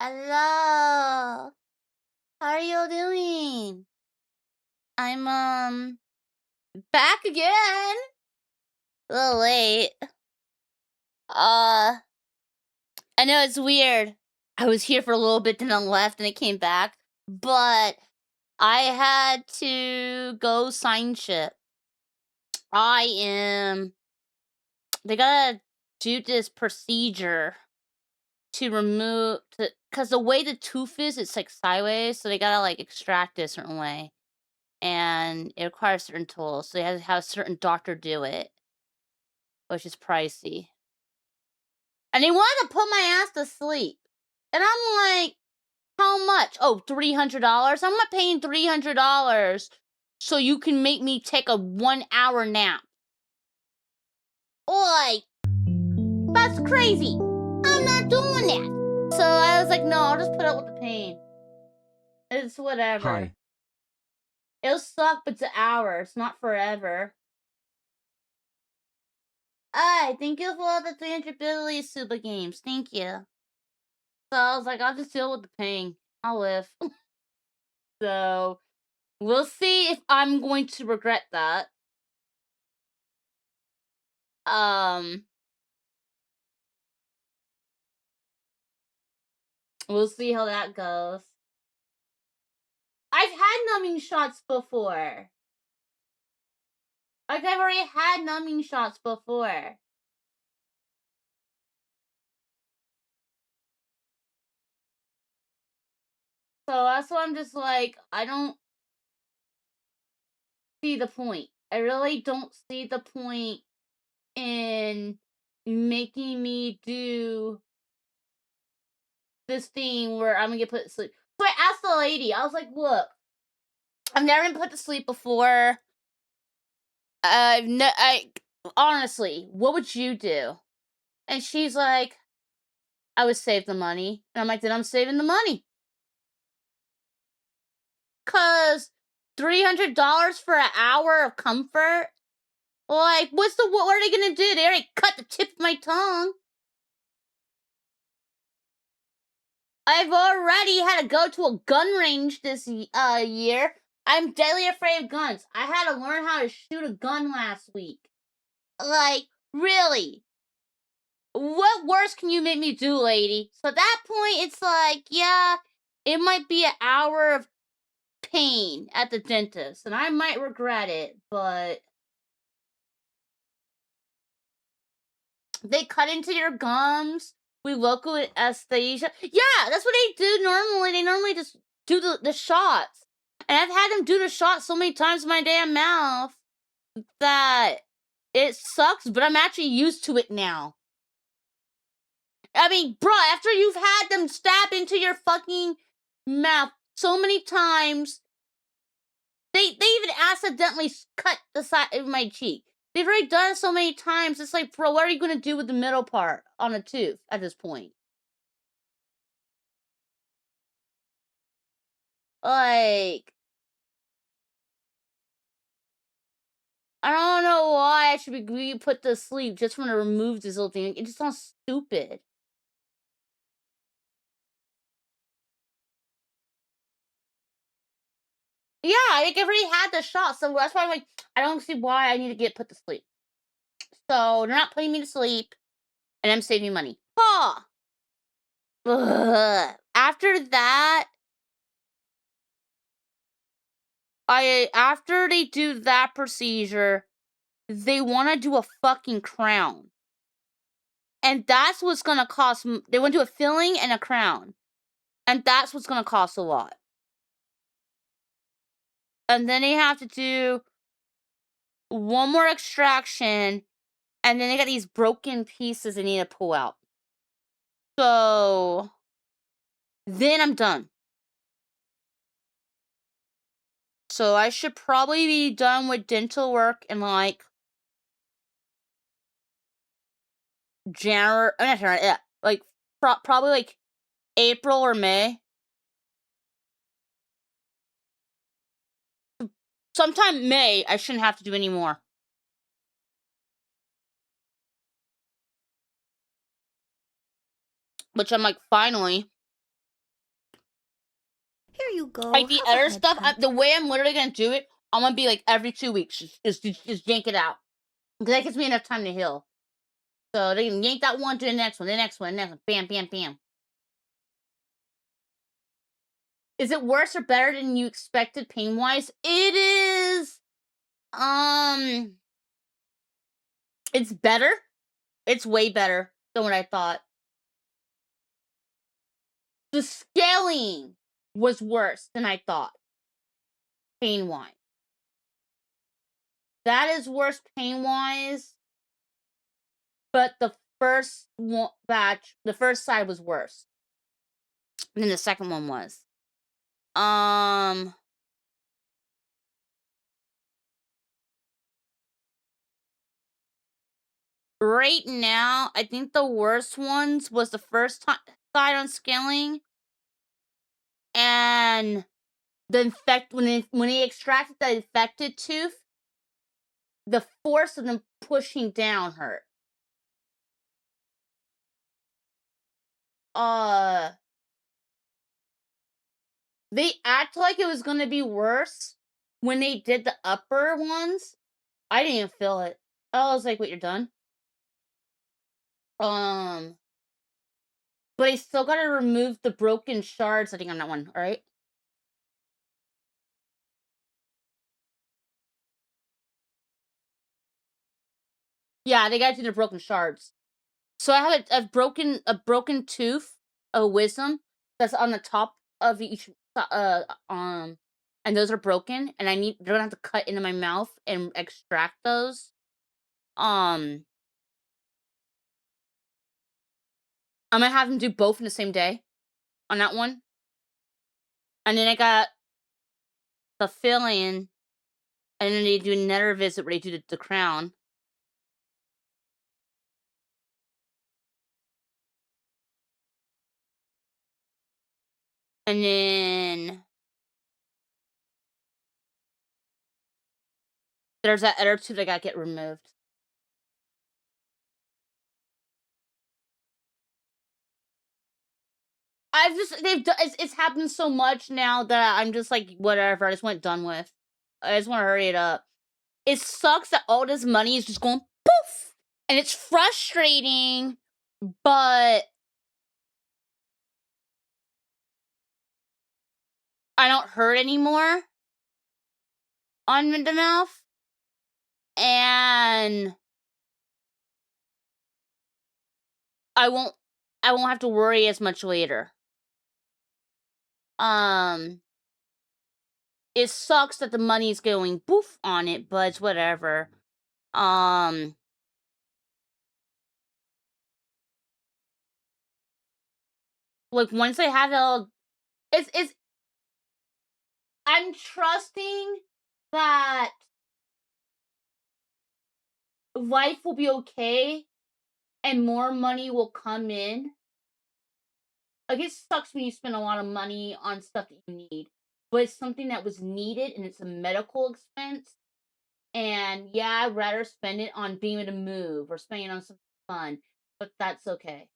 Hello. How are you doing? I'm back again. A little late. I know it's weird. I was here for a little bit, then I left, and I came back. But I had to go sign shit. They gotta do this procedure to remove, because the way the tooth is, it's like sideways, so they gotta like extract it a certain way. And it requires certain tools, so they have to have a certain doctor do it, which is pricey. And they wanted to put my ass to sleep. And I'm like, how much? Oh, $300? I'm not paying $300 so you can make me take a 1-hour nap. Like, that's crazy. I'm not doing that. So I was like, no, I'll just put up with the pain. It's whatever. Hi. It'll suck, but it's an hour. It's not forever. Thank you for all the 300 Billy Super Games. Thank you. So I was like, I'll just deal with the pain. I'll live. So we'll see if I'm going to regret that. We'll see how that goes. I've had numbing shots before. Like, I've already had numbing shots before. So that's why I'm just like, I don't see the point. I really don't see the point in making me do this thing where I'm gonna get put to sleep. So I asked the lady, I was like, look, I've never been put to sleep before. Honestly, what would you do? And she's like, I would save the money. And I'm like, then I'm saving the money. Cause $300 for an hour of comfort? Like, what are they gonna do? They already cut the tip of my tongue. I've already had to go to a gun range this year. I'm deadly afraid of guns. I had to learn how to shoot a gun last week. Like, really? What worse can you make me do, lady? So at that point, it's like, yeah, it might be an hour of pain at the dentist, and I might regret it, but they cut into your gums. We local anesthesia. Yeah, that's what they do normally. They normally just do the shots. And I've had them do the shots so many times in my damn mouth that it sucks, but I'm actually used to it now. I mean, bruh, after you've had them stab into your fucking mouth so many times, they even accidentally cut the side of my cheek. They've already done it so many times, it's like, bro, what are you gonna do with the middle part on a tooth at this point? Like, I don't know why I should be put to sleep just when to remove this little thing. It just sounds stupid. Yeah, like, I've already had the shot, so that's why I'm like, I don't see why I need to get put to sleep. So they're not putting me to sleep, and I'm saving money. Huh. Ugh. After that, after they do that procedure, they want to do a fucking crown. And that's what's gonna cost. They want to do a filling and a crown. And that's what's gonna cost a lot. And then they have to do one more extraction, and then they got these broken pieces they need to pull out. So then I'm done. So I should probably be done with dental work in like January. Not January, yeah, like probably like April or May. Sometime May, I shouldn't have to do any more. Which I'm like, finally. you go. Like the Have a other head stuff, pat. the way I'm literally gonna do it, I'm gonna be like every 2 weeks, just yank it out. Because that gives me enough time to heal. So they can yank that one to the next one, the next one, the next one. Bam, bam, bam. Is it worse or better than you expected pain wise? It is. It's better. It's way better than what I thought. The scaling was worse than I thought. Pain wise. That is worse pain wise. But the first batch, the first side was worse than the second one was. Right now, I think the worst ones was the first side on scaling, and the when he extracted the infected tooth, the force of them pushing down hurt. They act like it was gonna be worse when they did the upper ones. I didn't even feel it. I was like, "Wait, you're done?" But I still gotta remove the broken shards. I think on that one. All right. Yeah, they gotta do the broken shards. So I have a broken tooth, a wisdom that's on the top of each and those are broken, and they're gonna have to cut into my mouth and extract those. I'm gonna have them do both in the same day on that one. And then I got the fill-in, and then they do another visit where they do the crown. And then there's that other tooth that gotta get removed. It's happened so much now that I'm just like, whatever, I just want it done with. I just want to hurry it up. It sucks that all this money is just going poof, and it's frustrating, but I don't hurt anymore on the mouth, and I won't have to worry as much later. It sucks that the money's going poof on it, but it's whatever. Like once I have it all, it's I'm trusting that life will be okay and more money will come in. Like, it sucks when you spend a lot of money on stuff that you need, but it's something that was needed and it's a medical expense. And yeah, I'd rather spend it on being able to move or spending it on something fun, but that's okay.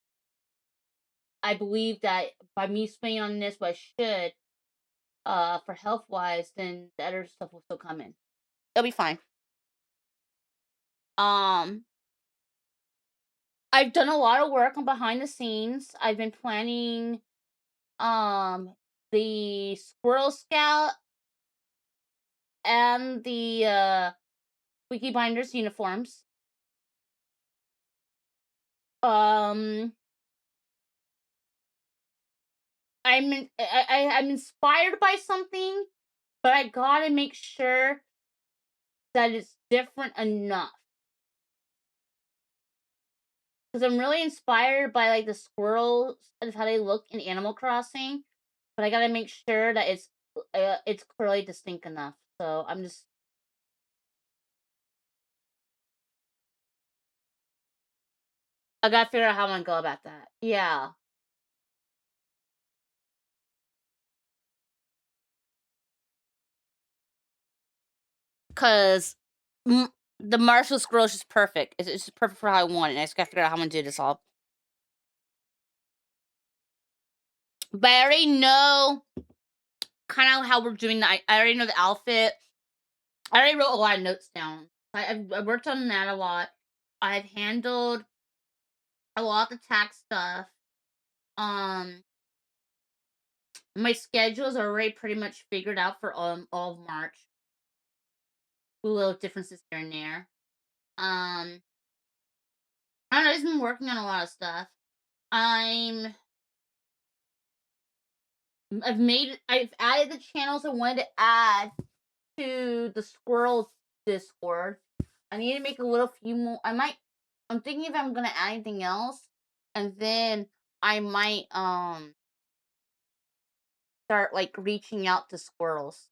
I believe that by me spending on this, what I should, for health wise, then the other stuff will still come in. It'll be fine. I've done a lot of work on behind the scenes. I've been planning the Squirrel Scout and the Wiki Binders uniforms. I'm I'm inspired by something, but I gotta make sure that it's different enough. Because I'm really inspired by like the squirrels and how they look in Animal Crossing, but I gotta make sure that it's clearly distinct enough. So I gotta figure out how I'm gonna go about that. Yeah. Because the Marshall Squirrel is just perfect. It's just perfect for how I want it. I just gotta figure out how I'm gonna do this all. But I already know kind of how we're doing that. I already know the outfit. I already wrote a lot of notes down. I worked on that a lot. I've handled a lot of the tax stuff. Um, my schedules are already pretty much figured out for all of March. Little differences here and there. I don't know. I've been working on a lot of stuff. I'm. I've added the channels I wanted to add to the squirrel Discord. I need to make a little few more. I'm thinking if I'm gonna add anything else, and then I might start like reaching out to squirrels.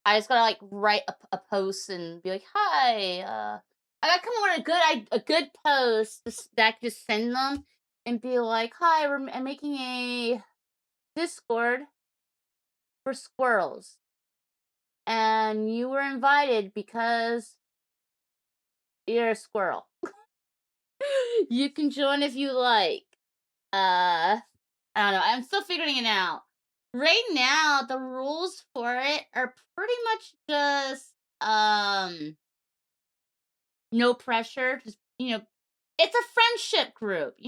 I just gotta like write a post and be like, "Hi, I gotta come up with a good post that I can just send them and be like, "Hi, I'm making a Discord for squirrels, and you were invited because you're a squirrel. You can join if you like." I don't know. I'm still figuring it out. Right now, the rules for it are pretty much just no pressure. Just it's a friendship group.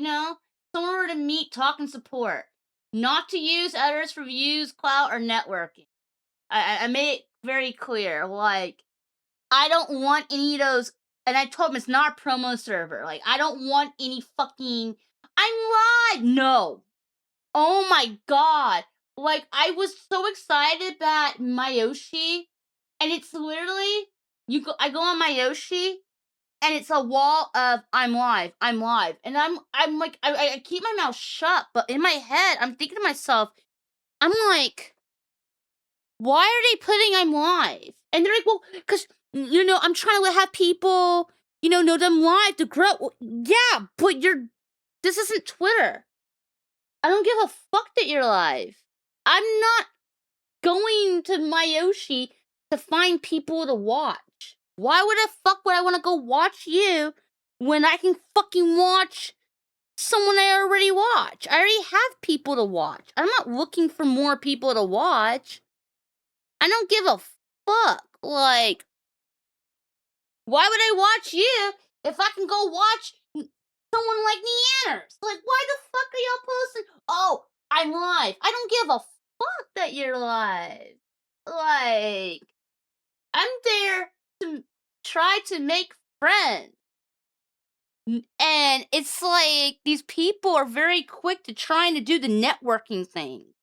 Somewhere to meet, talk, and support. Not to use others for views, clout, or networking. I made it very clear. Like, I don't want any of those. And I told him it's not a promo server. Like, I don't want any fucking. I'm live. No. Oh my god. Like, I was so excited about Mayoshi. And it's literally. I go on Mayoshi. And it's a wall of I'm live. And I'm like, I keep my mouth shut. But in my head, I'm thinking to myself, I'm like, why are they putting I'm live? And they're like, well, because, I'm trying to have people, know them live to grow. Well, yeah, but this isn't Twitter. I don't give a fuck that you're live. I'm not going to Mayoshi to find people to watch. Why would I want to go watch you when I can fucking watch someone I already watch? I already have people to watch. I'm not looking for more people to watch. I don't give a fuck. Like, why would I watch you if I can go watch someone like Neanners? Like, why the fuck are y'all posting? Oh, I'm live. I don't give a fuck that you're live. Like, I'm there to try to make friends. And it's like these people are very quick to trying to do the networking thing.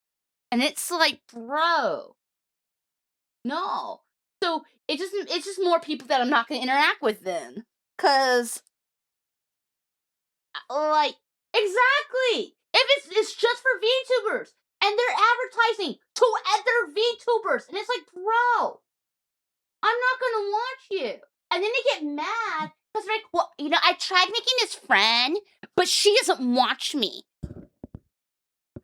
And it's like, bro, no. So it's just more people that I'm not going to interact with then. Cause like, exactly. If it's just for VTubers and they're advertising to other VTubers, and it's like, bro, I'm not gonna watch you. And then they get mad because they're like, well, I tried making this friend, but she doesn't watch me.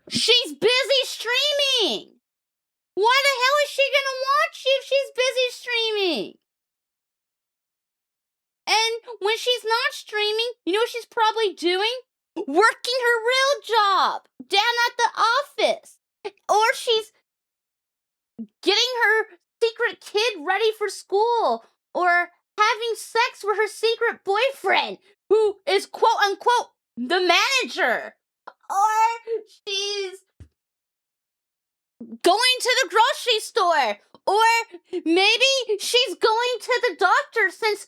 She's busy streaming. Why the hell is she gonna watch you if she's busy streaming? And when she's not streaming, you know what she's probably doing? Working her real job down at the office. Or she's getting her secret kid ready for school. Or having sex with her secret boyfriend, who is quote unquote the manager. Or she's going to the grocery store. Or maybe she's going to the doctor since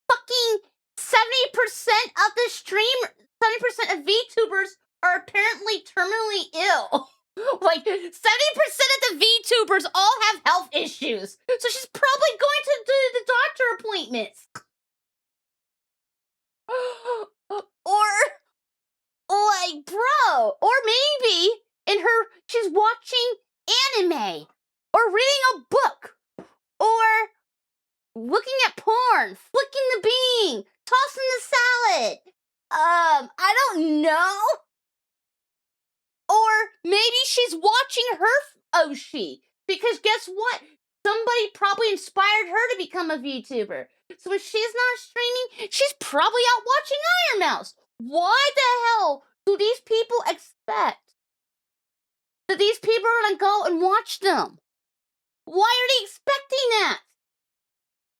fucking 70% of the 70% of VTubers are apparently terminally ill. Like, 70% of the VTubers all have health issues. So she's probably going to do the doctor appointments. Or, like, bro. Or maybe she's watching anime. Or reading a book. Or looking at porn. Flicking the bean. Tossing the salad. I don't know. Or maybe she's watching her Oshi. Because guess what? Somebody probably inspired her to become a VTuber. So if she's not streaming, she's probably out watching Iron Mouse. Why the hell do these people expect? Do these people people are gonna go and watch them. Why are they expecting that?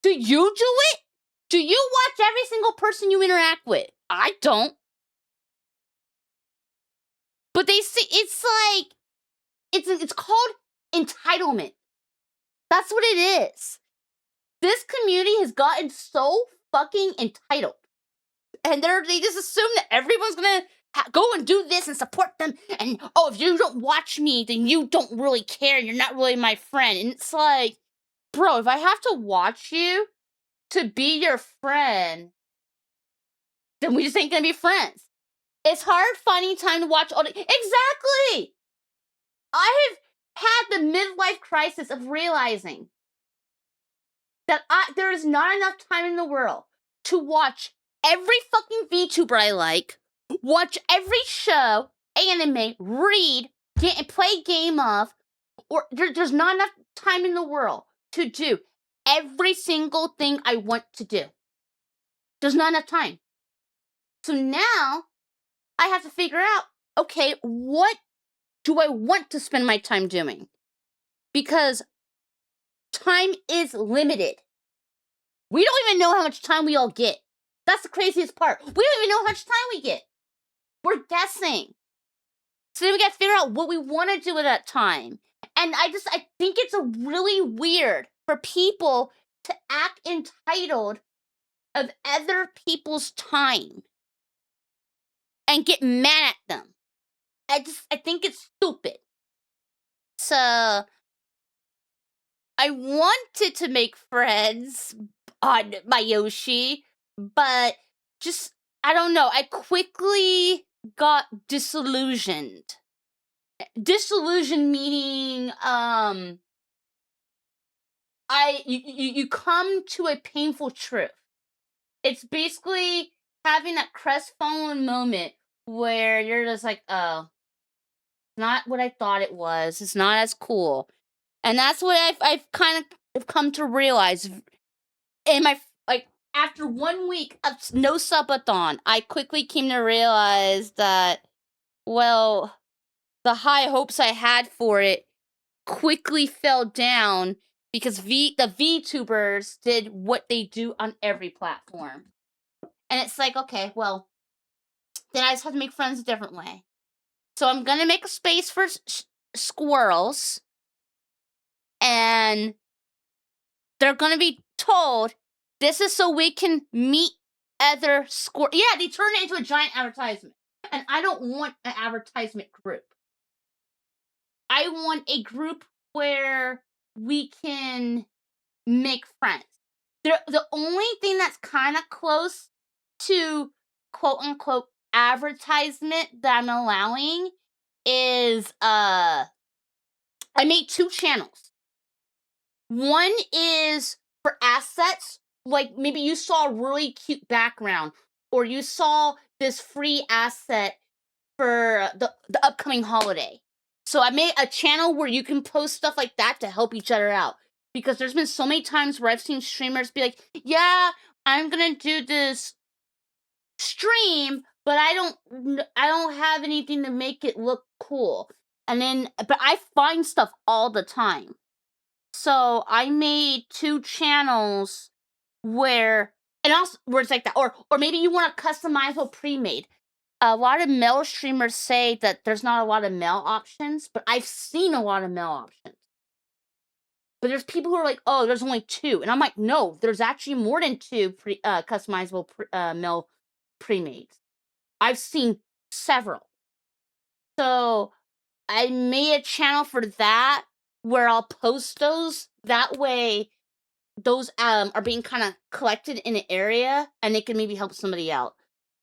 Do you do it? Do you watch every single person you interact with? I don't. But they see, it's like, it's called entitlement. That's what it is. This community has gotten so fucking entitled. And they just assume that everyone's gonna go and do this and support them. And, oh, if you don't watch me, then you don't really care. You're not really my friend. And it's like, bro, if I have to watch you to be your friend, then we just ain't gonna be friends. It's hard finding time to watch all the... Exactly! I have had the midlife crisis of realizing that there is not enough time in the world to watch every fucking VTuber I like, watch every show, anime, read, play game of, or there's not enough time in the world to do every single thing I want to do. There's not enough time. So now I have to figure out, okay, what do I want to spend my time doing? Because time is limited. We don't even know how much time we all get. That's the craziest part. We don't even know how much time we get. We're guessing. So then we gotta figure out what we want to do at that time. And I think it's really weird for people to act entitled of other people's time and get mad at them. I think it's stupid. So I wanted to make friends on my Yoshi, but just, I don't know, I quickly got disillusioned. Disillusion meaning, you come to a painful truth. It's basically having that crestfallen moment where you're just like, oh, it's not what I thought it was. It's not as cool. And that's what I've kind of come to realize. In my, like, after 1 week of no subathon, I quickly came to realize that, well, the high hopes I had for it quickly fell down because the VTubers did what they do on every platform. And it's like, okay, well, then I just have to make friends a different way. So I'm gonna make a space for squirrels, and they're gonna be told, this is so we can meet other squirrels. Yeah, they turn it into a giant advertisement. And I don't want an advertisement group. I want a group where we can make friends. The only thing that's kind of close to quote-unquote advertisement that I'm allowing is, I made 2 channels. One is for assets, like maybe you saw a really cute background, or you saw this free asset for the upcoming holiday. So I made a channel where you can post stuff like that to help each other out. Because there's been so many times where I've seen streamers be like, yeah, I'm gonna do this stream, but I don't have anything to make it look cool. But I find stuff all the time. So I made 2 channels where it's like that. Or maybe you want a customizable pre-made. A lot of male streamers say that there's not a lot of male options, but I've seen a lot of male options. But there's people who are like, oh, there's only 2. And I'm like, no, there's actually more than 2 customizable male pre-mades. I've seen several. So I made a channel for that where I'll post those. That way, those are being kind of collected in an area, and they can maybe help somebody out.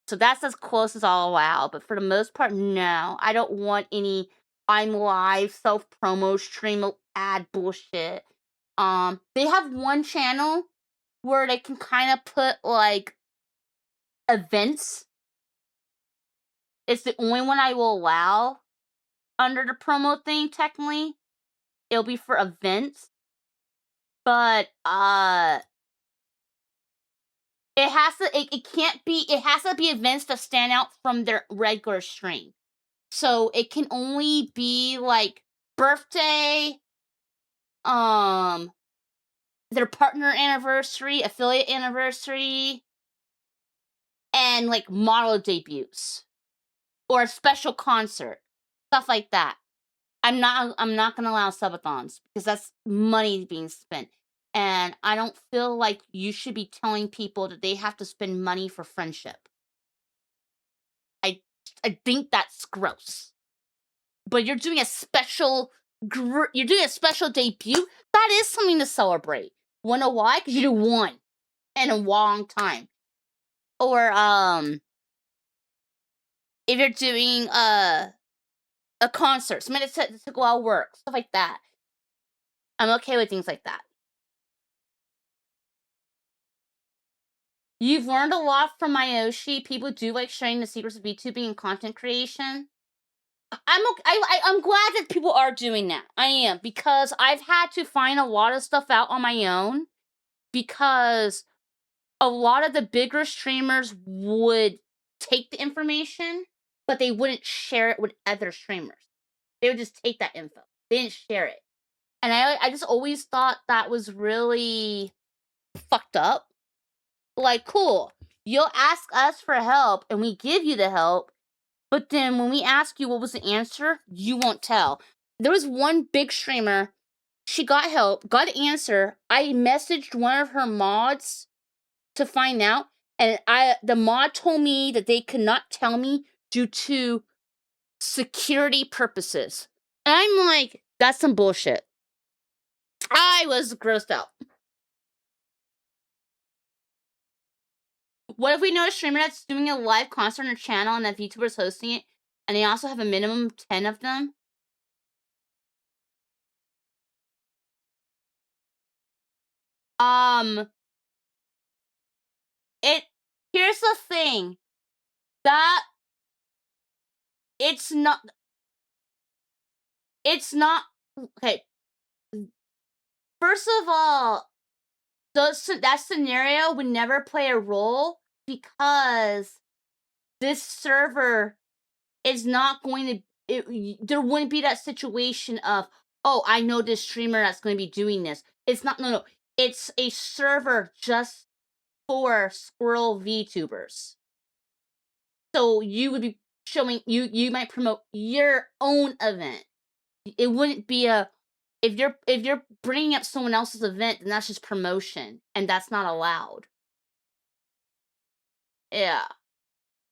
So that's as close as I'll allow. But for the most part, no. I don't want any I'm live self-promo stream ad bullshit. They have one channel where they can kind of put, like, events. It's the only one I will allow under the promo thing, technically. It'll be for events. But, it has to be events that stand out from their regular stream. So it can only be, like, birthday, their partner anniversary, affiliate anniversary, and like model debuts or a special concert, stuff like that. I'm not gonna allow subathons because that's money being spent. And I don't feel like you should be telling people that they have to spend money for friendship. I I think that's gross. But you're doing a special you're doing a special debut. That is something to celebrate. Wanna why? Because you do one in a long time. Or if you're doing a concert, something to go out work, stuff like that. I'm okay with things like that. You've learned a lot from Mayoshi. People do like sharing the secrets of VTubing and content creation. I'm glad that people are doing that. I am, because I've had to find a lot of stuff out on my own because a lot of the bigger streamers would take the information, but they wouldn't share it with other streamers. They would just take that info. They didn't share it. And I just always thought that was really fucked up. Like, cool, you'll ask us for help and we give you the help, but then when we ask you what was the answer, you won't tell. There was one big streamer, she got help, got an answer. I messaged one of her mods to find out, and the mod told me that they could not tell me due to security purposes. And I'm like, that's some bullshit. I was grossed out. What if we know a streamer that's doing a live concert on their channel and that VTuber's hosting it, and they also have a minimum of 10 of them? Here's the thing. That it's not okay. First of all, that scenario would never play a role because this server is not going to. There wouldn't be that situation of, oh, I know this streamer that's going to be doing this. It's not. No. It's a server just for Squirrel VTubers. So you would be showing you might promote your own event. It wouldn't be if you're bringing up someone else's event, then that's just promotion, and that's not allowed. Yeah,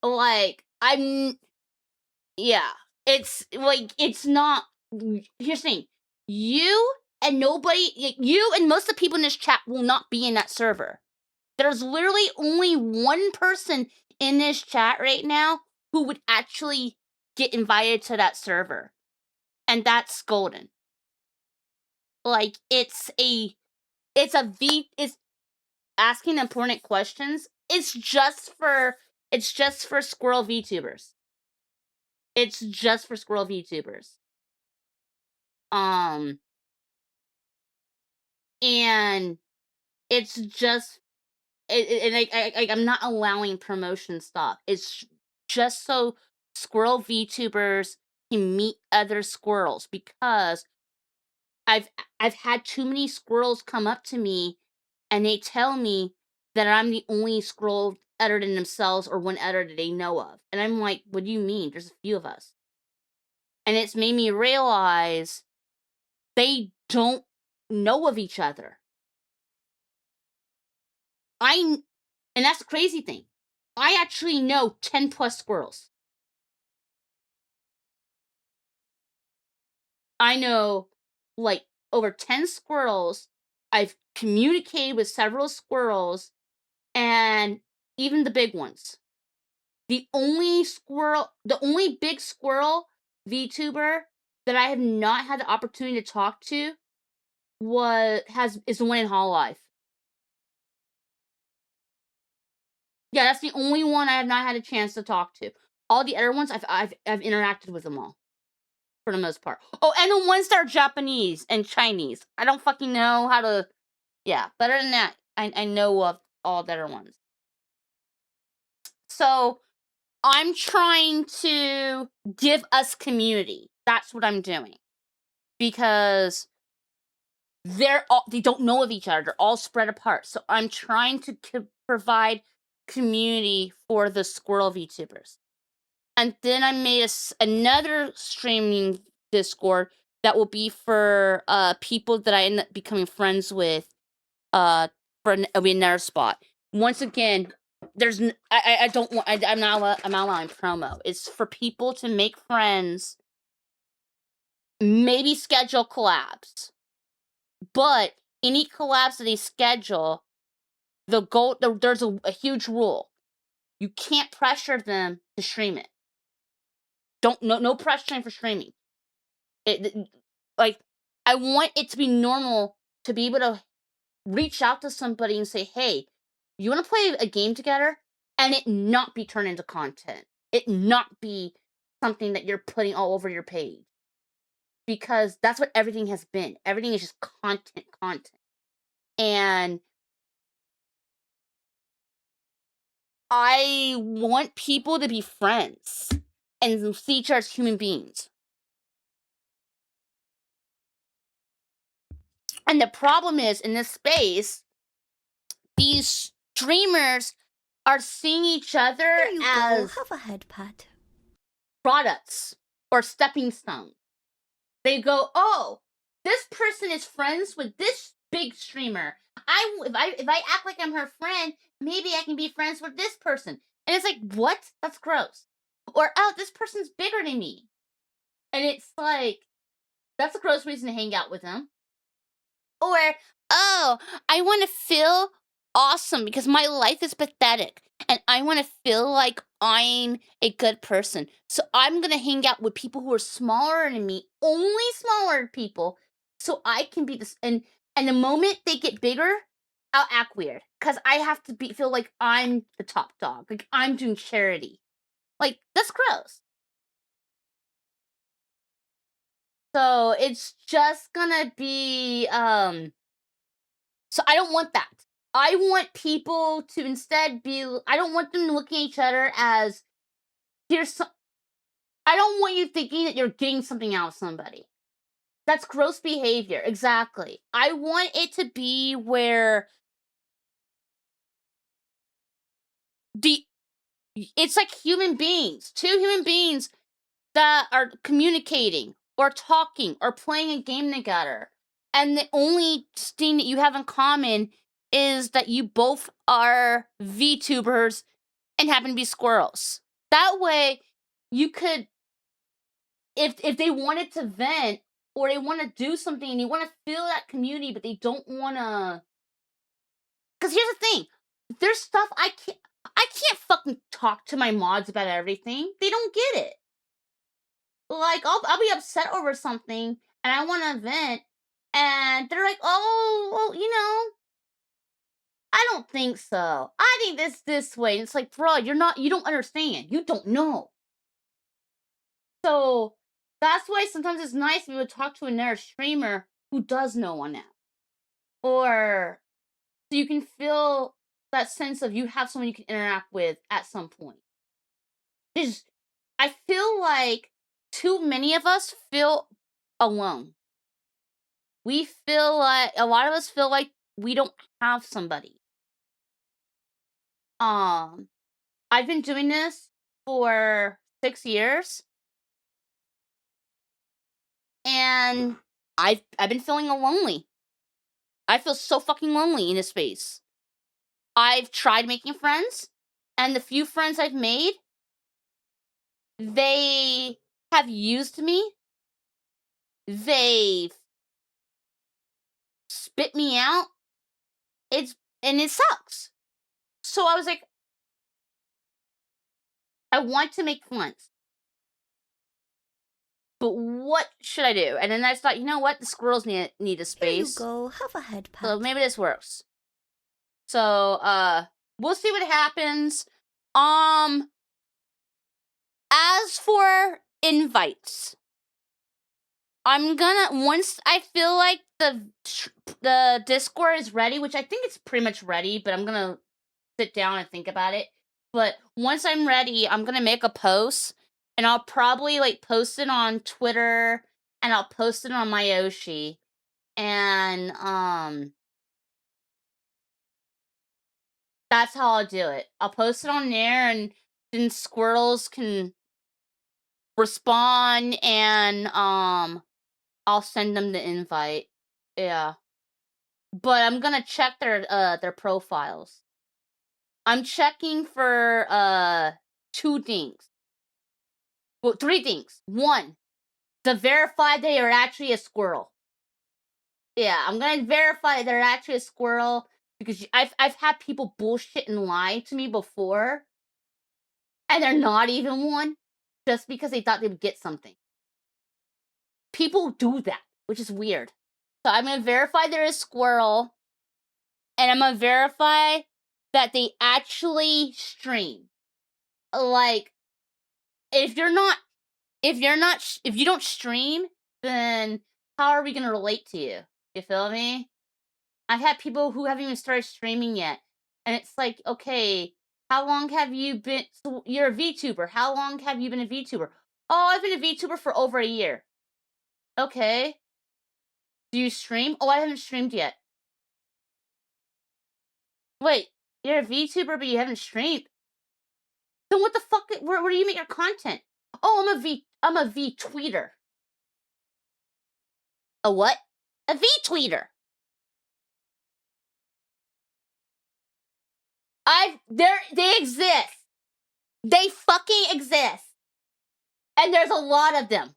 like it's like it's not. Here's the thing: you and most of the people in this chat will not be in that server. There's literally only one person in this chat right now who would actually get invited to that server, and that's Golden. Like it's asking important questions. It's just for Squirrel VTubers. It's just for Squirrel VTubers. And it's just I'm not allowing promotion stuff. It's just so Squirrel VTubers can meet other squirrels, because I've had too many squirrels come up to me and they tell me that I'm the only squirrel other than themselves or one other that they know of. And I'm like, what do you mean? There's a few of us. And it's made me realize they don't know of each other. And that's the crazy thing. I actually know 10 plus squirrels. I know like over 10 squirrels. I've communicated with several squirrels, and even the big ones. The only big squirrel VTuber that I have not had the opportunity to talk to is the one in Hall Life. Yeah, that's the only one I have not had a chance to talk to. All the other ones I've interacted with them all, for the most part. Oh, and the ones that are Japanese and Chinese. I don't fucking know how to. Yeah, but other than that, I know of all the other ones. So I'm trying to give us community. That's what I'm doing. because they don't know of each other. They're all spread apart. So I'm trying to provide community for the squirrel VTubers. And then I made another streaming Discord that will be for people that I end up becoming friends with. It'll be another spot. Once again, I don't want. I'm not allowing promo. It's for people to make friends. Maybe schedule collabs. But any collabs that they schedule, there's a huge rule. You can't pressure them to stream it. No pressuring for streaming. Like, I want it to be normal to be able to reach out to somebody and say, hey, you want to play a game together? And it not be turned into content. It not be something that you're putting all over your page. Because that's what everything has been. Everything is just content. And I want people to be friends and see each other as human beings. And the problem is, in this space, these streamers are seeing each other as have a head pat. Products or stepping stones. They go, oh, this person is friends with this big streamer. If I act like I'm her friend, maybe I can be friends with this person. And it's like, what? That's gross. Or, oh, this person's bigger than me. And it's like, that's a gross reason to hang out with them. Or, oh, I want to feel awesome because my life is pathetic. And I want to feel like I'm a good person. So I'm going to hang out with people who are smaller than me, only smaller people, so I can be this. And the moment they get bigger, I'll act weird because I have to feel like I'm the top dog. Like I'm doing charity. Like, that's gross. So it's just gonna be, so I don't want that. I want people to instead I don't want them looking at each other as, I don't want you thinking that you're getting something out of somebody. That's gross behavior, exactly. I want it to be where it's like human beings. Two human beings that are communicating or talking or playing a game together. And the only thing that you have in common is that you both are VTubers and happen to be squirrels. That way, you could, if they wanted to vent or they want to do something and you want to feel that community, but they don't want to. Because here's the thing, there's stuff I can't fucking talk to my mods about everything. They don't get it. Like, I'll be upset over something, and I want to vent, and they're like, oh, well, I don't think so. I think this way. And it's like, bro, you don't understand. You don't know. So, that's why sometimes it's nice to be able to talk to another streamer who does know on that. Or, so you can feel that sense of you have someone you can interact with at some point. I feel like too many of us feel alone. A lot of us feel like we don't have somebody. I've been doing this for 6 years. And I've been feeling lonely. I feel so fucking lonely in this space. I've tried making friends, and the few friends I've made, they have used me. They've spit me out. And it sucks. So I was like, I want to make friends. But what should I do? And then I thought, you know what? The squirrels need a space. Here you go. Have a head pat. So maybe this works. So, we'll see what happens. As for invites, once I feel like the Discord is ready, which I think it's pretty much ready, but I'm gonna sit down and think about it. But once I'm ready, I'm gonna make a post, and I'll probably post it on Twitter and I'll post it on my Yoshi. And that's how I'll do it. I'll post it on there, and then squirrels can respond, and I'll send them the invite. Yeah. But I'm gonna check their profiles. I'm checking for 2 things. Well, 3 things. 1, to verify they are actually a squirrel. Yeah, I'm gonna verify they're actually a squirrel, because I've had people bullshit and lie to me before, and they're not even one, just because they thought they would get something. People do that, which is weird. So I'm gonna verify they're a squirrel, and I'm gonna verify that they actually stream. Like, if you don't stream, then how are we gonna relate to you? You feel me? I've had people who haven't even started streaming yet, and it's like, okay, how long have you been? So you're a VTuber. How long have you been a VTuber? Oh, I've been a VTuber for over a year. Okay. Do you stream? Oh, I haven't streamed yet. Wait, you're a VTuber, but you haven't streamed. Then what the fuck? Where do you make your content? Oh, I'm a V tweeter. A what? A V tweeter. They exist. They fucking exist. And there's a lot of them.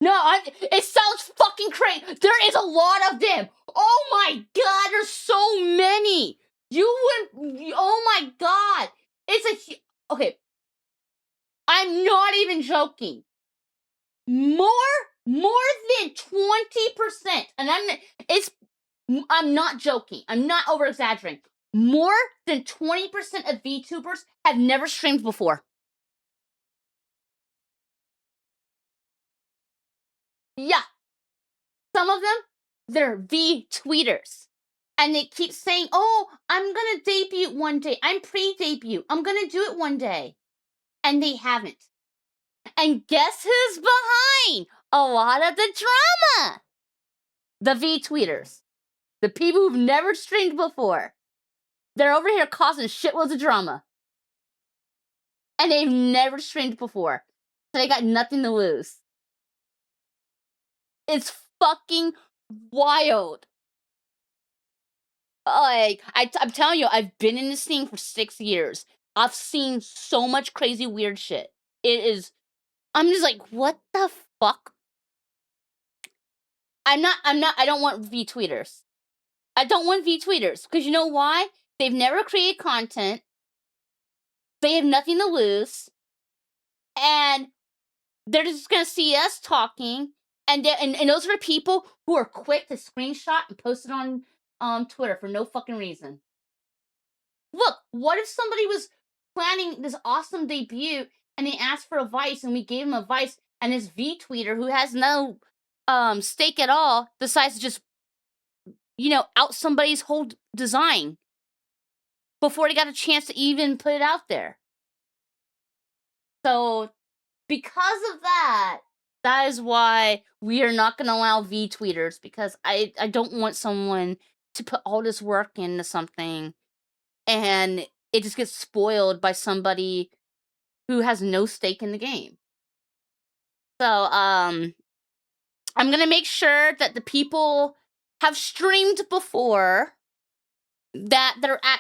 No, it sounds fucking crazy. There is a lot of them. Oh my god, there's so many. Oh my god. Okay. I'm not even joking. More than 20%. And I'm not joking. I'm not over exaggerating. More than 20% of VTubers have never streamed before. Yeah. Some of them, they're V-tweeters. And they keep saying, oh, I'm gonna debut one day. I'm pre-debut. I'm gonna do it one day. And they haven't. And guess who's behind a lot of the drama? The V-tweeters. The people who've never streamed before. They're over here causing shitloads of drama. And they've never streamed before. So they got nothing to lose. It's fucking wild. Like, I'm telling you, I've been in this thing for 6 years. I've seen so much crazy weird shit. I'm just like, what the fuck? I don't want V-tweeters. I don't want V-tweeters. Because you know why? They've never created content. They have nothing to lose. And they're just gonna see us talking. And those are people who are quick to screenshot and post it on Twitter for no fucking reason. Look, what if somebody was planning this awesome debut and they asked for advice and we gave him advice, and this V-tweeter who has no stake at all decides to just, out somebody's whole design before they got a chance to even put it out there. So, because of that is why we are not going to allow V-tweeters, because I don't want someone to put all this work into something and it just gets spoiled by somebody who has no stake in the game. So, I'm gonna make sure that the people have streamed before, that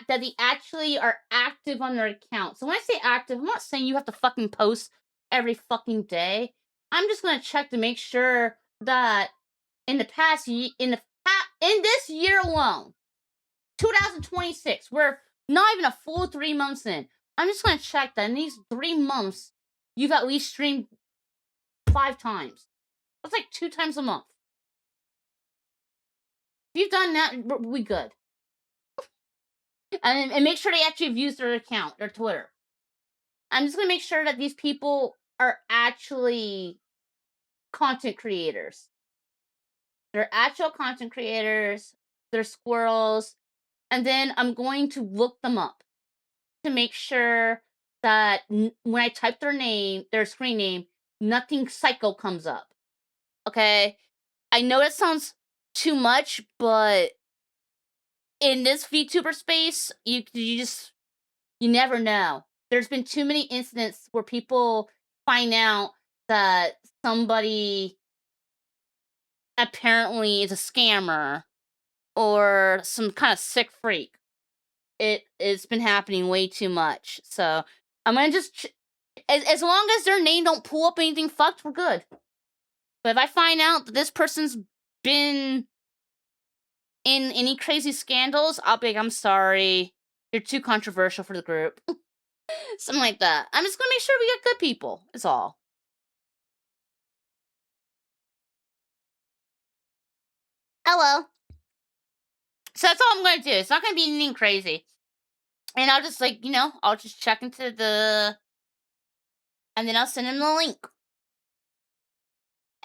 they actually are active on their account. So when I say active, I'm not saying you have to fucking post every fucking day. I'm just gonna check to make sure that in this year alone, 2026, we're not even a full 3 months in. I'm just gonna check that in these 3 months, you've at least streamed 5 times. That's like 2 times a month. If you've done that, we good. And make sure they actually have used their account, their Twitter. I'm just gonna make sure that these people are actually content creators. They're actual content creators. They're squirrels. And then I'm going to look them up to make sure that when I type their screen name, nothing psycho comes up. okay? I know that sounds too much, but in this VTuber space, you never know. There's been too many incidents where people find out that somebody apparently is a scammer or some kind of sick freak. It's been happening way too much. So I'm gonna just as long as their name don't pull up anything fucked, we're good. But if I find out that this person's been in any crazy scandals, I'll be like, I'm sorry, you're too controversial for the group. Something like that. I'm just gonna make sure we get good people. Is all. Hello. So that's all I'm gonna do. It's not gonna be anything crazy. And I'll just I'll just check into and then I'll send him the link.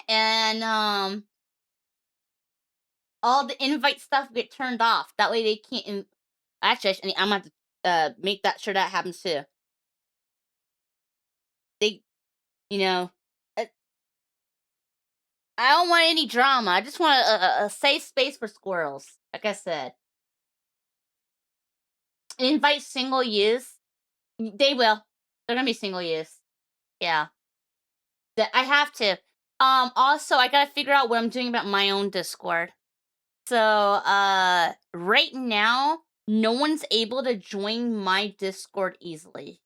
And all the invite stuff get turned off. That way they can't. Actually, I'm gonna have to make sure that happens too. They, you know, uh, I don't want any drama. I just want a safe space for squirrels. Like I said, invite single use. They will. They're gonna be single use. Yeah. I have to. Also, I gotta figure out what I'm doing about my own Discord. So, right now, no one's able to join my Discord easily.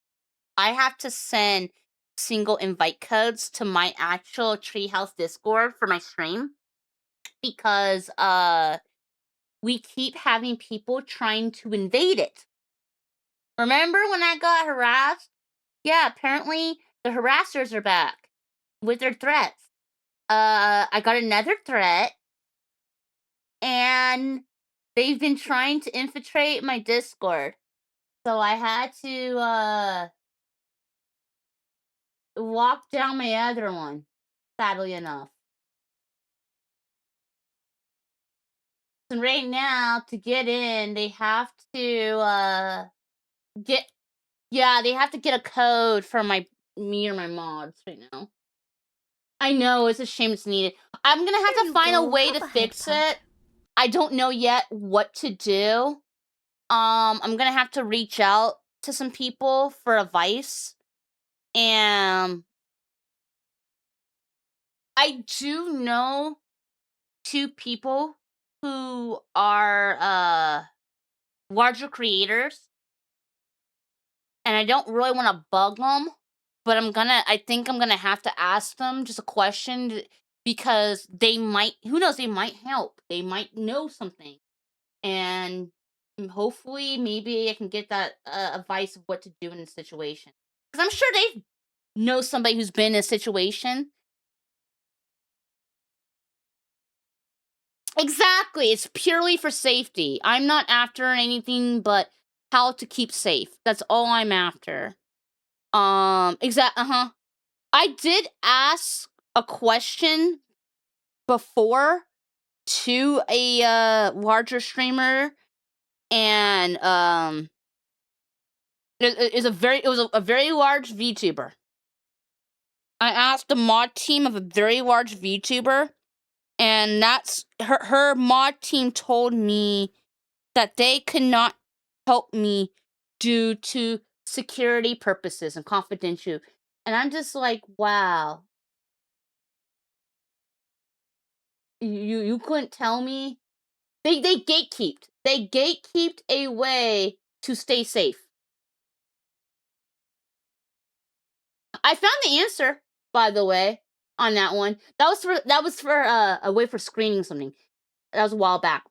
I have to send single invite codes to my actual Treehouse Discord for my stream because, we keep having people trying to invade it. Remember when I got harassed? Yeah, apparently the harassers are back with their threats. I got another threat, and they've been trying to infiltrate my Discord. So I had to walk down my other one, sadly enough. And right now, to get in, they have to get they have to get a code from me or my mods right now. I know, it's a shame it's needed. I'm gonna have to find a way to fix it. I don't know yet what to do. I'm gonna have to reach out to some people for advice. And I do know 2 people who are larger creators, and I don't really want to bug them, but I think I'm gonna have to ask them just a question because they might, who knows, they might help. They might know something, and hopefully, maybe I can get that advice of what to do in a situation. Because I'm sure they know somebody who's been in a situation. Exactly. It's purely for safety. I'm not after anything but how to keep safe. That's all I'm after. Uh-huh. I did ask a question before to a larger streamer, and it was a very large VTuber. I asked the mod team of a very large VTuber, and that's her mod team told me that they could not help me due to security purposes and confidential. And I'm just like, wow. You couldn't tell me? They gatekeeped. They gatekeeped a way to stay safe. I found the answer, by the way, on that one. That was for a way for screening something. That was a while back.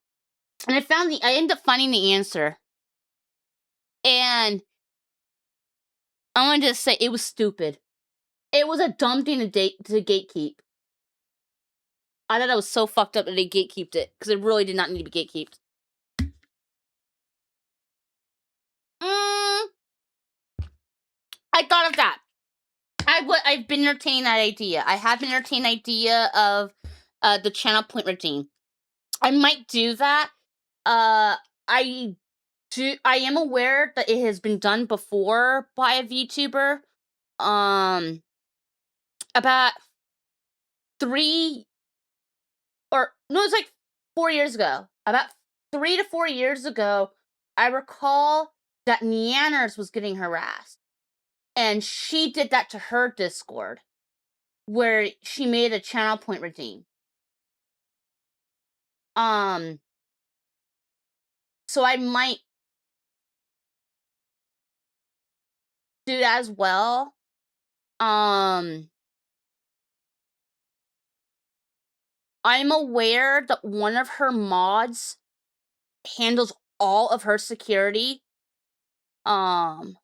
And I ended up finding the answer. And I'm gonna just say it was stupid. It was a dumb thing to gatekeep. I thought that was so fucked up that they gatekeeped it because it really did not need to be gatekeeped. I thought of that. I've been entertaining that idea. I have been entertaining the idea of the channel point routine. I might do that. I am aware that it has been done before by a VTuber. About or no, it's like 4 years ago. About 3 to 4 years ago, I recall that Neanners was getting harassed. And she did that to her Discord, where she made a channel point redeem. So I might do that as well. I'm aware that one of her mods handles all of her security. Like,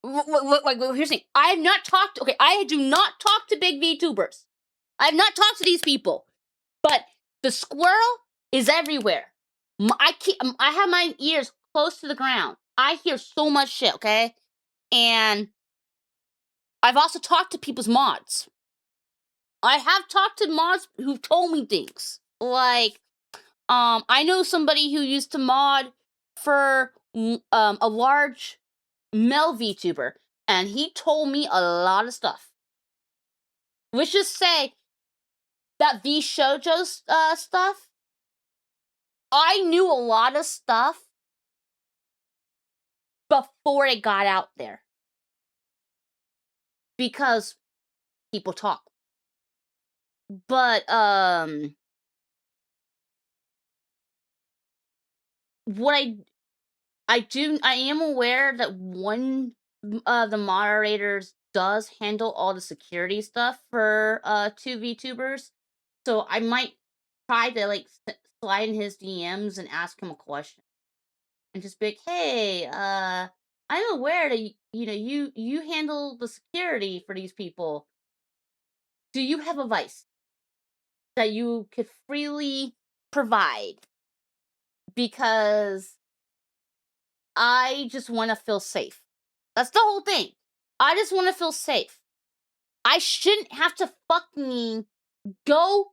here's the thing. I have not talked. Okay, I do not talk to big VTubers. I have not talked to these people. But the squirrel is everywhere. I have my ears close to the ground. I hear so much shit. Okay, and I've also talked to people's mods. I have talked to mods who've told me things like, I know somebody who used to mod for a large male VTuber, and he told me a lot of stuff. Let's just say that V Shoujo stuff. I knew a lot of stuff before it got out there because people talk. But what I am aware that one of the moderators does handle all the security stuff for 2 VTubers. So I might try to like slide in his DMs and ask him a question. And just be like, "Hey, I'm aware that you handle the security for these people. Do you have advice that you could freely provide? Because I just want to feel safe. That's the whole thing. I just want to feel safe. I shouldn't have to fucking go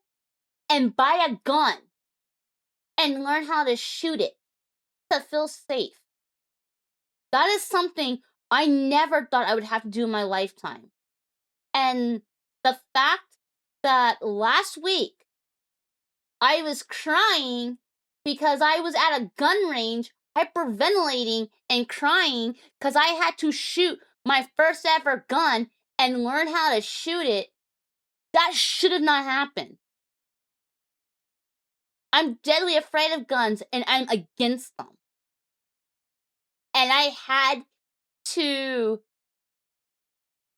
and buy a gun and learn how to shoot it to feel safe. That is something I never thought I would have to do in my lifetime. And the fact that last week I was crying because I was at a gun range, hyperventilating and crying because I had to shoot my first ever gun and learn how to shoot it, that should have not happened. I'm deadly afraid of guns and I'm against them. And I had to,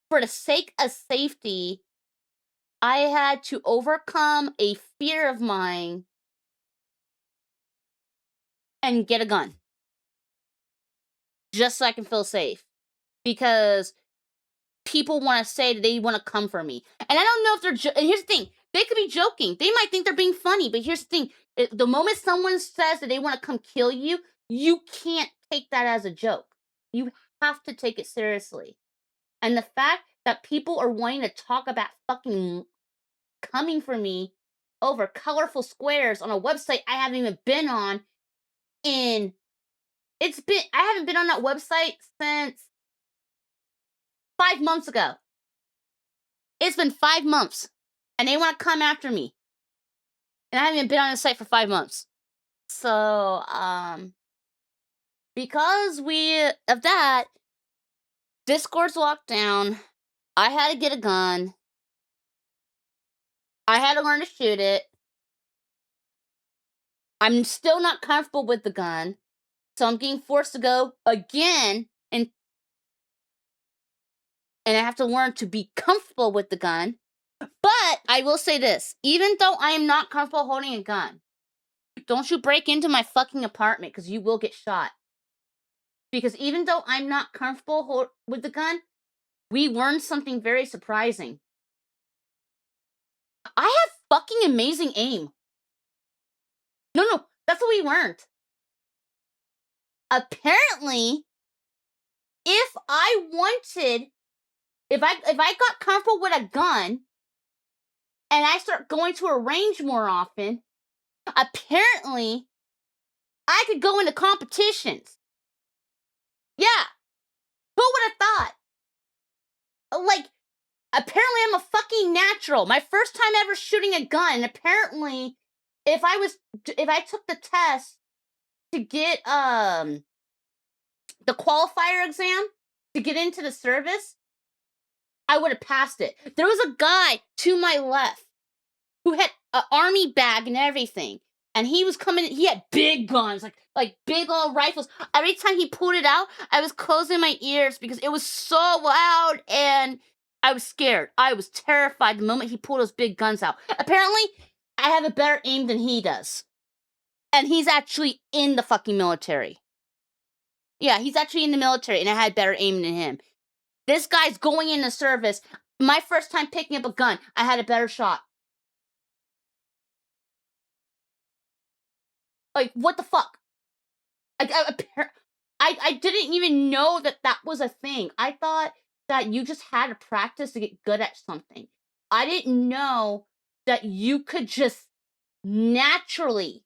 for the sake of safety, I had to overcome a fear of mine and get a gun. Just so I can feel safe. Because people want to say that they want to come for me. And I don't know if they're... and here's the thing. They could be joking. They might think they're being funny. But here's the thing. The moment someone says that they want to come kill you, you can't take that as a joke. You have to take it seriously. And the fact that people are wanting to talk about fucking coming for me over colorful squares on a website I haven't even been on I haven't been on that website since 5 months ago. It's been 5 months. And they want to come after me. And I haven't even been on the site for 5 months. So, because of that, Discord's locked down. I had to get a gun. I had to learn to shoot it. I'm still not comfortable with the gun. So I'm getting forced to go again and I have to learn to be comfortable with the gun. But I will say this, even though I am not comfortable holding a gun, don't you break into my fucking apartment because you will get shot. Because even though I'm not comfortable with the gun, we learned something very surprising. I have fucking amazing aim. No, that's what we learned. Apparently, if I got comfortable with a gun and I start going to a range more often, apparently I could go into competitions. Yeah. Who would have thought? Like, Apparently, I'm a fucking natural. My first time ever shooting a gun. Apparently, if I took the test to get the qualifier exam to get into the service, I would have passed it. There was a guy to my left who had an army bag and everything, and he was coming. He had big guns, like big old rifles. Every time he pulled it out, I was closing my ears because it was so loud, and I was scared. I was terrified the moment he pulled those big guns out. Apparently, I have a better aim than he does, and he's actually in the fucking military. Yeah, he's actually in the military, and I had better aim than him. This guy's going into service. My first time picking up a gun, I had a better shot. Like, what the fuck? I didn't even know that was a thing. I thought that you just had to practice to get good at something. I didn't know that you could just naturally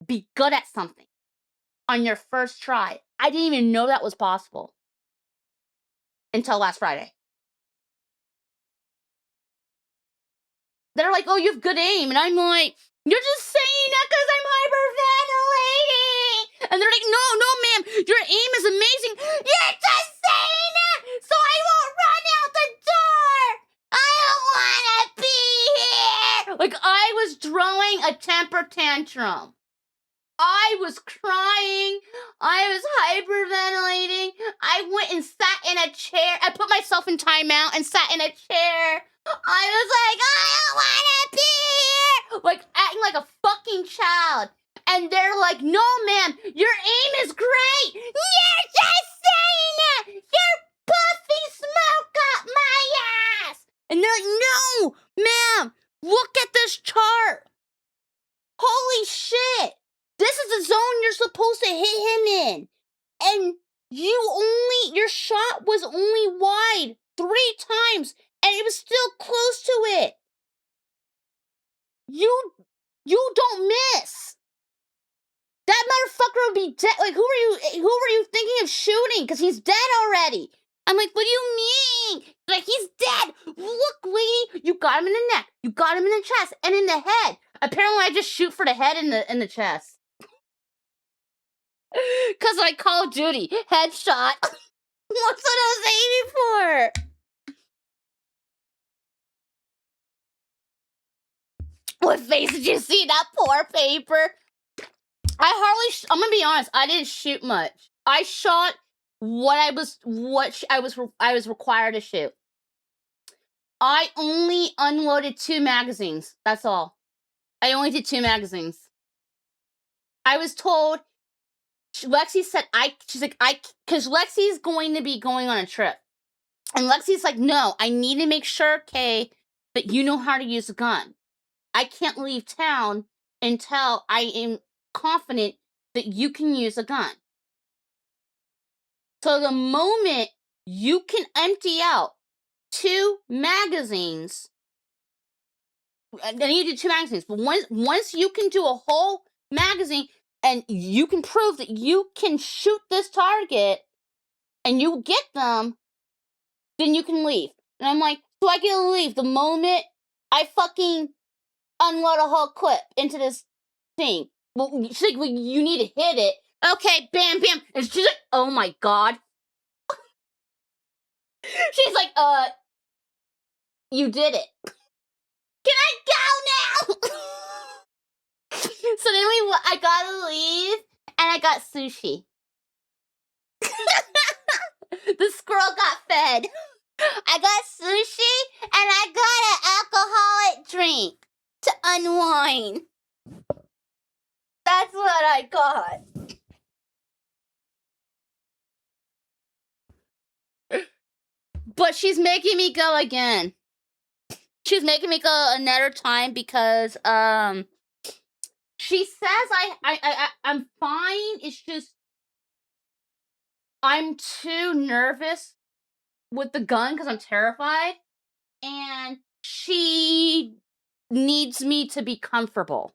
be good at something on your first try. I didn't even know that was possible until last Friday. They're like, oh, you have good aim. And I'm like, you're just saying that because I'm hyperventilating. And they're like, no, ma'am, your aim is amazing. You're just saying that so I won't run out the door. I don't want to be here. Like, I was throwing a temper tantrum. I was crying. I was hyperventilating. I went and sat in a chair. I put myself in timeout and sat in a chair. I was like, I don't want to be here. Like, acting like a fucking child. And they're like, no, ma'am, your aim is great. You're just saying that. You're puffing smoke up my ass. And they're like, no, ma'am, look at this chart. Holy shit. This is the zone you're supposed to hit him in. And your shot was only wide 3 times, and it was still close to it. You don't miss. That motherfucker would be dead. Like, who were you thinking of shooting? Because he's dead already. I'm like, what do you mean? Like, he's dead. Look, lady, you got him in the neck. You got him in the chest and in the head. Apparently, I just shoot for the head and the chest. Cause like Call of Duty, headshot. What's what I was aiming for? What face did you see? That poor paper. I'm gonna be honest. I didn't shoot much. I shot what I was required to shoot. I only unloaded 2 magazines. That's all. I only did 2 magazines. I was told. Lexi said because Lexi's going to be going on a trip. And Lexi's like, no, I need to make sure, Cae, that you know how to use a gun. I can't leave town until I am confident that you can use a gun. So the moment you can empty out 2 magazines, I need to do 2 magazines, but once you can do a whole magazine, and you can prove that you can shoot this target and you get them, then you can leave. And I'm like, so I can leave the moment I fucking unload a whole clip into this thing. Well, she's like, well, you need to hit it. Okay, bam, bam. And she's like, oh my god. She's like, you did it. Can I go now? So then I gotta leave, and I got sushi. The squirrel got fed. I got sushi, and I got an alcoholic drink to unwind. That's what I got. But she's making me go again. She's making me go another time because, she says I'm fine. It's just I'm too nervous with the gun because I'm terrified, and she needs me to be comfortable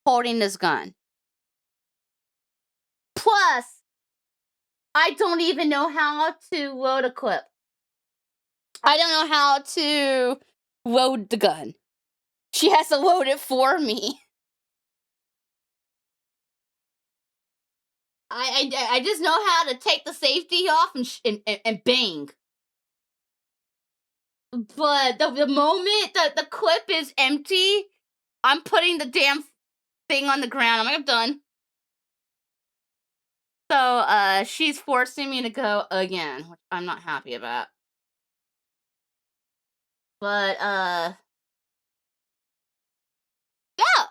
holding this gun. Plus, I don't even know how to load a clip. I don't know how to load the gun. She has to load it for me. I just know how to take the safety off and bang. But the moment that the clip is empty, I'm putting the damn thing on the ground. I'm like, I'm done. So, she's forcing me to go again, which I'm not happy about. But, yeah,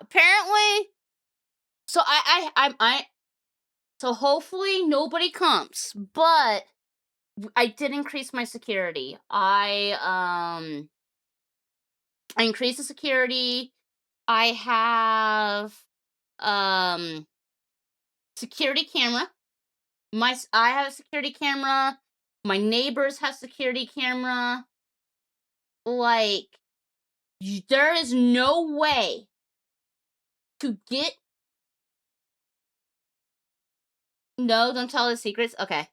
apparently. So so hopefully nobody comes. But I did increase my security. I increased the security. I have, security camera. I have a security camera. My neighbors have security camera. Like, there is no way to get. No, don't tell the secrets. Okay.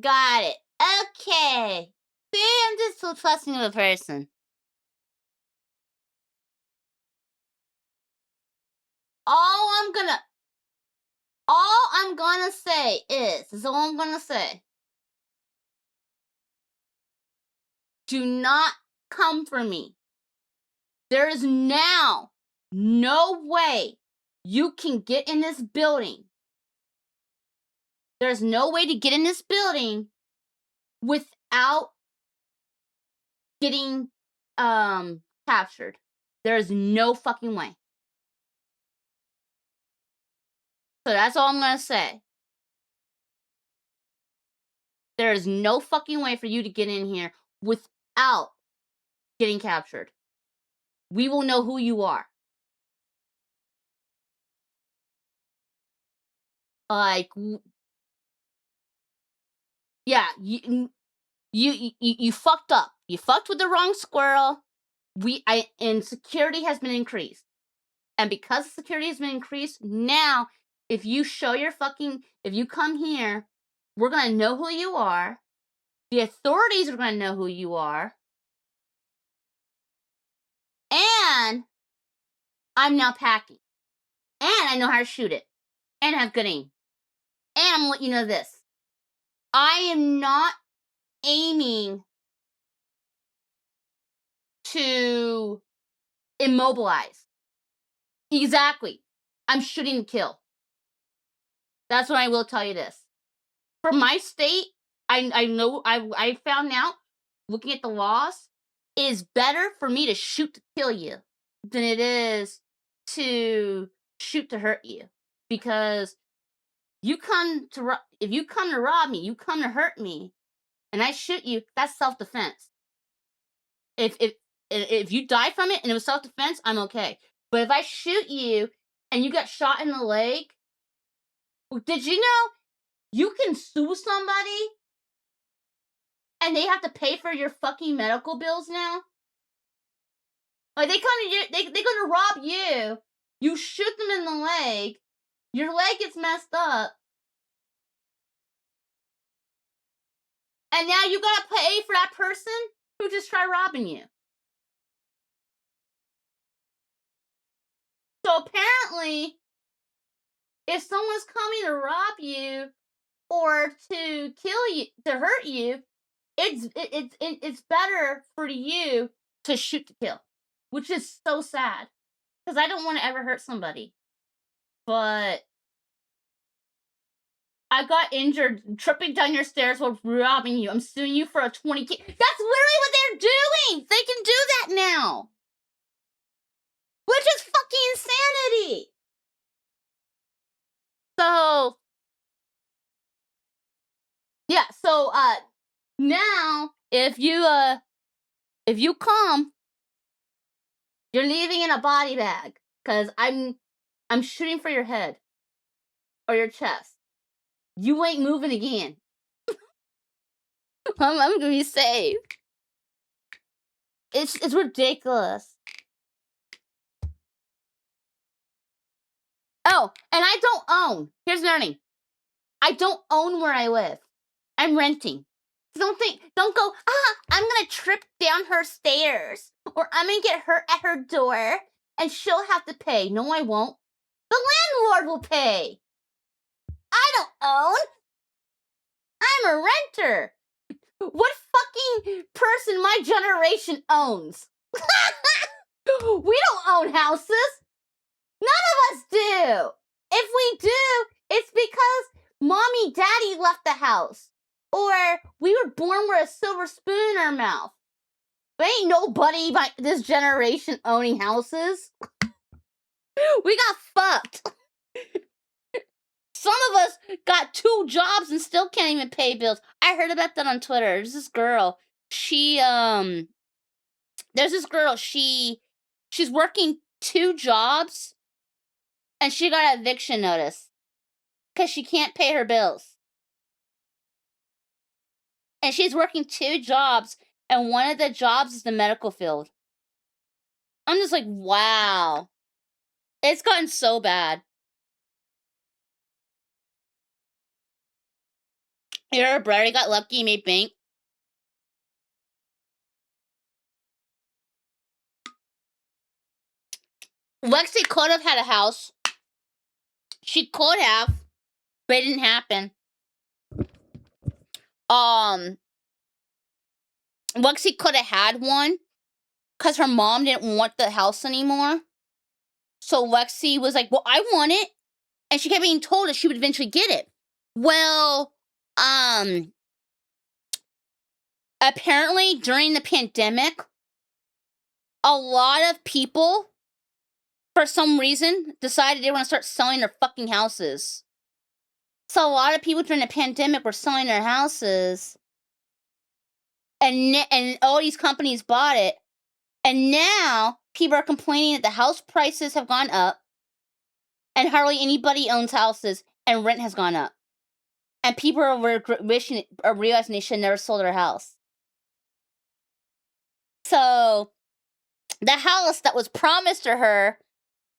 Got it. Okay. See, I'm just so trusting of a person. All I'm gonna say is all I'm gonna say. Do not come for me. There is now no way you can get in this building. There's no way to get in this building without getting captured. There's no fucking way. So that's all I'm gonna say. There is no fucking way for you to get in here without getting captured. We will know who you are. Like, yeah, you fucked up. You fucked with the wrong squirrel. And security has been increased. And because security has been increased, now if you come here, we're gonna know who you are. The authorities are gonna know who you are. And I'm now packing. And I know how to shoot it. And have good aim. And I'm gonna let you know this. I am not aiming to immobilize. Exactly. I'm shooting to kill. That's what I will tell you this. For my state, I know I found out, looking at the laws, it is better for me to shoot to kill you than it is to shoot to hurt you. Because if you come to rob me, you come to hurt me, and I shoot you, that's self-defense. If you die from it and it was self-defense, I'm okay. But if I shoot you and you got shot in the leg, did you know you can sue somebody and they have to pay for your fucking medical bills now? Like, they come to you, they're gonna rob you. You shoot them in the leg. Your leg gets messed up. And now you gotta pay for that person who just tried robbing you. So apparently, if someone's coming to rob you or to kill you, to hurt you, it's better for you to shoot to kill, which is so sad because I don't want to ever hurt somebody. But I got injured tripping down your stairs while robbing you. I'm suing you for a 20K. That's literally what they're doing. They can do that now, which is fucking insanity. So yeah, so now if you come, you're leaving in a body bag because I'm shooting for your head or your chest. You ain't moving again. I'm gonna be safe. It's ridiculous. Oh, and I don't own. Here's another thing. I don't own where I live. I'm renting. Don't go, I'm gonna trip down her stairs. Or I'm gonna get her at her door and she'll have to pay. No, I won't. The landlord will pay. I don't own. I'm a renter. What fucking person my generation owns? We don't own houses. None of us do. If we do, it's because mommy, daddy left the house. Or we were born with a silver spoon in our mouth. But ain't nobody by this generation owning houses. We got fucked. Some of us got 2 jobs and still can't even pay bills. I heard about that on Twitter. There's this girl. There's this girl. She's working 2 jobs, and she got an eviction notice because she can't pay her bills. And she's working 2 jobs, and one of the jobs is the medical field. I'm just like, wow. It's gotten so bad. Your brother got lucky and made bank. Lexi could have had a house. She could have, but it didn't happen. Lexi could have had one because her mom didn't want the house anymore. So Lexi was like, well, I want it. And she kept being told that she would eventually get it. Well, apparently during the pandemic, a lot of people, for some reason, decided they were going to start selling their fucking houses. So a lot of people during the pandemic were selling their houses. And all these companies bought it. And now people are complaining that the house prices have gone up. And hardly anybody owns houses. And rent has gone up. And people are realizing they should never sold their house. So the house that was promised to her,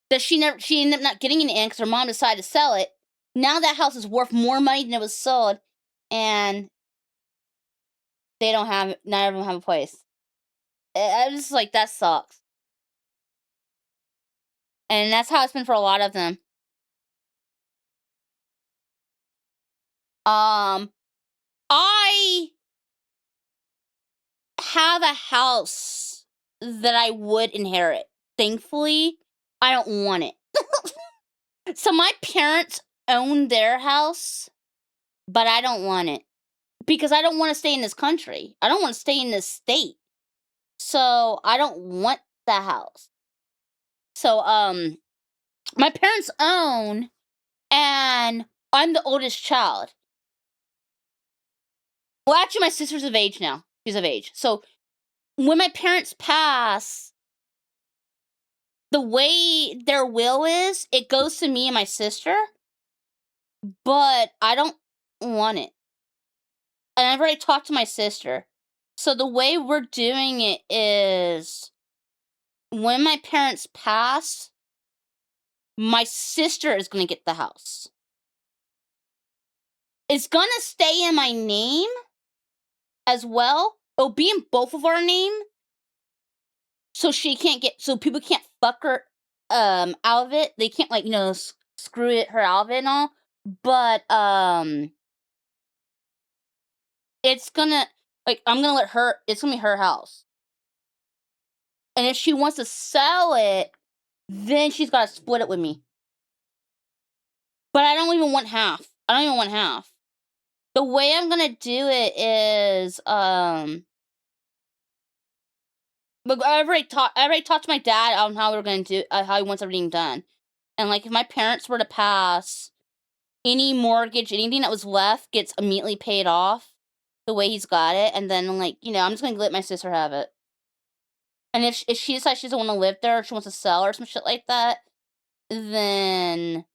that she ended up not getting in the end because her mom decided to sell it. Now that house is worth more money than it was sold, and they don't have it. None of them have a place. I'm just like, that sucks. And that's how it's been for a lot of them. I have a house that I would inherit. Thankfully, I don't want it. So my parents own their house, but I don't want it. Because I don't want to stay in this country. I don't want to stay in this state. So I don't want the house. So, my parents own, and I'm the oldest child. Well, actually, my sister's of age now. She's of age. So when my parents pass, the way their will is, it goes to me and my sister, but I don't want it. And I've already talked to my sister. So the way we're doing it is, when my parents pass, my sister is going to get the house. It's going to stay in my name as well. It'll be in both of our name. So so people can't fuck her out of it. They can't, like, screw her out of it and all. But it's gonna, like, I'm gonna let her, it's gonna be her house. And if she wants to sell it, then she's gotta split it with me. But I don't even want half. The way I'm gonna do it is, but I already talked to my dad on how we're gonna do, how he wants everything done. And, like, if my parents were to pass, any mortgage, anything that was left gets immediately paid off the way he's got it. And then, like, I'm just gonna let my sister have it. And if she decides she doesn't want to live there, or she wants to sell or some shit like that, then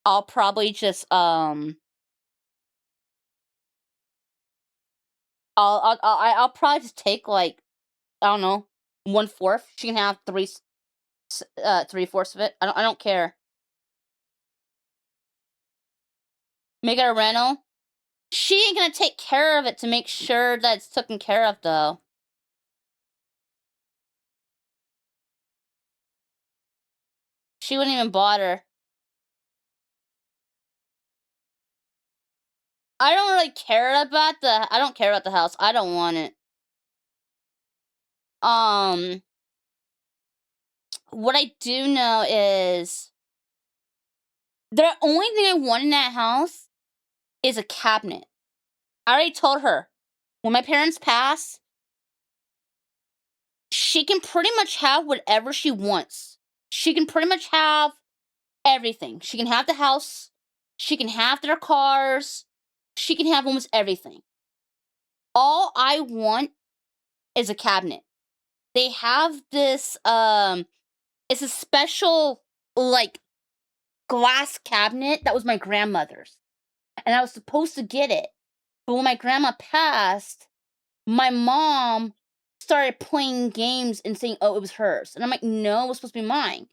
I'll probably just, I'll probably just take, like, I don't know, 1/4. She can have 3/4 of it. I don't care. Make it a rental. She ain't gonna take care of it to make sure that it's taken care of, though. She wouldn't even bother. I don't really care about I don't care about the house. I don't want it. What I do know is the only thing I want in that house is a cabinet. I already told her when my parents pass, she can pretty much have whatever she wants. She can pretty much have everything. She can have the house. She can have their cars. She can have almost everything. All I want is a cabinet. They have this, it's a special, like, glass cabinet that was my grandmother's. And I was supposed to get it. But when my grandma passed, my mom started playing games and saying, oh, it was hers. And I'm like, no, it was supposed to be mine.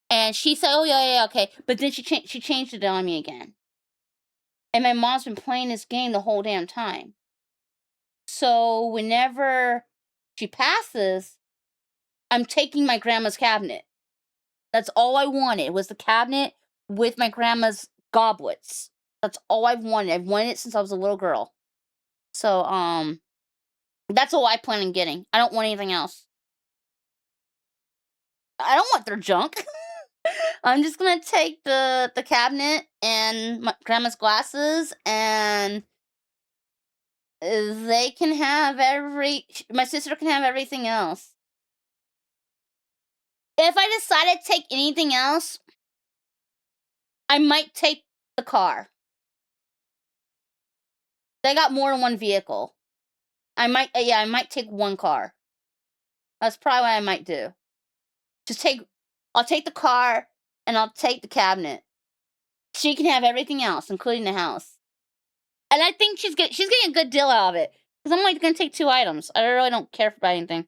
And she said, oh, yeah, okay. But then she changed it on me again. And my mom's been playing this game the whole damn time. So whenever she passes, I'm taking my grandma's cabinet. That's all I wanted, was the cabinet with my grandma's goblets. That's all I've wanted. I've wanted it since I was a little girl. So, that's all I plan on getting. I don't want anything else. I don't want their junk. I'm just gonna take the cabinet and my grandma's glasses, and they can have my sister can have everything else. If I decide to take anything else, I might take the car. They got more than one vehicle. I might take one car. That's probably what I might do. I'll take the car and I'll take the cabinet. She can have everything else, including the house. And I think she's getting a good deal out of it. Because I'm only gonna take 2 items. I really don't care for anything.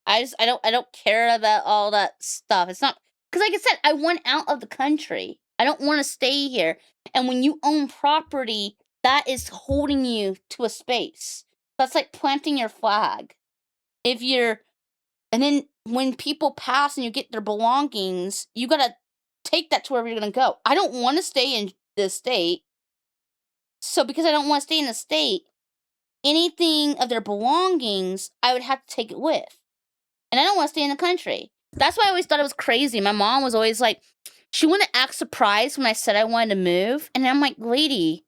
I don't care about all that stuff. It's not, because like I said, I want out of the country. I don't want to stay here. And when you own property, that is holding you to a space. That's like planting your flag. And then when people pass and you get their belongings, you gotta take that to wherever you're gonna go. I don't want to stay in this state. So because I don't want to stay in the state, anything of their belongings, I would have to take it with. And I don't want to stay in the country. That's why I always thought it was crazy. My mom was always like, she wouldn't act surprised when I said I wanted to move. And I'm like, lady,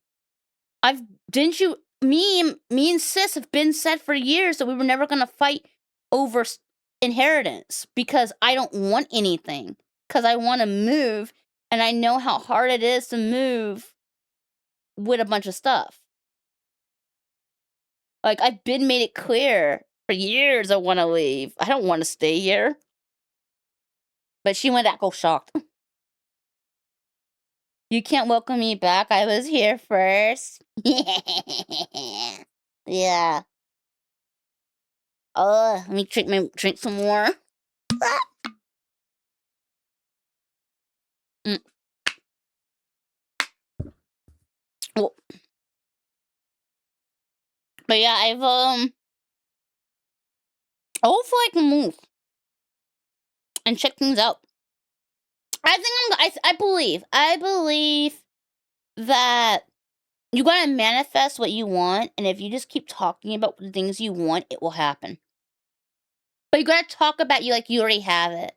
me and sis have been said for years that we were never going to fight over inheritance because I don't want anything. Because I want to move. And I know how hard it is to move with a bunch of stuff. Like, I've been made it clear for years I want to leave. I don't want to stay here. But she went back all shocked. You can't welcome me back. I was here first. Yeah. Let me drink some more. Well, but yeah, hopefully I can move and check things out. I believe that you gotta manifest what you want, and if you just keep talking about the things you want, it will happen. But you gotta talk about you like you already have it.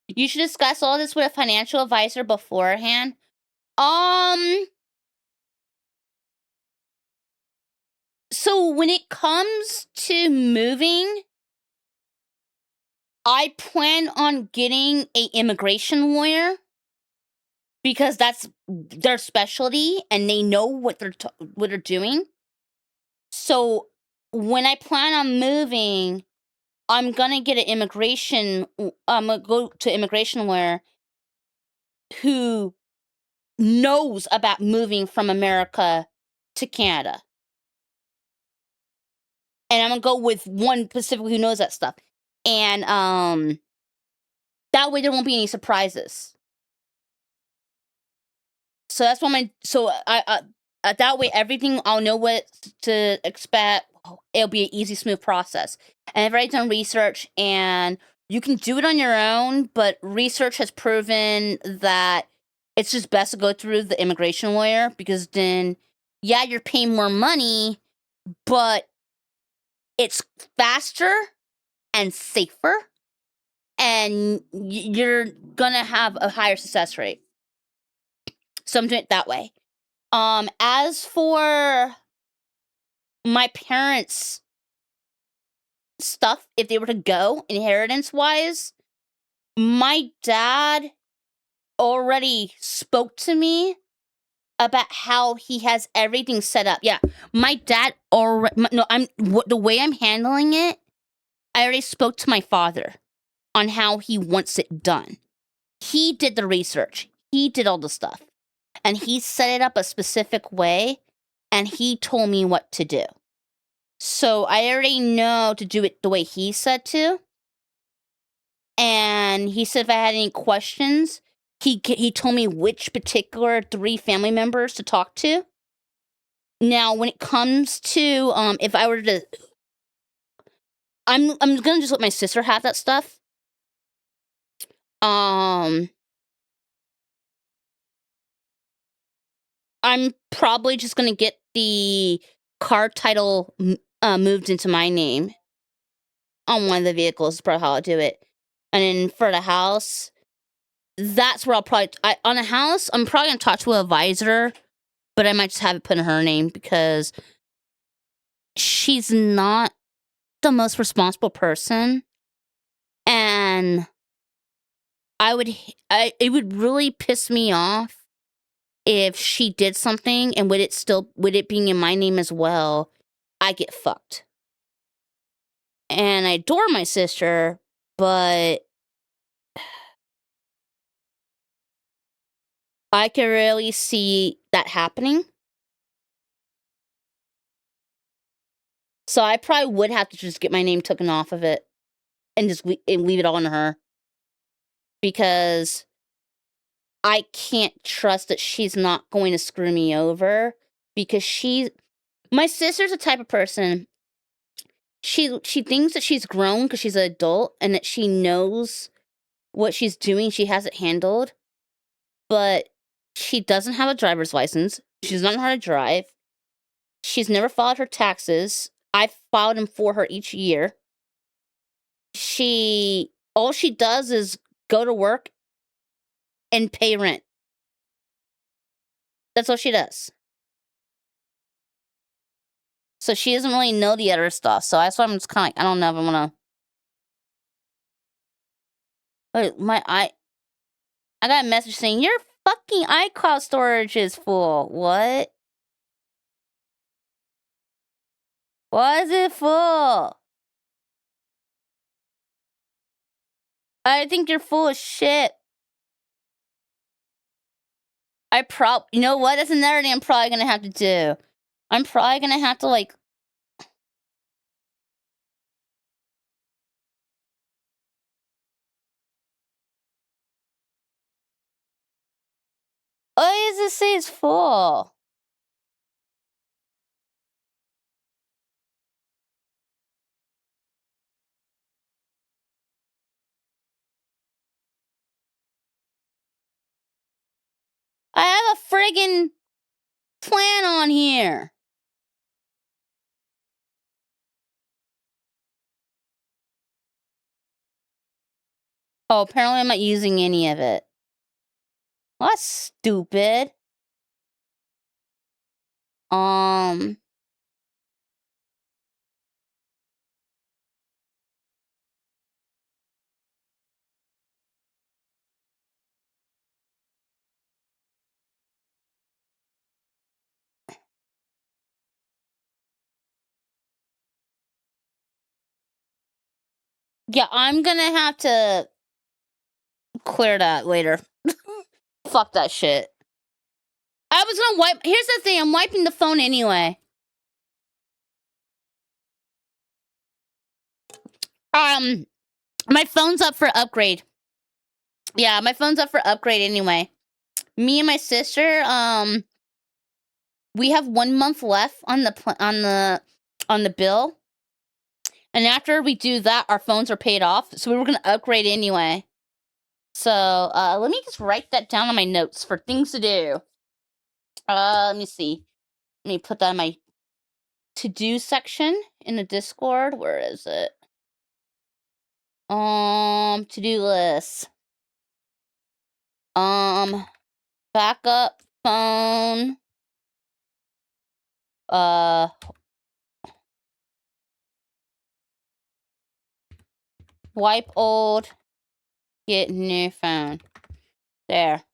You should discuss all this with a financial advisor beforehand. So when it comes to moving, I plan on getting a immigration lawyer because that's their specialty and they know what they're doing. So when I plan on moving, I'm gonna get an I'm gonna go to immigration lawyer who knows about moving from America to Canada. And I'm gonna go with one specifically who knows that stuff. And that way there won't be any surprises. So that's what that way everything I'll know what to expect. It'll be an easy, smooth process. And I've already done research, and you can do it on your own, but research has proven that it's just best to go through the immigration lawyer, because then, yeah, you're paying more money, but it's faster and safer, and you're gonna have a higher success rate. So I'm doing it that way. As for my parents' stuff, if they were to go inheritance-wise, my dad already spoke to me about how he has everything set up. Yeah, my dad already. No, the way I'm handling it. I already spoke to my father on how he wants it done. He did the research. He did all the stuff, and he set it up a specific way, and he told me what to do. So I already know to do it the way he said to. And he said if I had any questions, he told me which particular 3 family members to talk to. Now, when it comes to if I were to, I'm gonna just let my sister have that stuff. I'm probably just gonna get the car title moved into my name on one of the vehicles. Is probably how I'll do it. And then for the house, that's where I'll probably on a house. I'm probably gonna talk to an advisor, but I might just have it put in her name because she's not the most responsible person, and it would really piss me off if she did something, and with it being in my name as well, I get fucked. And I adore my sister, but I can really see that happening. So I probably would have to just get my name taken off of it and just leave it all on her, because I can't trust that she's not going to screw me over, because my sister's the type of person, she thinks that she's grown because she's an adult and that she knows what she's doing, she has it handled, but she doesn't have a driver's license, she does not know how to drive, she's never filed her taxes, I filed them for her each year. All she does is go to work and pay rent. That's all she does. So she doesn't really know the other stuff. So that's why I'm just kind of like, I don't know if I want to. Wait, I got a message saying your fucking iCloud storage is full. What? Why is it full? I think you're full of shit. You know what? That's another thing I'm probably gonna have to do. I'm probably gonna have to, like, why does it say it's full? I have a friggin' plan on here. Oh, apparently I'm not using any of it. Well, that's stupid. Yeah, I'm gonna have to clear that later. Fuck that shit. I was gonna wipe. Here's the thing. I'm wiping the phone anyway. My phone's up for upgrade. Yeah, my phone's up for upgrade anyway. Me and my sister, we have 1 month left on the bill, and after we do that, our phones are paid off. So we were gonna upgrade anyway. So let me just write that down on my notes for things to do. Let me see. Let me put that in my to-do section in the Discord. Where is it? To-do list. Backup phone. Wipe old. Get new phone. There.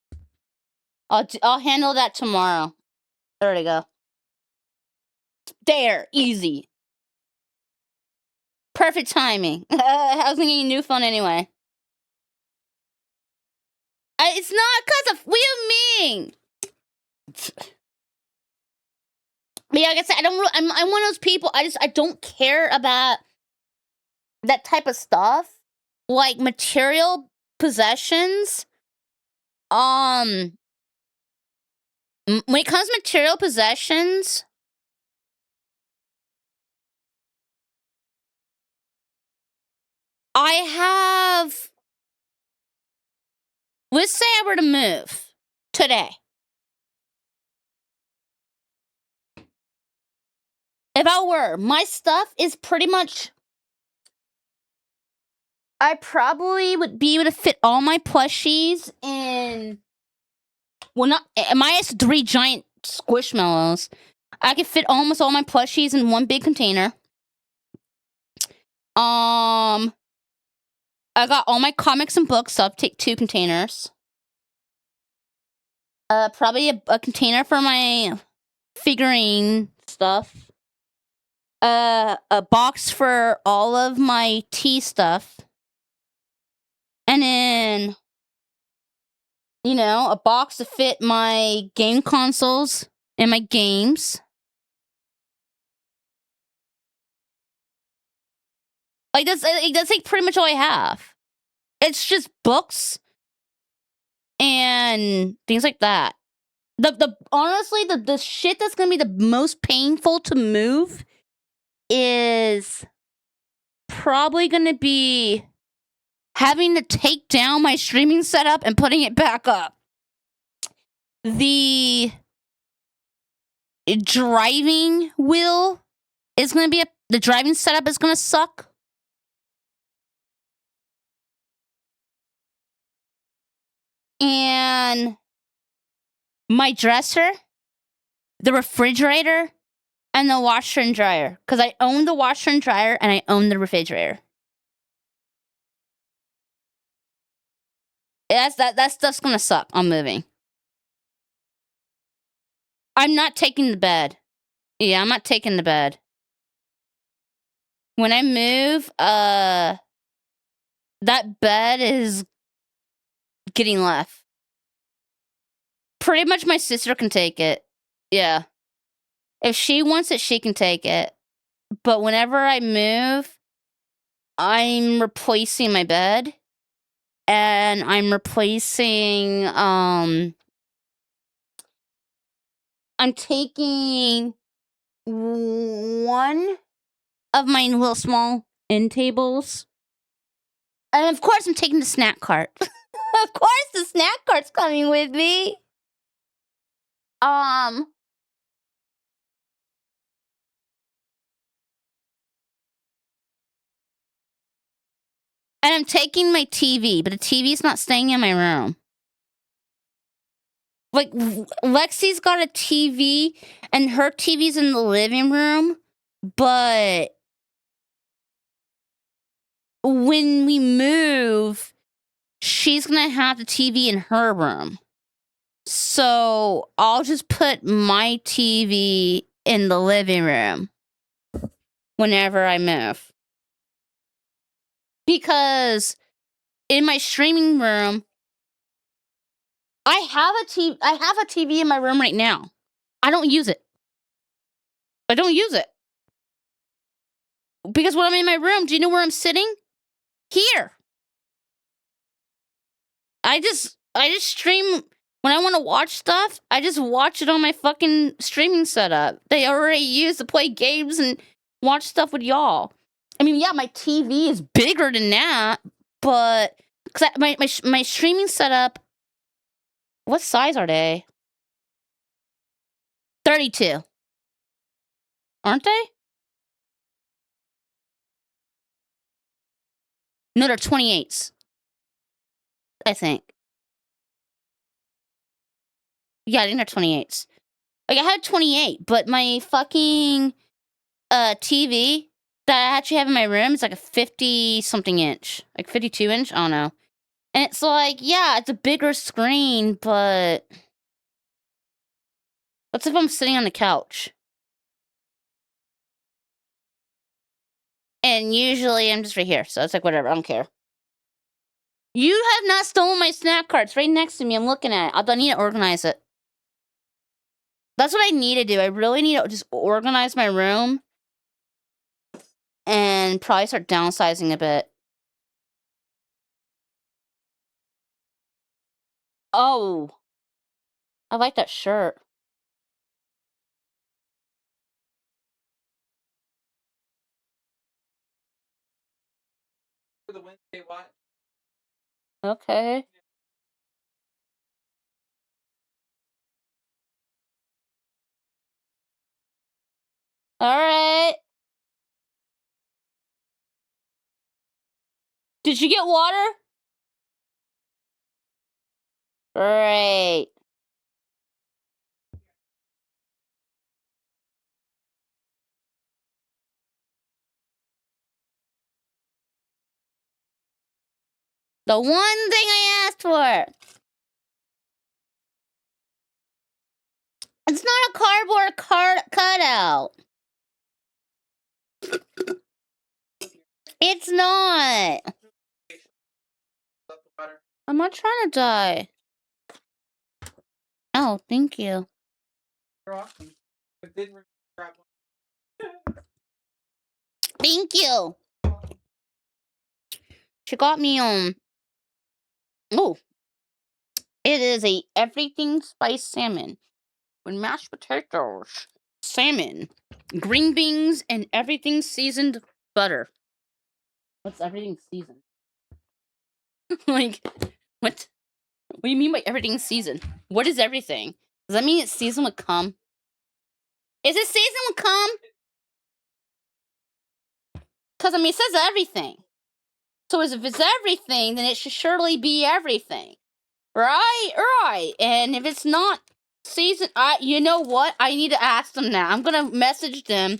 I'll handle that tomorrow. There we go. There, easy. Perfect timing. I was gonna get a new phone anyway. It's not because of. What do you mean? But yeah, like I said, I'm one of those people. I don't care about that type of stuff, like material possessions. When it comes to material possessions, I have. Let's say I were to move today. If I were, my stuff is pretty much. I probably would be able to fit all my plushies in. Well, not. My has 3 giant squishmallows. I could fit almost all my plushies in one big container. I got all my comics and books, so I'll take 2 containers. Probably a container for my figurine stuff. A box for all of my tea stuff. And then, a box to fit my game consoles and my games. Like, that's like pretty much all I have. It's just books and things like that. Honestly, the shit that's gonna be the most painful to move is probably gonna be having to take down my streaming setup and putting it back up. The driving wheel is gonna be the driving setup is gonna suck. And my dresser, the refrigerator, and the washer and dryer. Because I own the washer and dryer and I own the refrigerator. That stuff's gonna suck on moving. I'm not taking the bed. Yeah, I'm not taking the bed. When I move, that bed is getting left. Pretty much my sister can take it. Yeah. If she wants it, she can take it. But whenever I move, I'm replacing my bed. And I'm replacing, I'm taking one of my little small end tables. And of course, I'm taking the snack cart. Of course, the snack cart's coming with me. And I'm taking my TV, but the TV's not staying in my room. Like, Lexi's got a TV, and her TV's in the living room, but when we move, she's gonna have the TV in her room. So I'll just put my TV in the living room whenever I move. Because in my streaming room, I have a TV in my room right now. I don't use it. I don't use it. Because when I'm in my room, do you know where I'm sitting? Here. I just stream when I want to watch stuff. I just watch it on my fucking streaming setup. They already use to play games and watch stuff with y'all. I mean, yeah, my TV is bigger than that, but cause my streaming setup. What size are they? 32. Aren't they? No, they're 28s. I think. Yeah, I think they're 28s. Like I had 28, but my fucking TV that I actually have in my room is like a 50 something inch, like 52 inch. I don't know. And it's like, yeah, it's a bigger screen, but that's if I'm sitting on the couch. And usually I'm just right here, so it's like whatever. I don't care. You have not stolen my snap card. It's right next to me. I'm looking at it. I need to organize it. That's what I need to do. I really need to just organize my room and probably start downsizing a bit. Oh, I like that shirt. For the Wednesday watch. Okay. All right. Did you get water? Great. The one thing I asked for. It's not a cardboard cutout. It's not. I'm not trying to die. Oh, thank you. You're awesome. But didn't grab one. Thank you. She got me oh. It is a everything spice salmon with mashed potatoes, salmon, green beans, and everything seasoned butter. What's everything seasoned? Like, what? What do you mean by everything seasoned? What is everything? Does that mean it's seasoned with cum? Is it seasoned with cum? Because, I mean, it says everything. So if it's everything, then it should surely be everything. Right? Right. And if it's not seasoned, you know what? I need to ask them now. I'm going to message them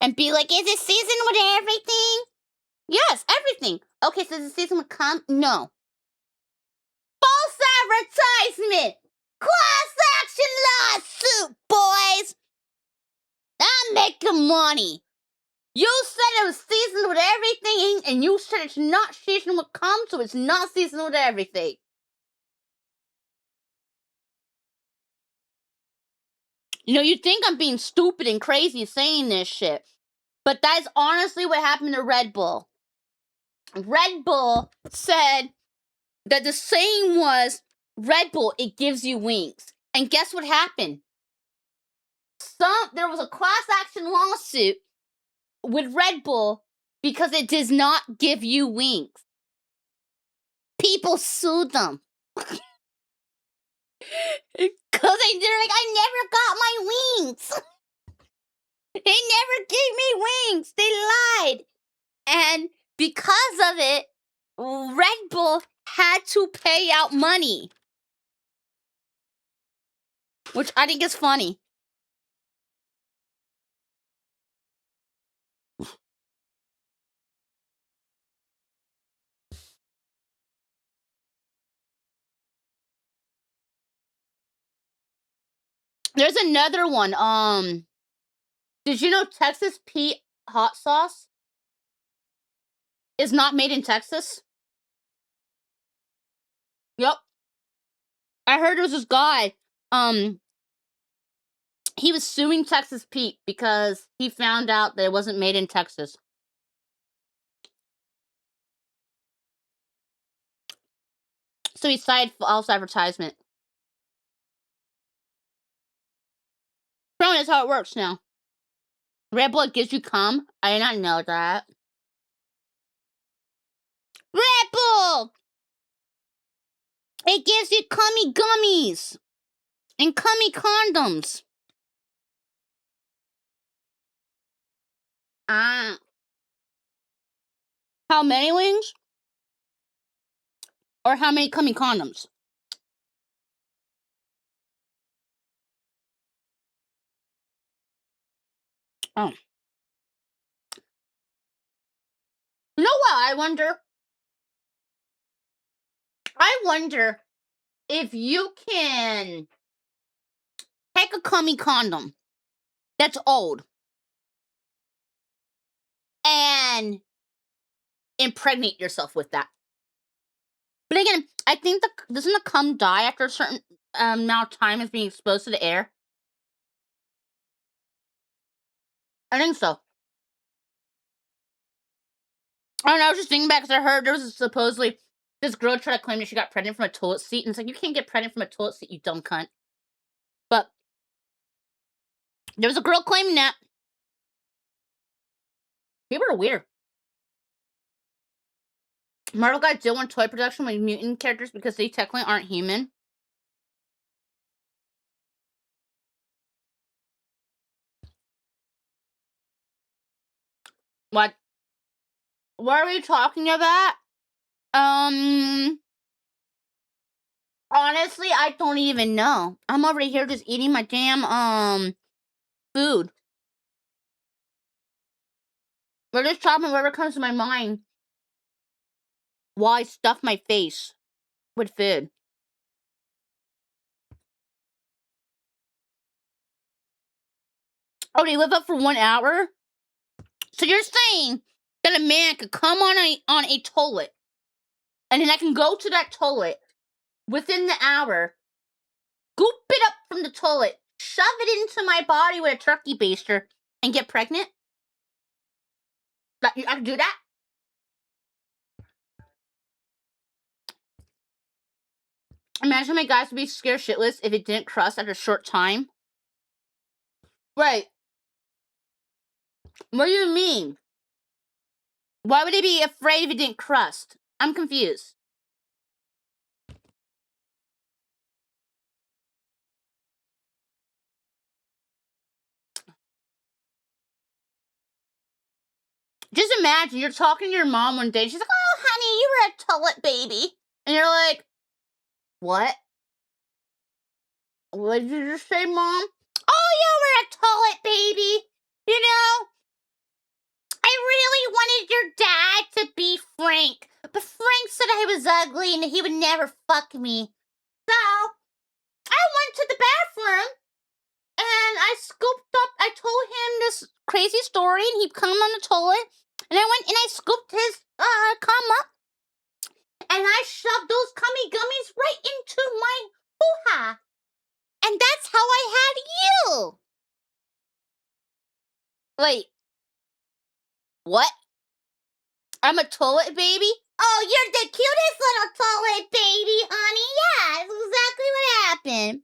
and be like, is it seasoned with everything? Yes, everything. Okay, so is it seasoned with cum? No. False advertisement! Class action lawsuit, boys! I'm making money. You said it was seasoned with everything, and you said it's not seasoned with cum, so it's not seasoned with everything. You know, you think I'm being stupid and crazy saying this shit, but that is honestly what happened to Red Bull. Red Bull said that the saying was, Red Bull, it gives you wings. And guess what happened? There was a class action lawsuit with Red Bull because it does not give you wings. People sued them. Because they're like, I never got my wings. They never gave me wings. They lied. And because of it, Red Bull had to pay out money. Which I think is funny. There's another one. Did you know Texas Pete hot sauce is not made in Texas? Yep. I heard there was this guy, he was suing Texas Pete because he found out that it wasn't made in Texas. So he cited false advertisement. That's how it works now. Red Bull gives you cum? I did not know that. Red Bull! It gives you cummy gummies and cummy condoms. How many wings? Or how many cummy condoms? Oh. You know what I wonder? I wonder if you can take a cummy condom that's old and impregnate yourself with that. But again, I think doesn't the cum die after a certain amount of time is being exposed to the air? I think so. I don't know, I was just thinking back because I heard there was supposedly this girl tried to claim that she got pregnant from a toilet seat, and it's like, you can't get pregnant from a toilet seat, you dumb cunt. But there was a girl claiming that. People are weird. Marvel got deal on toy production with mutant characters because they technically aren't human. What? What are we talking about? Honestly, I don't even know. I'm over here just eating my damn, food. We're just chopping whatever comes to my mind while I stuff my face with food. Oh, they live up for 1 hour? So you're saying that a man could come on a toilet, and then I can go to that toilet within the hour, scoop it up from the toilet, shove it into my body with a turkey baster, and get pregnant? Like, I can do that? Imagine how many guys would be scared shitless if it didn't crust after a short time. Wait. What do you mean? Why would they be afraid if it didn't crust? I'm confused. Just imagine you're talking to your mom one day. She's like, "Oh, honey, you were a toilet baby." And you're like, "What? What did you just say, Mom?" "Oh, you were a toilet baby. You know, I really wanted your dad to be Frank. But Frank said I was ugly and he would never fuck me. So, I went to the bathroom and I told him this crazy story and he'd come on the toilet. And I went and I scooped his cum up. And I shoved those cummy gummies right into my hoo-ha. And that's how I had you." Wait. What? I'm a toilet baby? "Oh, you're the cutest little toilet baby, honey. Yeah, that's exactly what happened.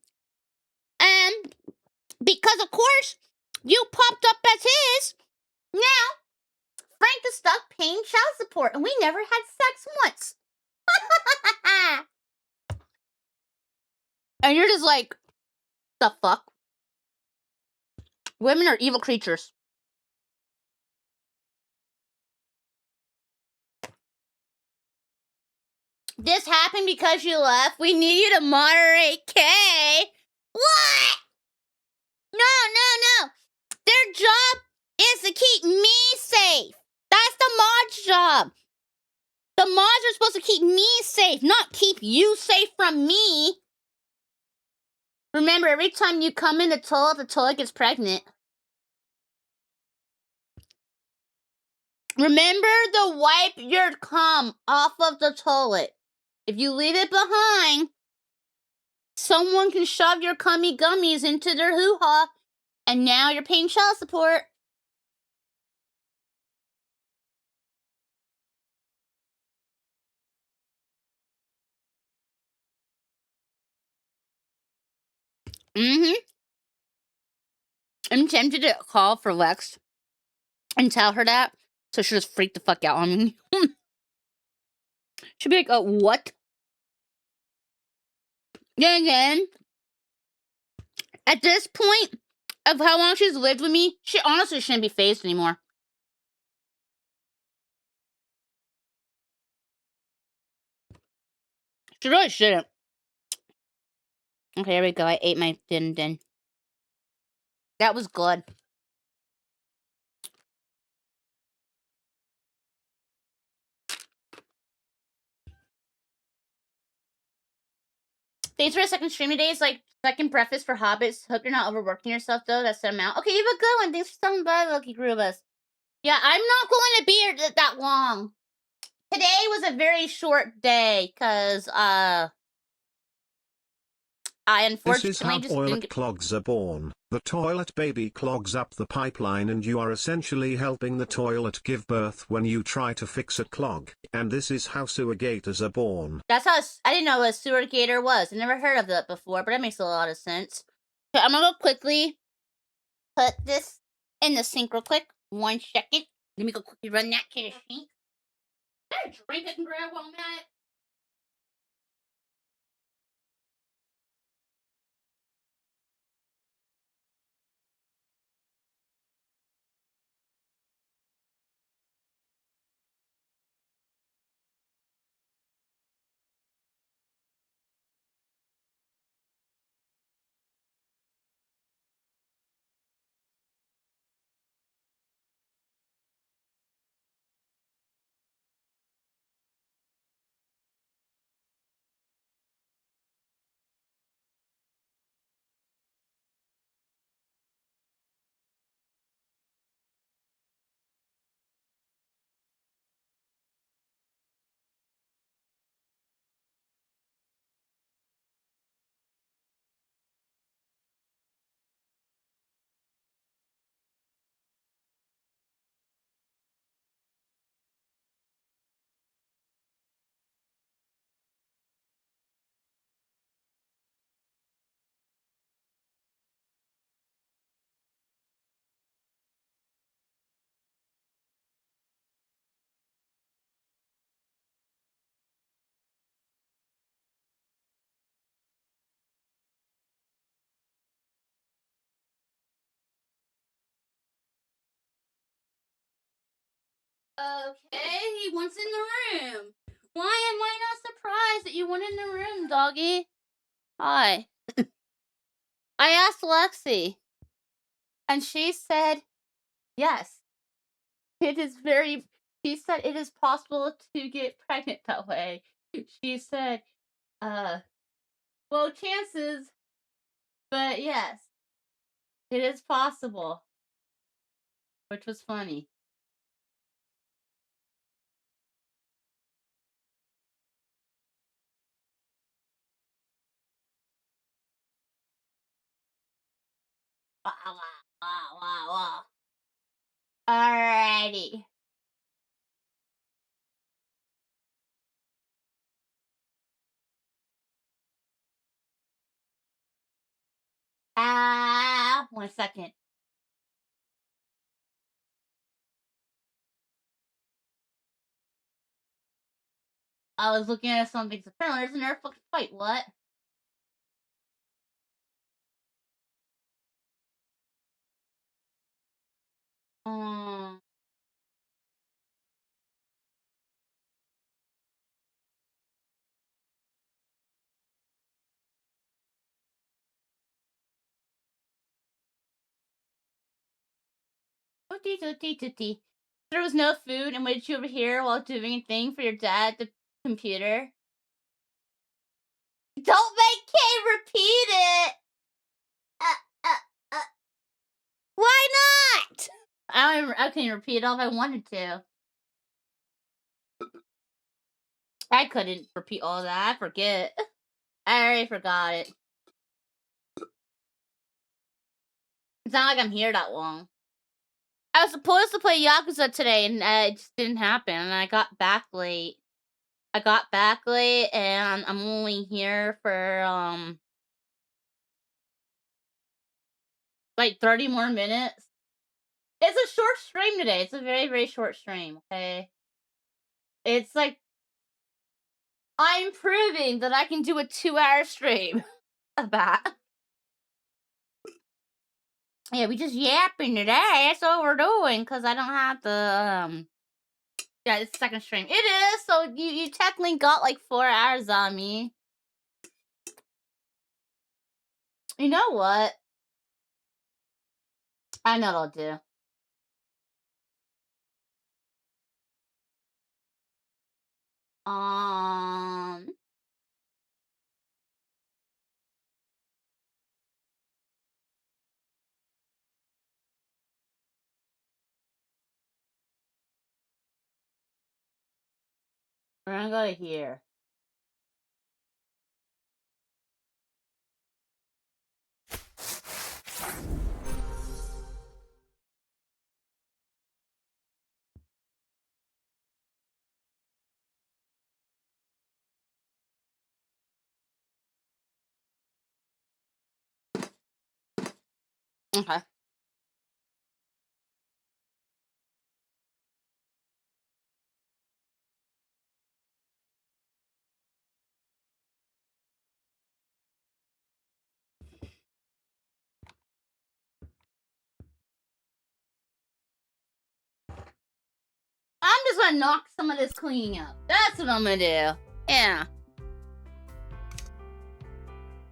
Because of course, you popped up as his. Now, Frank is stuck paying child support, and we never had sex once." And you're just like, the fuck? Women are evil creatures. This happened because you left? We need you to moderate Cae. What? No. Their job is to keep me safe. That's the mod's job. The mods are supposed to keep me safe, not keep you safe from me. Remember, every time you come in the toilet gets pregnant. Remember to wipe your cum off of the toilet. If you leave it behind, someone can shove your cummy gummies into their hoo-ha, and now you're paying child support. Mm-hmm. I'm tempted to call for Lex and tell her that, so she'll just freak the fuck out on me. She'll be like, what? Then again, at this point of how long she's lived with me, she honestly shouldn't be phased anymore. She really shouldn't. Okay, here we go. I ate my din. That was good. Thanks for a second stream today. It's like second breakfast for hobbits. Hope you're not overworking yourself, though. That's the amount. Okay, you have a good one. Thanks for stopping by, Lucky Groovus. Yeah, I'm not going to be here that long. Today was a very short day, because, I unfortunately This is how just didn't toilet get... clogs are born. The toilet baby clogs up the pipeline and you are essentially helping the toilet give birth when you try to fix a clog. And this is how sewer gators are born. That's how... I didn't know what a sewer gator was. I never heard of that before, but that makes a lot of sense. Okay, I'm gonna go quickly put this in the sink real quick. 1 second. Let me go quickly run that to the sink. Can I drink it and grab while I'm at it? Okay, he wants in the room. Why am I not surprised that you went in the room, doggy? Hi. I asked Lexi, and she said, yes. It is very... She said it is possible to get pregnant that way. She said, well, chances, but yes, it is possible. Which was funny. Wow. Alrighty. Ah, 1 second. I was looking at something. Apparently, there's another fucking fight. What? Um. Tootsie. There was no food, and waited you over here while doing a thing for your dad at the computer. Don't make Kay repeat it. Why not? I can repeat it all if I wanted to. I couldn't repeat all that. I forget. I already forgot it. It's not like I'm here that long. I was supposed to play Yakuza today, and it just didn't happen, and I got back late. And I'm only here for, like 30 more minutes. It's a short stream today. It's a very, very short stream, okay? It's like, I'm proving that I can do a 2-hour stream. That. Yeah, we just yapping today. That's all we're doing, because I don't have the, yeah, it's second stream. It is, so you technically got like 4 hours on me. You know what? I know what I'll do. We're gonna go to here. Okay. I'm just gonna knock some of this cleaning up. That's what I'm gonna do. Yeah.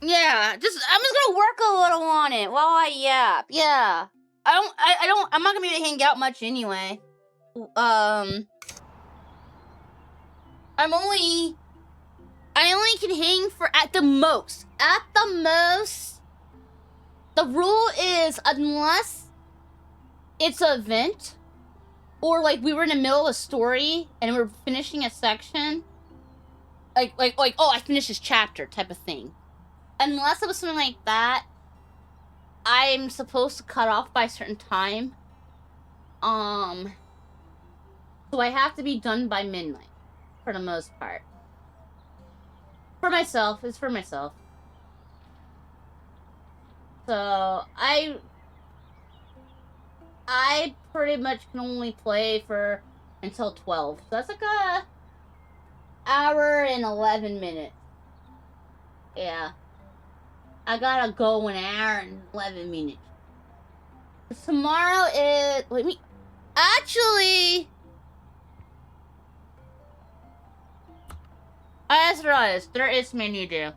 Yeah, I'm just gonna work a little on it while I yap. Yeah. I'm not gonna be able to hang out much anyway. I only can hang for at the most. The rule is unless it's an event or like we were in the middle of a story and we're finishing a section. Like, oh, I finished this chapter type of thing. Unless it was something like that, I'm supposed to cut off by a certain time. So I have to be done by midnight, for the most part. For myself, it's for myself. So I pretty much can only play for until 12. So that's like a hour and 11 minutes. Yeah. I gotta go an hour and 11 minutes. Tomorrow is... Actually... That's right. There is menu to do.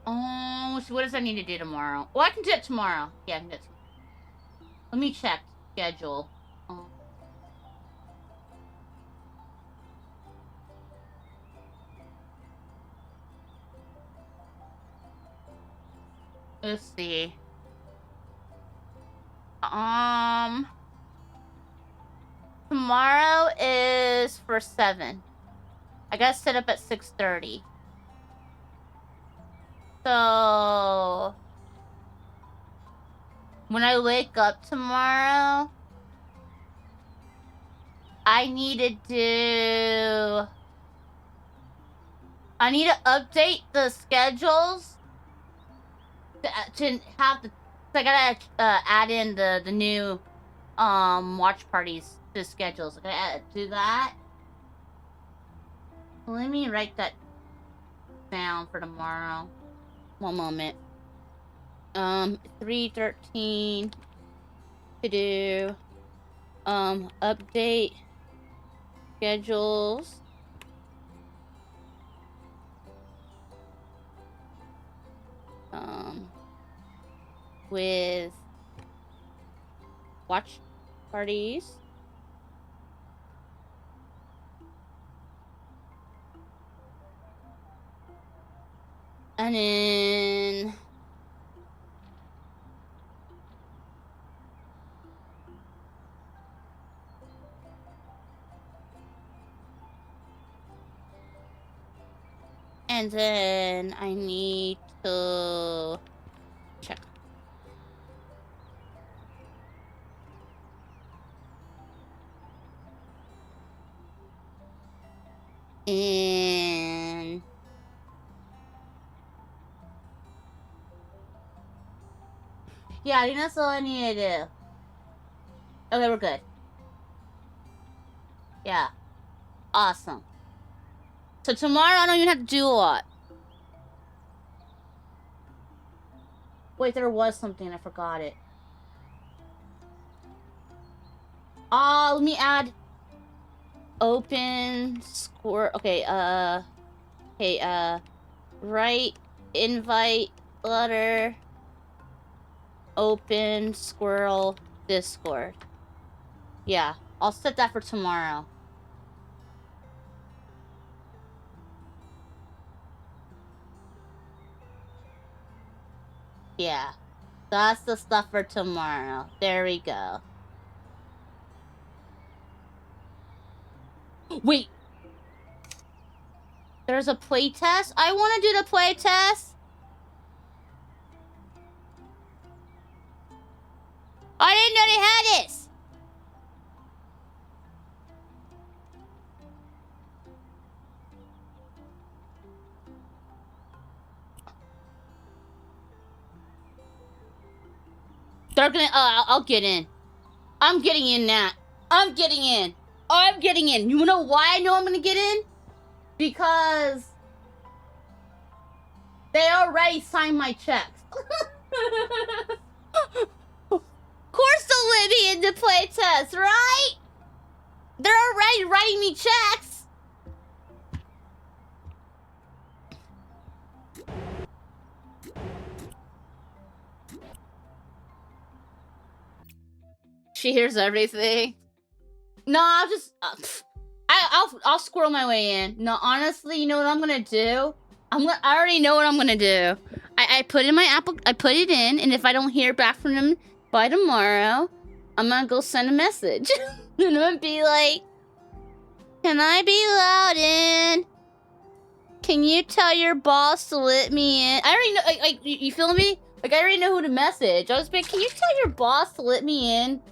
Oh, so what does I need to do tomorrow? Well, I can do it tomorrow. Yeah, I can do it. Let me check schedule. Let's see. Tomorrow is for 7. I gotta set up at 6:30. So when I wake up tomorrow, I need to update the schedules to have the. I gotta add in the new watch parties to the schedules. I gotta do that. Let me write that down for tomorrow. One moment. 3:13 to do update schedules. With watch parties. And then I need to check And... yeah, I think that's all I need to do. Okay, we're good. Yeah. Awesome. So tomorrow I don't even have to do a lot. Wait, there was something. I forgot it. Let me add... open... score... okay, write... invite... letter... open... squirrel... Discord. Yeah, I'll set that for tomorrow. Yeah. That's the stuff for tomorrow. There we go. Wait. There's a play test? I want to do the play test. I didn't know they had this. They're gonna, I'll get in. I'm getting in now. I'm getting in. I'm getting in. You know why I know I'm gonna get in? Because they already signed my checks. Of course they'll let me in the play test, right? They're already writing me checks. She hears everything. No, I'll just... I'll squirrel my way in. No, honestly, you know what I'm gonna do? I already know what I'm gonna do. I put in my I put it in, and if I don't hear back from them by tomorrow, I'm gonna go send a message. And I'm gonna be like, can I be allowed in? Can you tell your boss to let me in? I already know, like you feel me? Like, I already know who to message. I was like, can you tell your boss to let me in?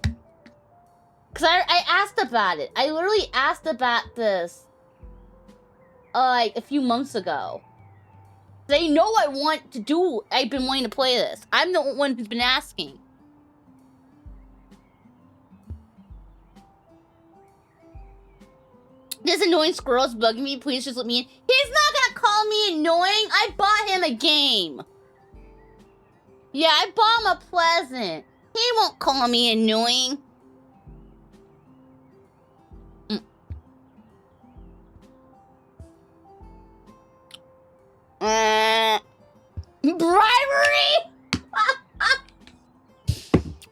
Because I asked about it. I literally asked about this, like, a few months ago. They know I want to do... I've been wanting to play this. I'm the one who's been asking. This annoying squirrel's bugging me. Please just let me in. He's not gonna call me annoying. I bought him a game. Yeah, I bought him a present. He won't call me annoying. Bribery?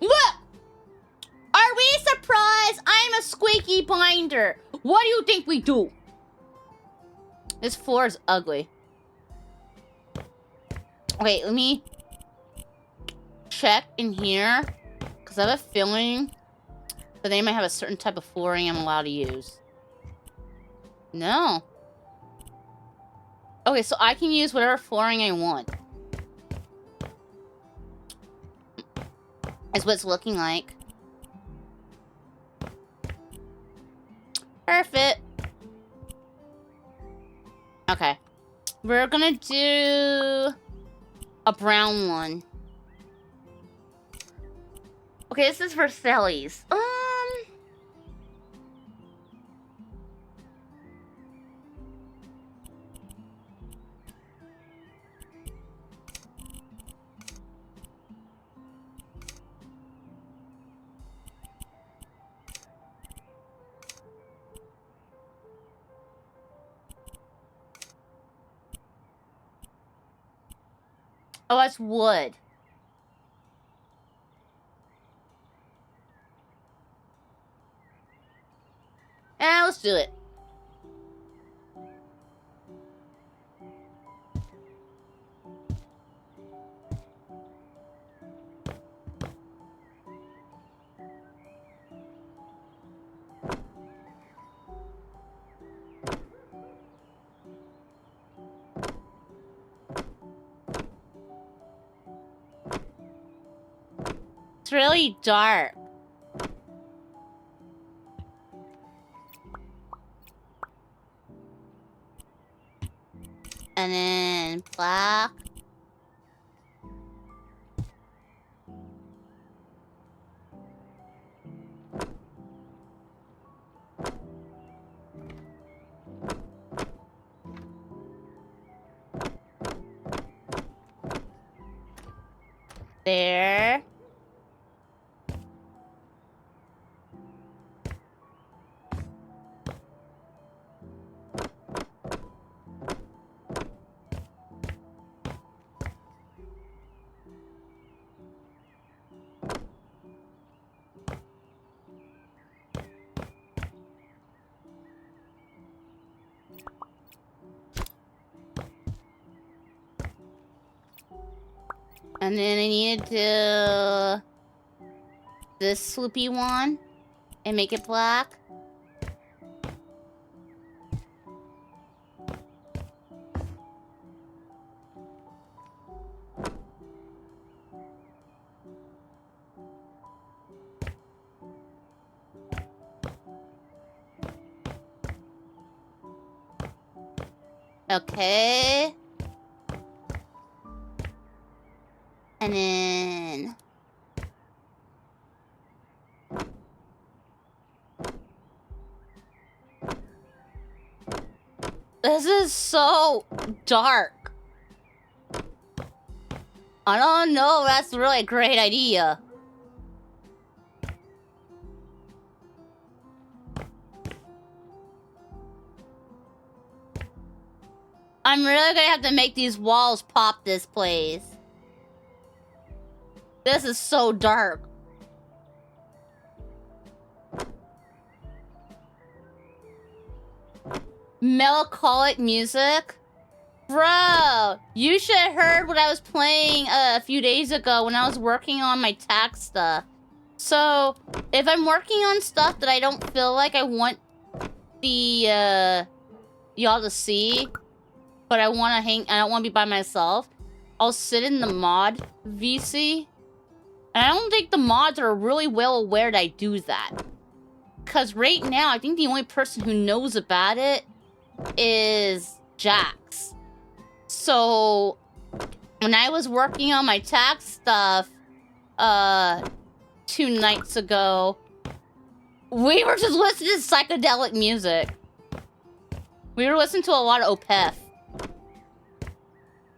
Look! Are we surprised? I'm a squeaky binder. What do you think we do? This floor is ugly. Okay, let me check in here. Because I have a feeling that they might have a certain type of flooring I'm allowed to use. No. Okay, so I can use whatever flooring I want. That's what it's looking like. Perfect. Okay. We're gonna do a brown one. Okay, this is for Sally's. Oh, that's wood. Let's do it. It's really dark. And then black. There. And then I need to do this swoopy one and make it black. Okay. And then... This is so dark. I don't know if that's really a great idea. I'm really gonna have to make these walls pop this place. This is so dark. Melancholic music? Bro, you should have heard what I was playing a few days ago when I was working on my tax stuff. So, if I'm working on stuff that I don't feel like I want the, y'all to see, but I want to I don't want to be by myself, I'll sit in the mod VC. And I don't think the mods are really well aware that I do that. Because right now, I think the only person who knows about it is Jax. So, when I was working on my tax stuff, 2 nights ago, we were just listening to psychedelic music. We were listening to a lot of OPEF.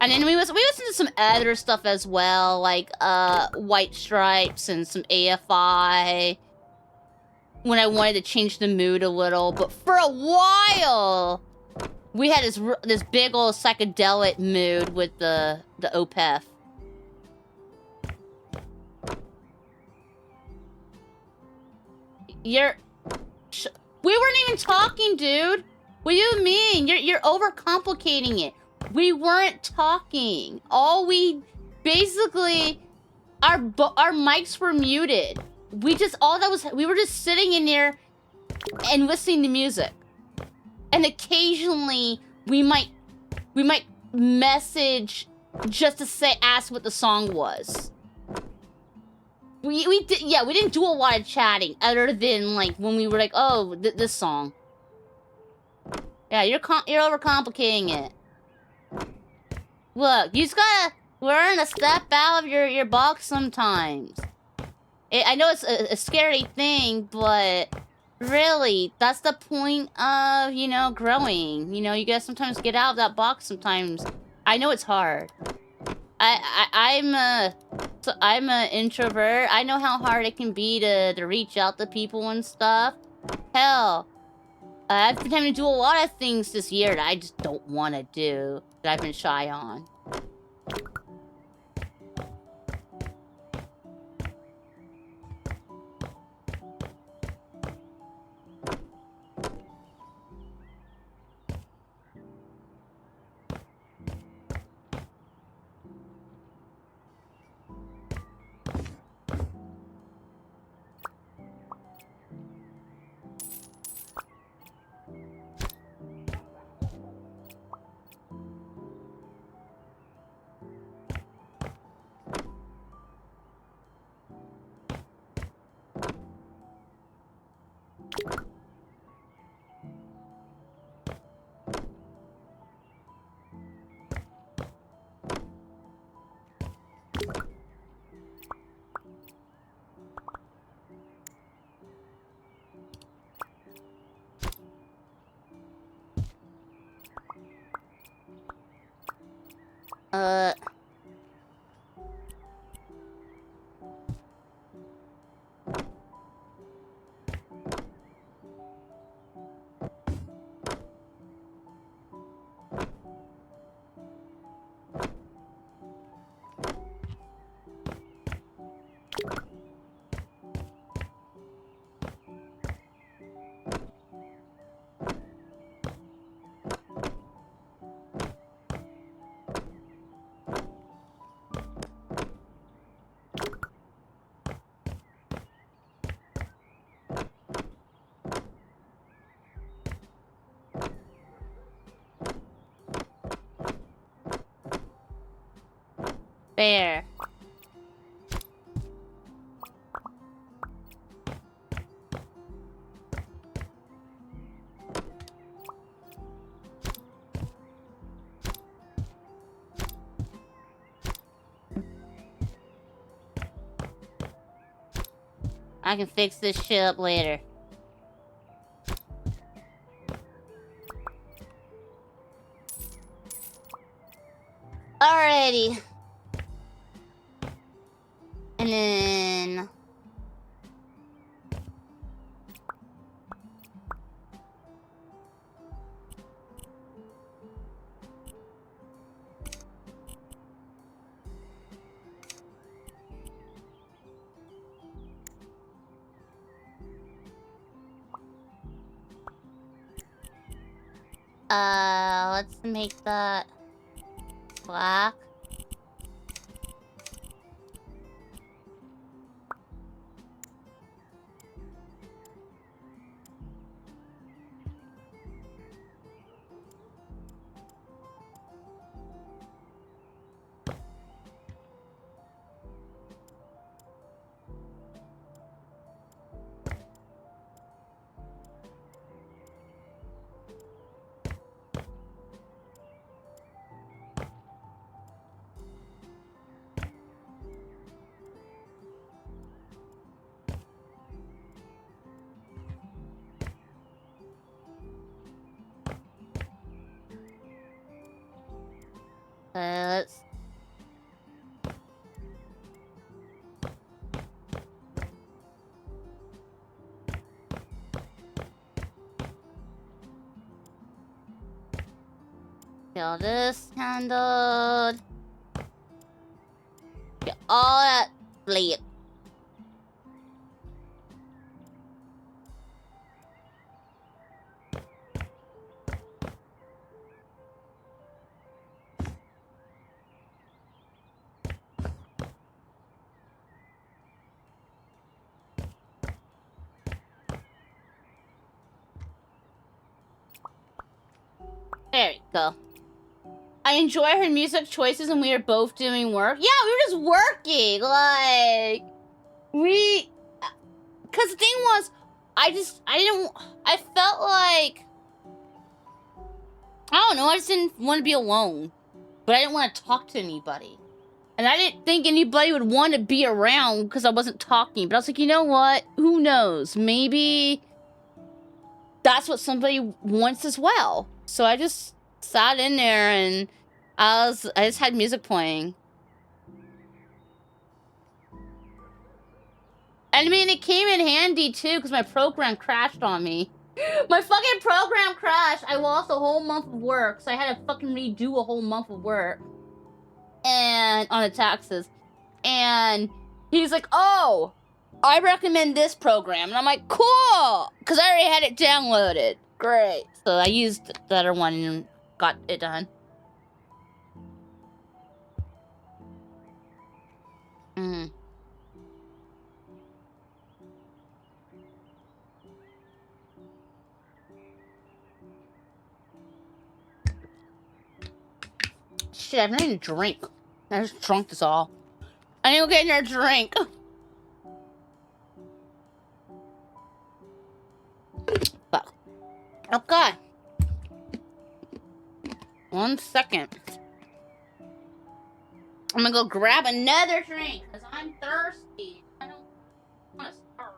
And then we listened to some other stuff as well, like White Stripes and some AFI. When I wanted to change the mood a little, but for a while, we had this big old psychedelic mood with the OPEF. We weren't even talking, dude. What do you mean? You're overcomplicating it. We weren't talking. Basically, our mics were muted. We were just sitting in there and listening to music. And occasionally we might message just to ask what the song was. We didn't do a lot of chatting other than like when we were like, oh, this song. Yeah, you're overcomplicating it. Look, you just gotta learn to step out of your box sometimes. I know it's a scary thing, but really, that's the point of, growing. You gotta sometimes get out of that box sometimes. I know it's hard. I'm an introvert. I know how hard it can be to reach out to people and stuff. Hell, I've been having to do a lot of things this year that I just don't want to do, that I've been shy on. Uh. There. I can fix this shit up later. Alrighty. And then... let's make that black. Let's... Get this handled. Get all that flip. There we go. I enjoy her music choices and we are both doing work. Yeah, we were just working. Like, because the thing was, I felt like, I don't know, I just didn't want to be alone. But I didn't want to talk to anybody. And I didn't think anybody would want to be around because I wasn't talking. But I was like, you know what? Who knows? Maybe that's what somebody wants as well. So I just sat in there and I just had music playing. And I mean, it came in handy too because my program crashed on me. My fucking program crashed. I lost a whole month of work, so I had to fucking redo a whole month of work. And on the taxes. And he's like, oh, I recommend this program. And I'm like, cool, because I already had it downloaded. Great. So I used the other one and got it done. Mm. Shit, I need a drink. I just drunk this all. I need to get another drink. Fuck. Okay. 1 second. I'm gonna go grab another drink because I'm thirsty. I don't want to starve.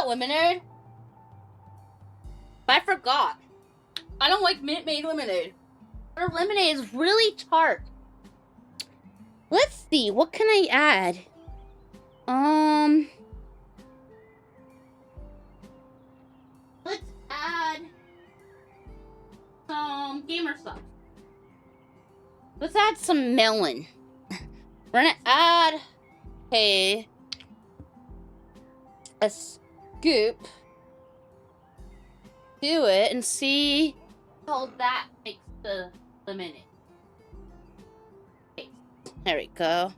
got lemonade? I forgot. I don't like Minute Maid lemonade. Their lemonade is really tart. Let's see, what can I add? Let's add some gamer stuff. Let's add some melon. We're gonna add a scoop to it and see how that makes the lemonade. Okay, there we go.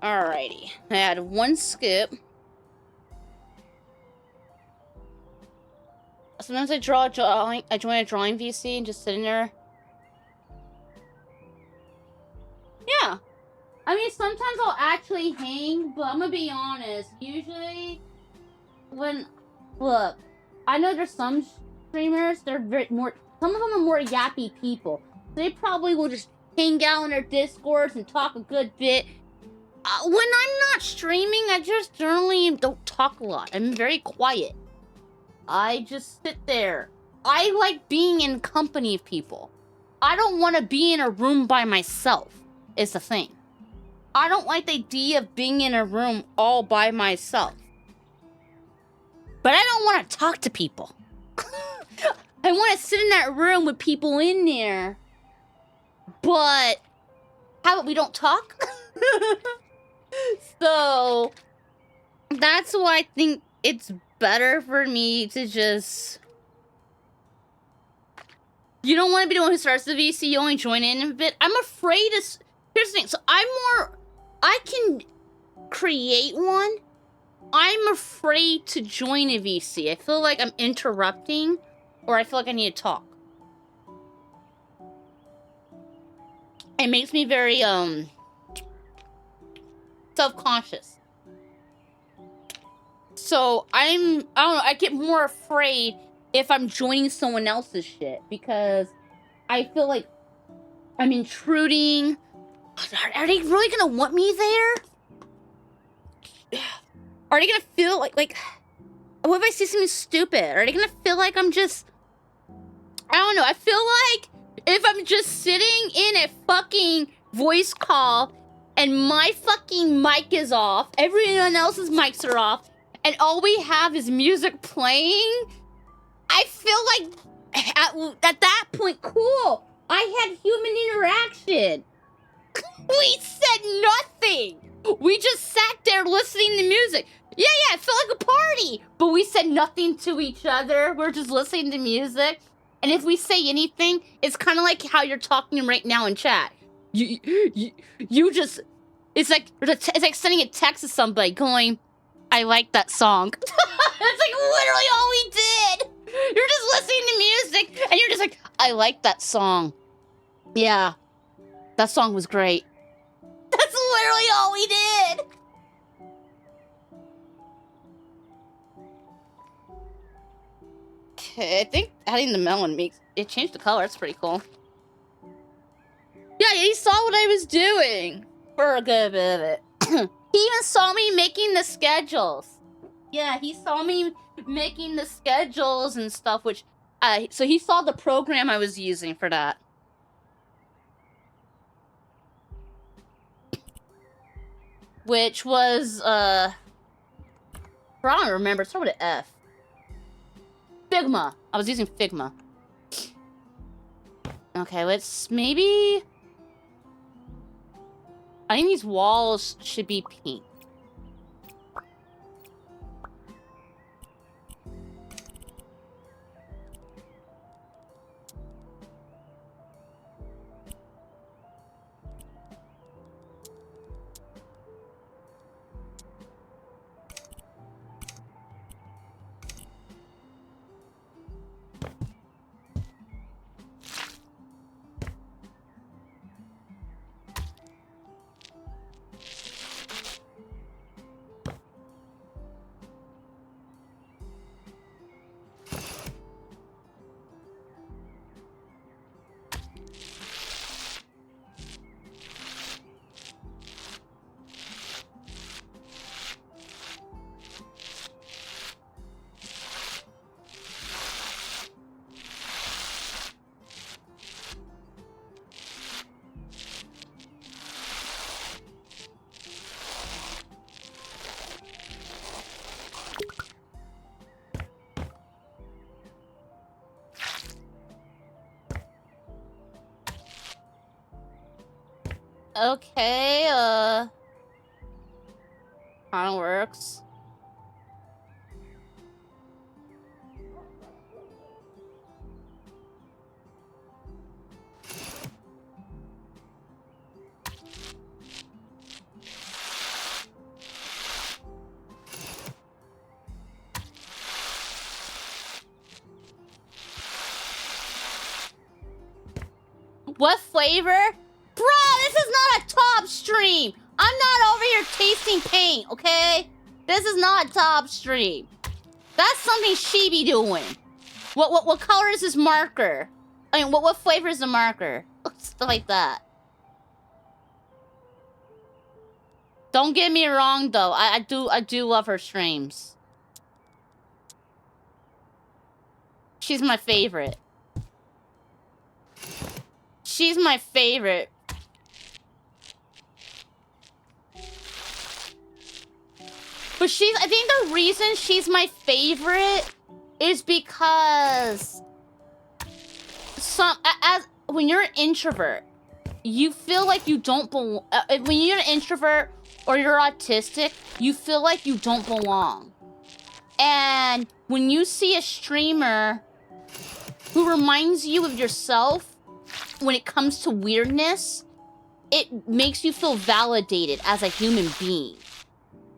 Alrighty, I add 1 scoop. Sometimes I join a drawing VC and just sit in there. Yeah. I mean, sometimes I'll actually hang, but I'm gonna be honest. Usually, look, I know there's some streamers, some of them are more yappy people. They probably will just hang out in their Discords and talk a good bit. When I'm not streaming, I just generally don't talk a lot. I'm very quiet. I just sit there. I like being in company of people. I don't want to be in a room by myself, is the thing. I don't like the idea of being in a room all by myself. But I don't want to talk to people. I want to sit in that room with people in there. But how about we don't talk? So that's why I think it's better for me to just... You don't want to be the one who starts the VC, you only join in a bit. I'm afraid to... Here's the thing, so I can create one. I'm afraid to join a VC. I feel like I'm interrupting, or I feel like I need to talk. It makes me very, self-conscious. So I don't know, I get more afraid if I'm joining someone else's shit because I feel like I'm intruding. Are they really gonna want me there? Are they gonna feel like what if I see something stupid? Are they gonna feel like I'm just... I don't know, I feel like if I'm just sitting in a fucking voice call and my fucking mic is off, everyone else's mics are off, and all we have is music playing, I feel like at that point, cool, I had human interaction. We said nothing. We just sat there listening to music. Yeah, it felt like a party, but we said nothing to each other. We're just listening to music. And if we say anything, it's kind of like how you're talking right now in chat. You just, it's like sending a text to somebody going, I like that song. That's like literally all we did. You're just listening to music and you're just like, I like that song. Yeah, that song was great. That's literally all we did. Okay, I think adding the melon makes it changed the color. It's pretty cool. Yeah, he saw what I was doing for a good bit of it. He even saw me making the schedules. Yeah, he saw me making the schedules and stuff, which so he saw the program I was using for that. Which was I don't remember, it started with an F. Figma. I was using Figma. Okay, let's maybe... I think these walls should be pink. Okay, kinda works. What flavor? Bro, this is not a top stream. I'm not over here tasting paint, okay? This is not a top stream. That's something she be doing. What color is this marker? I mean, what flavor is the marker? Stuff like that. Don't get me wrong though. I do love her streams. She's my favorite. She's my favorite. But I think the reason she's my favorite is because when you're an introvert, you feel like you don't belong. When you're an introvert or you're autistic, you feel like you don't belong. And when you see a streamer who reminds you of yourself when it comes to weirdness, it makes you feel validated as a human being.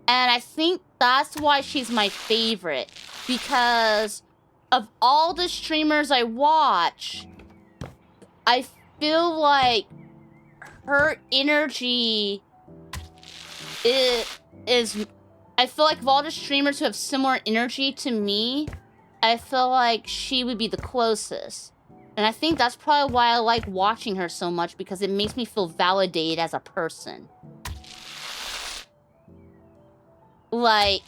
And I think that's why she's my favorite. Because of all the streamers I watch, I feel like her energy is... I feel like of all the streamers who have similar energy to me, I feel like she would be the closest. And I think that's probably why I like watching her so much, because it makes me feel validated as a person. Like,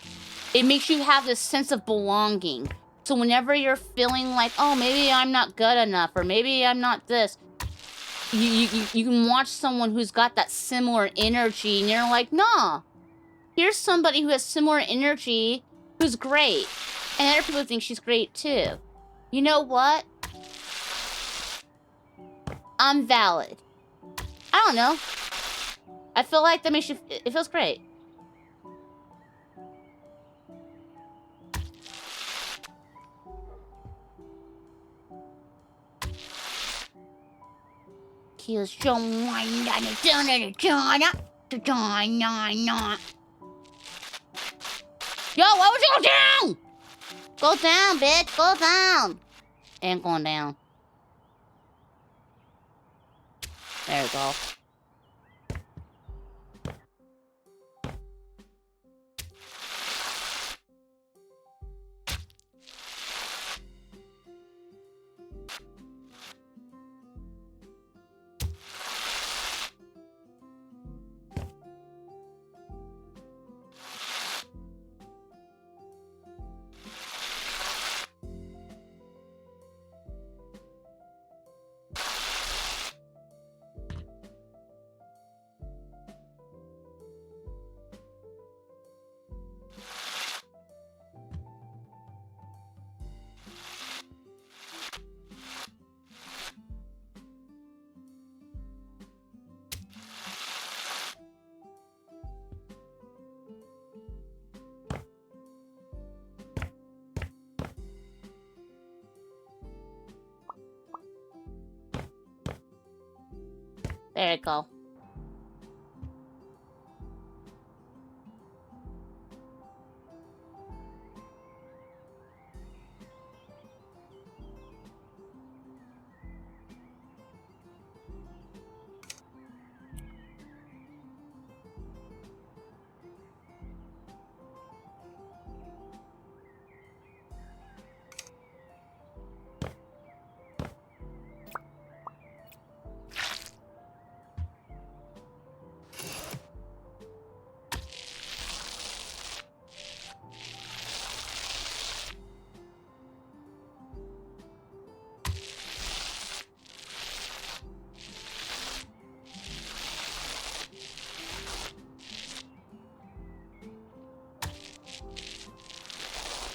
it makes you have this sense of belonging. So whenever you're feeling like, oh, maybe I'm not good enough, or maybe I'm not this, you can watch someone who's got that similar energy, and you're like, nah, here's somebody who has similar energy, who's great. And other people think she's great too. You know what? I'm valid. I don't know. I feel like that makes you... It feels great. Here's your one. Yo, why would you go down? Go down, bitch. Go down. Ain't going down. There we go. There you go.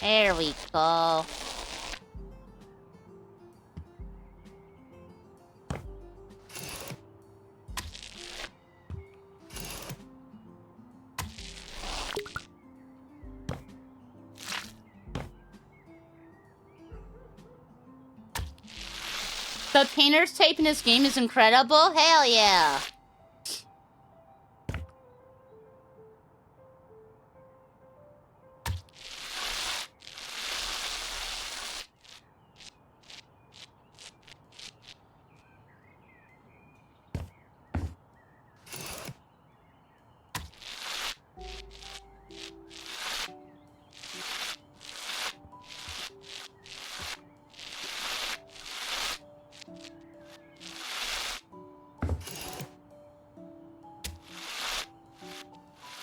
There we go. The painter's tape in this game is incredible. Hell yeah.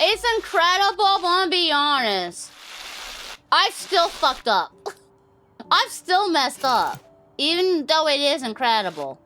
It's incredible, I'm gonna be honest. I still fucked up. I've still messed up. Even though it is incredible.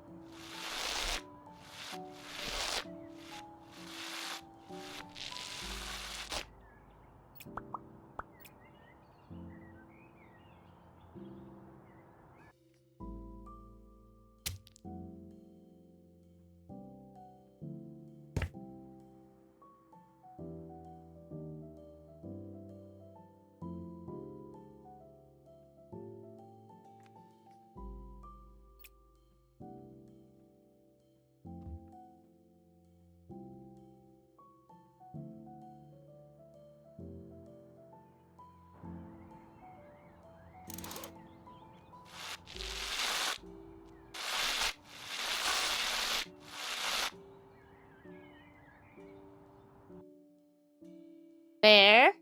Fair.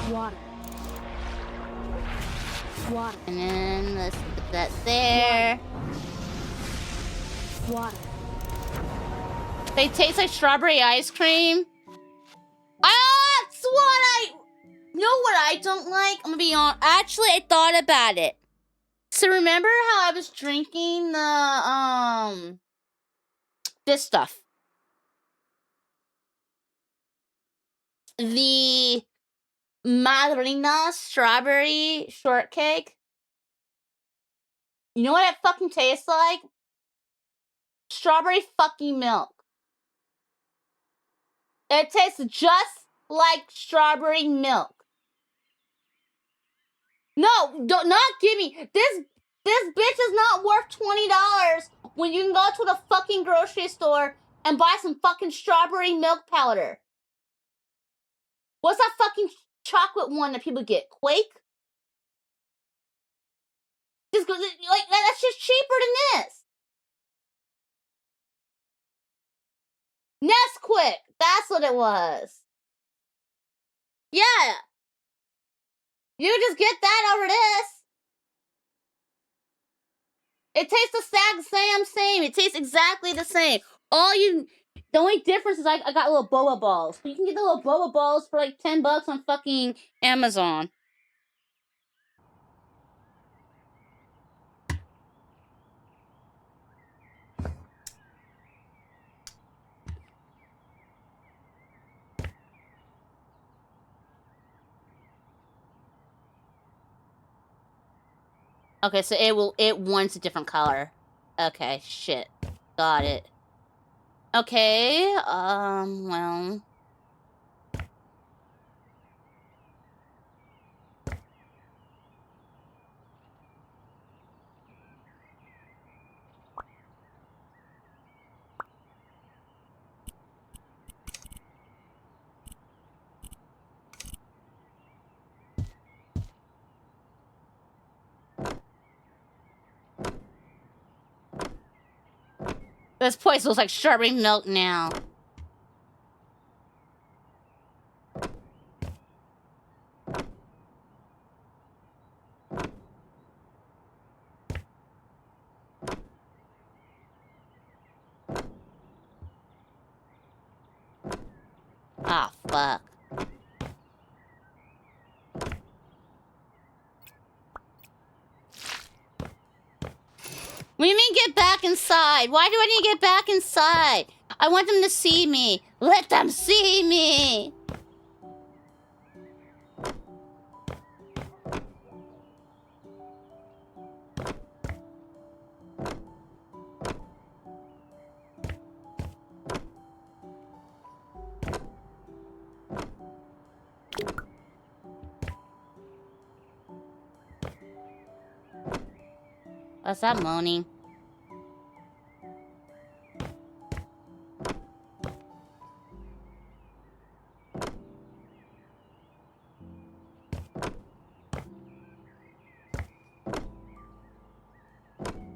Water. Water. And then let's put that there. Water. They taste like strawberry ice cream. That's what I... You know what I don't like? I'm gonna be honest. Actually, I thought about it. So remember how I was drinking the, this stuff? The Madrina strawberry shortcake? You know what it fucking tastes like? Strawberry fucking milk. It tastes just like strawberry milk. No, don't not give me this bitch is not worth $20 when you can go to the fucking grocery store and buy some fucking strawberry milk powder. What's that fucking chocolate one that people get? Quake? Just like that's just cheaper than this. Nesquik, that's what it was. Yeah. You just get that over this. It tastes the same. It tastes exactly the same. The only difference is I got little boba balls. You can get the little boba balls for like $10 on fucking Amazon. Okay, so it wants a different color. Okay, shit. Got it. Okay, well. This place looks like strawberry milk now. Ah, fuck. What do you mean get back inside? Why do I need to get back inside? I want them to see me. Let them see me. What's that moaning?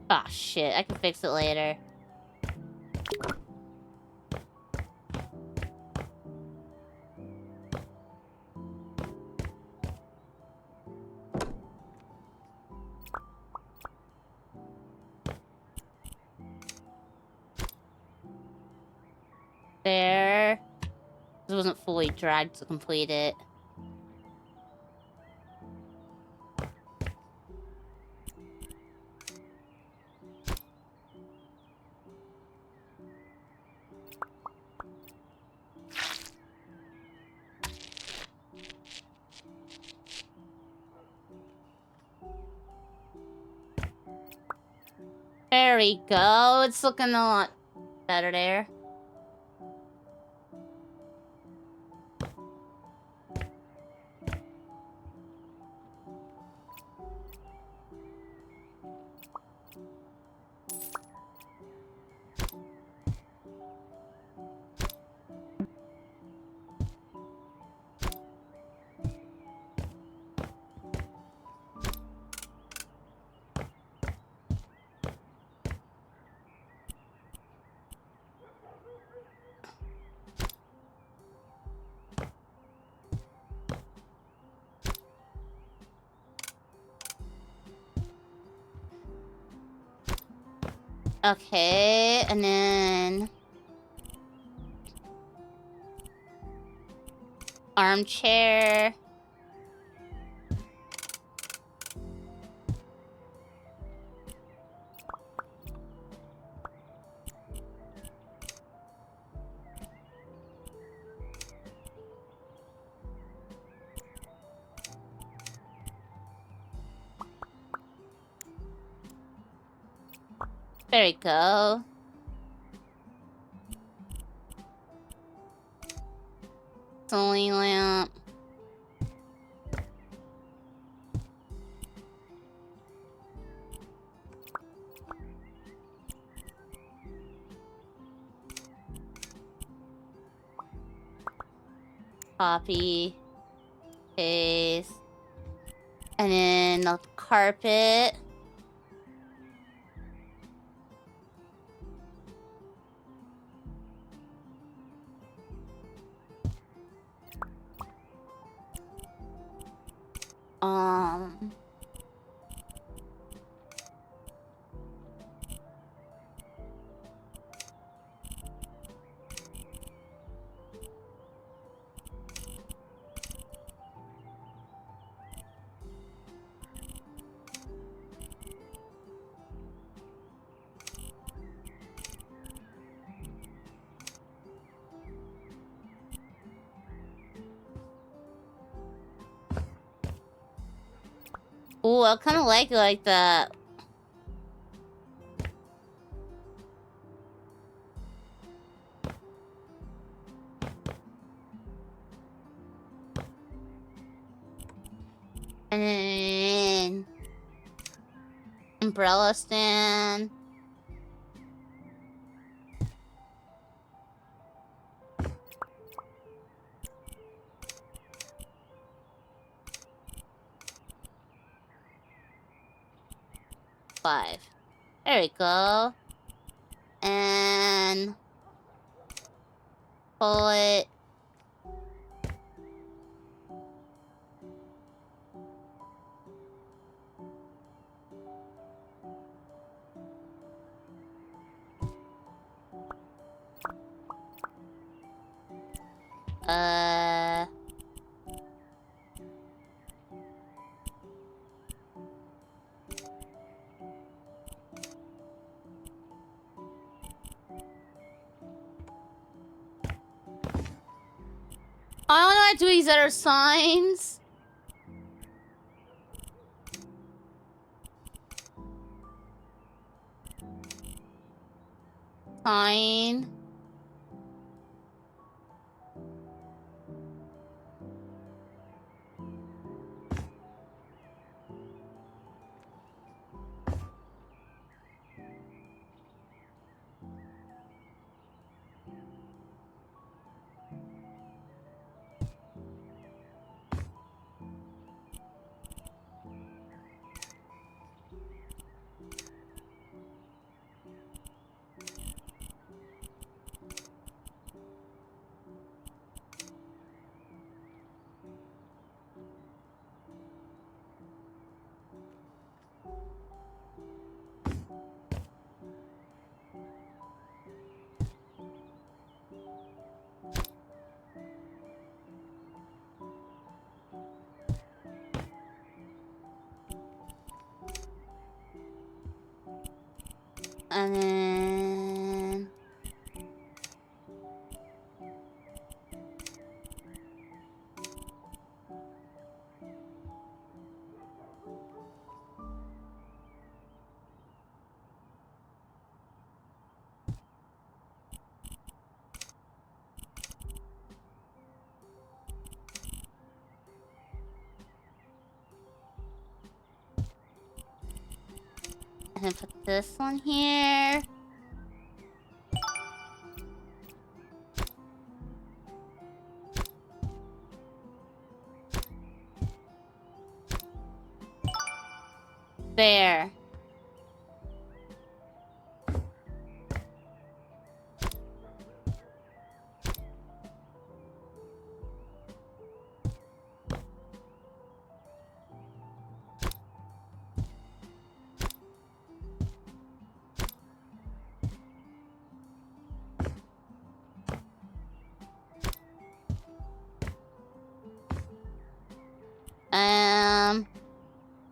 Ah, shit. I can fix it later. There. It wasn't fully dragged to complete it. There we go. It's looking a lot better there. Okay, and then armchair. There we go. Solar lamp. Copy. Paste. And then the carpet. Um... Ooh, I kind of like that. And then umbrella stand. Five. There we go. And pull it. I don't know how to do these other signs. Sign. And then... And then put this one here. There.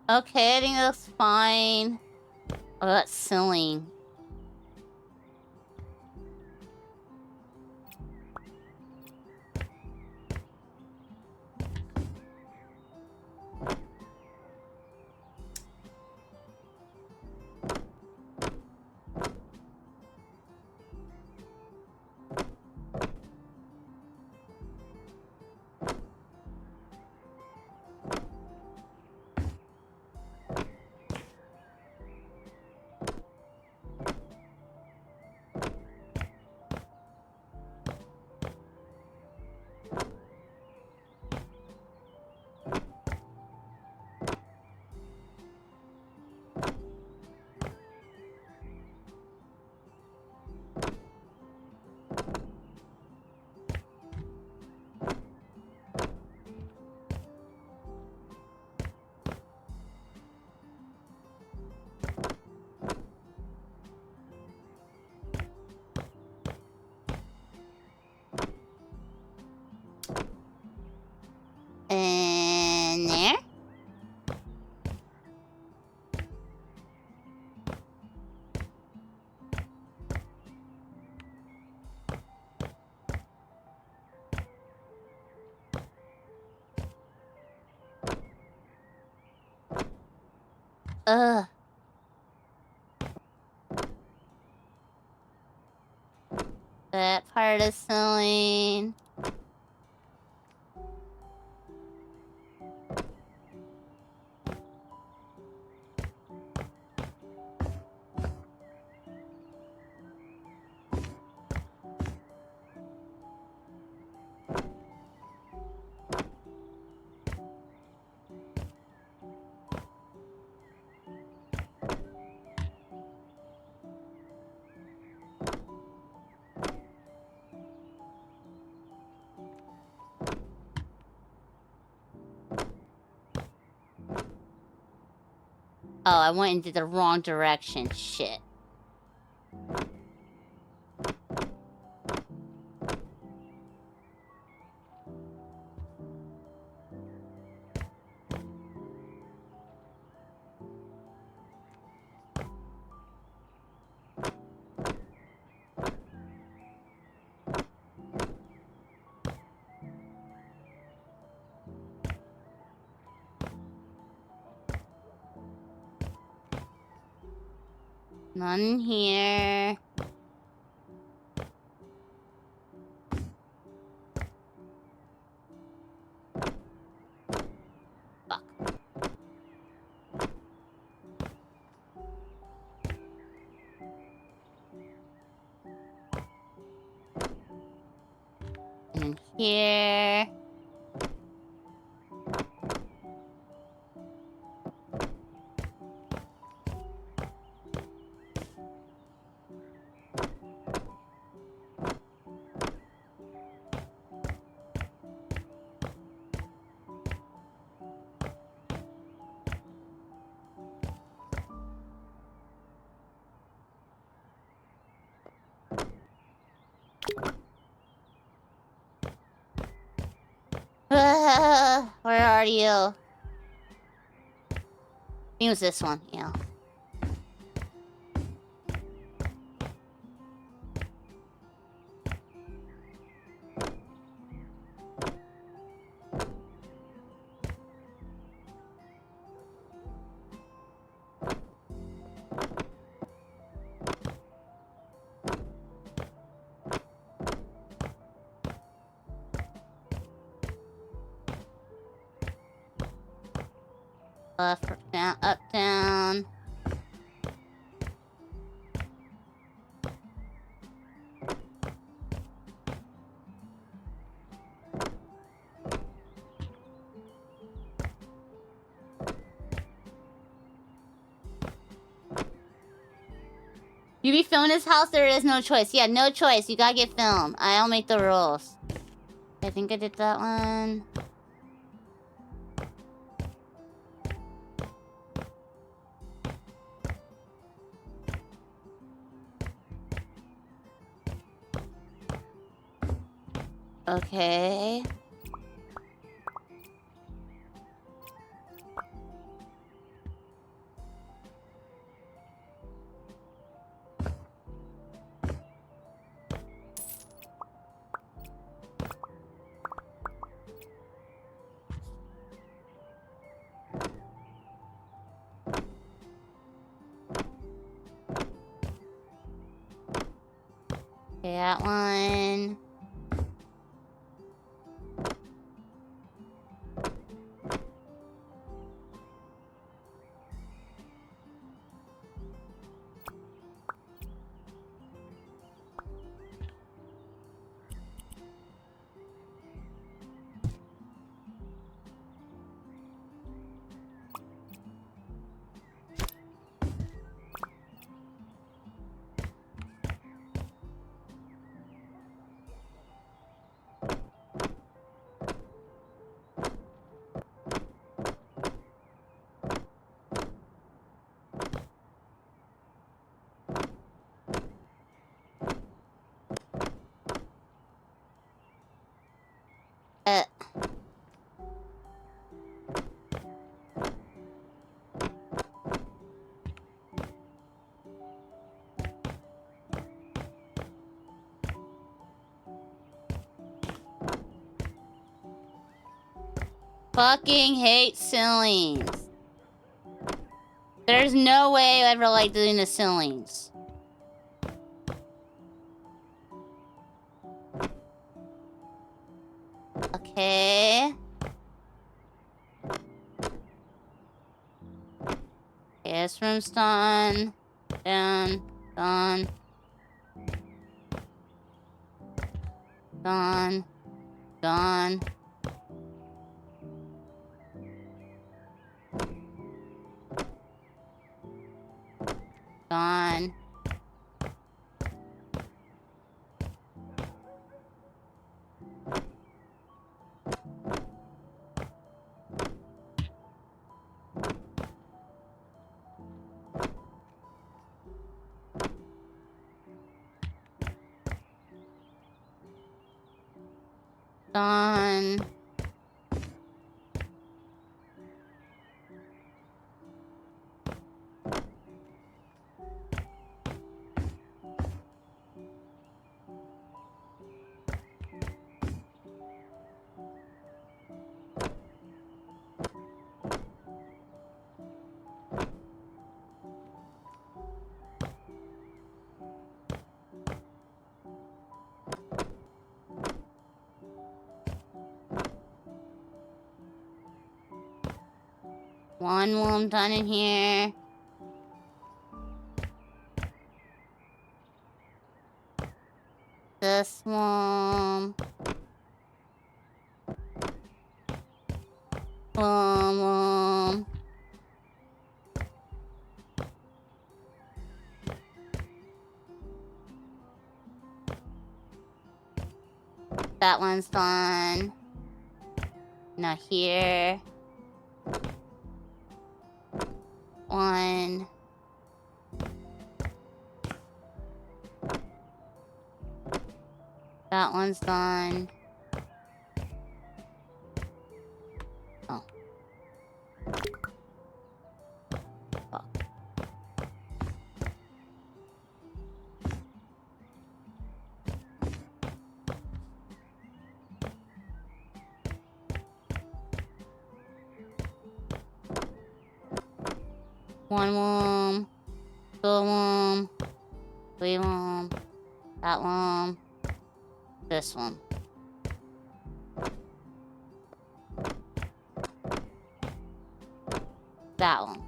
Okay, I think that's fine. Oh, that's ceiling. And there. Ugh. That part is ceiling. Oh, I went into the wrong direction. Shit. None here. Fuck. And here. Where are you? I think it was this one, yeah. Left, down, up, down. You be filming this house, there is no choice. Yeah, no choice. You gotta get filmed. I'll make the rules. I think I did that one. Okay. Okay, that one. Uh. Fucking hate ceilings. There's no way I ever like doing the ceilings. Okay. Okay, this room's done. Down. Done. Done. Done. Done. Done. One room done in here. This one. Boom. That one's done. Now here. One. That one's done. Oh. Fuck. One room. Two room. Three room. That room. This one. that one.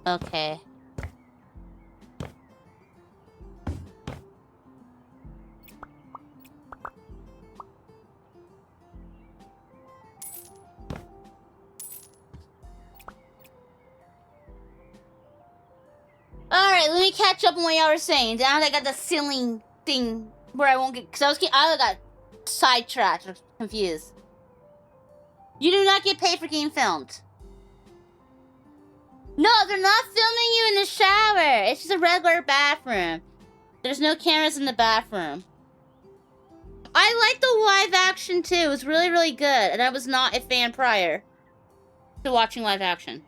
Okay. Alright, let me catch up on what y'all were saying. Now that I got the ceiling thing where I won't get... Because I got sidetracked or confused. You do not get paid for getting filmed. No, they're not filming you in the shower. It's just a regular bathroom. There's no cameras in the bathroom. I like the live action too. It was really, really good. And I was not a fan prior to watching live action.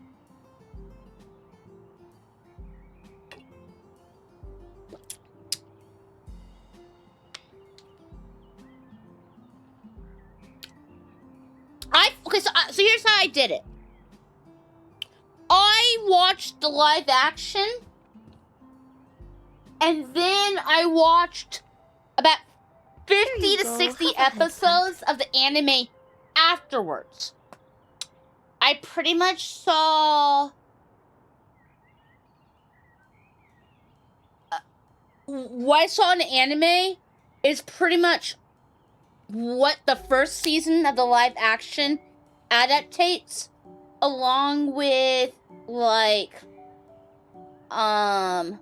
Okay, so here's how I did it. I watched the live action, and then I watched about 50 to 60 episodes of the anime afterwards. I pretty much saw what I saw in the anime is pretty much what the first season of the live action adaptates, along with like a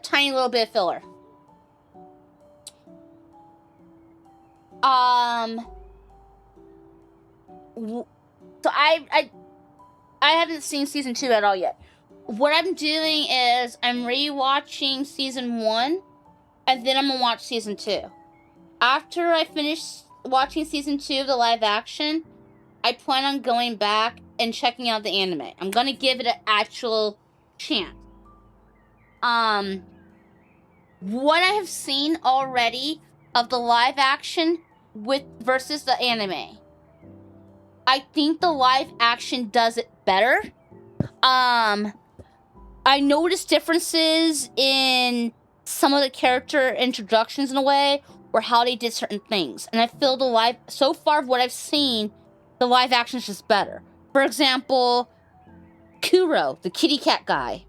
tiny little bit of filler. So I haven't seen season 2 at all yet. What I'm doing is I'm rewatching season 1, and then I'm gonna watch season 2. After I finish watching season 2 of the live action, I plan on going back and checking out the anime. I'm gonna give it an actual chance. What I have seen already of the live action versus the anime, I think the live action does it better. I noticed differences in some of the character introductions in a way, or how they did certain things. And I feel so far of what I've seen, the live action is just better. For example, Kuro, the kitty cat guy.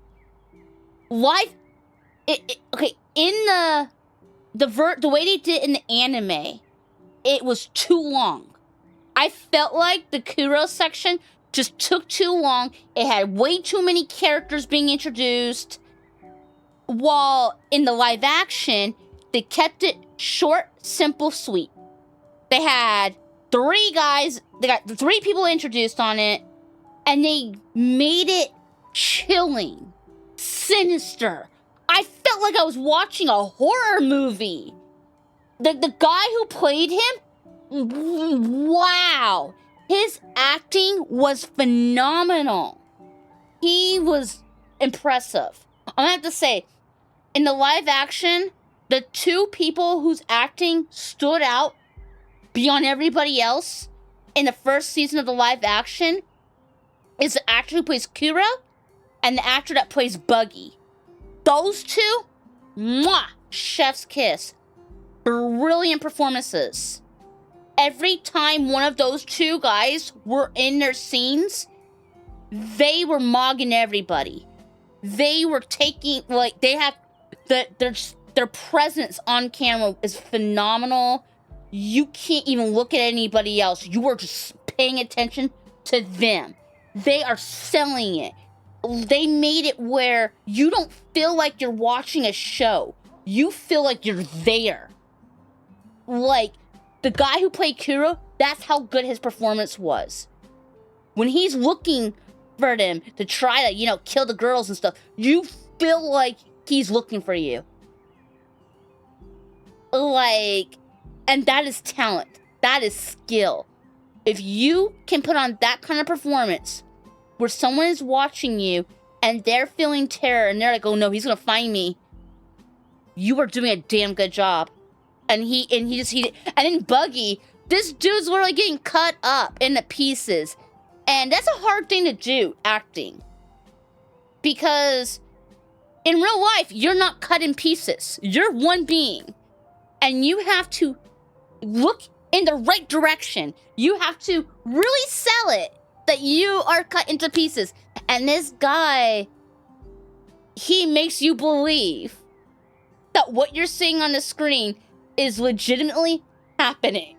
Okay, in the way they did it in the anime, it was too long. I felt like the Kuro section just took too long. It had way too many characters being introduced. While in the live action, they kept it short, simple, sweet. They had 3 guys, they got 3 people introduced on it, and they made it chilling, sinister. I felt like I was watching a horror movie. The guy who played him, wow, his acting was phenomenal. He was impressive. I'm gonna have to say, in the live action, the 2 people whose acting stood out beyond everybody else in the first season of the live action is the actor who plays Kuro and the actor that plays Buggy. Those 2, mwah, chef's kiss. Brilliant performances. Every time one of those 2 guys were in their scenes, they were mogging everybody. They were taking, like, they have their presence on camera is phenomenal. You can't even look at anybody else. You are just paying attention to them. They are selling it. They made it where you don't feel like you're watching a show. You feel like you're there. Like, the guy who played Kuro, that's how good his performance was. When he's looking for them to try to, kill the girls and stuff, you feel like he's looking for you. Like, and that is talent. That is skill. If you can put on that kind of performance where someone is watching you and they're feeling terror and they're like, oh no, he's gonna find me, you are doing a damn good job. And then Buggy, this dude's literally getting cut up into pieces. And that's a hard thing to do, acting. Because in real life, you're not cut in pieces. You're one being. And you have to look in the right direction. You have to really sell it that you are cut into pieces. And this guy, he makes you believe that what you're seeing on the screen is legitimately happening.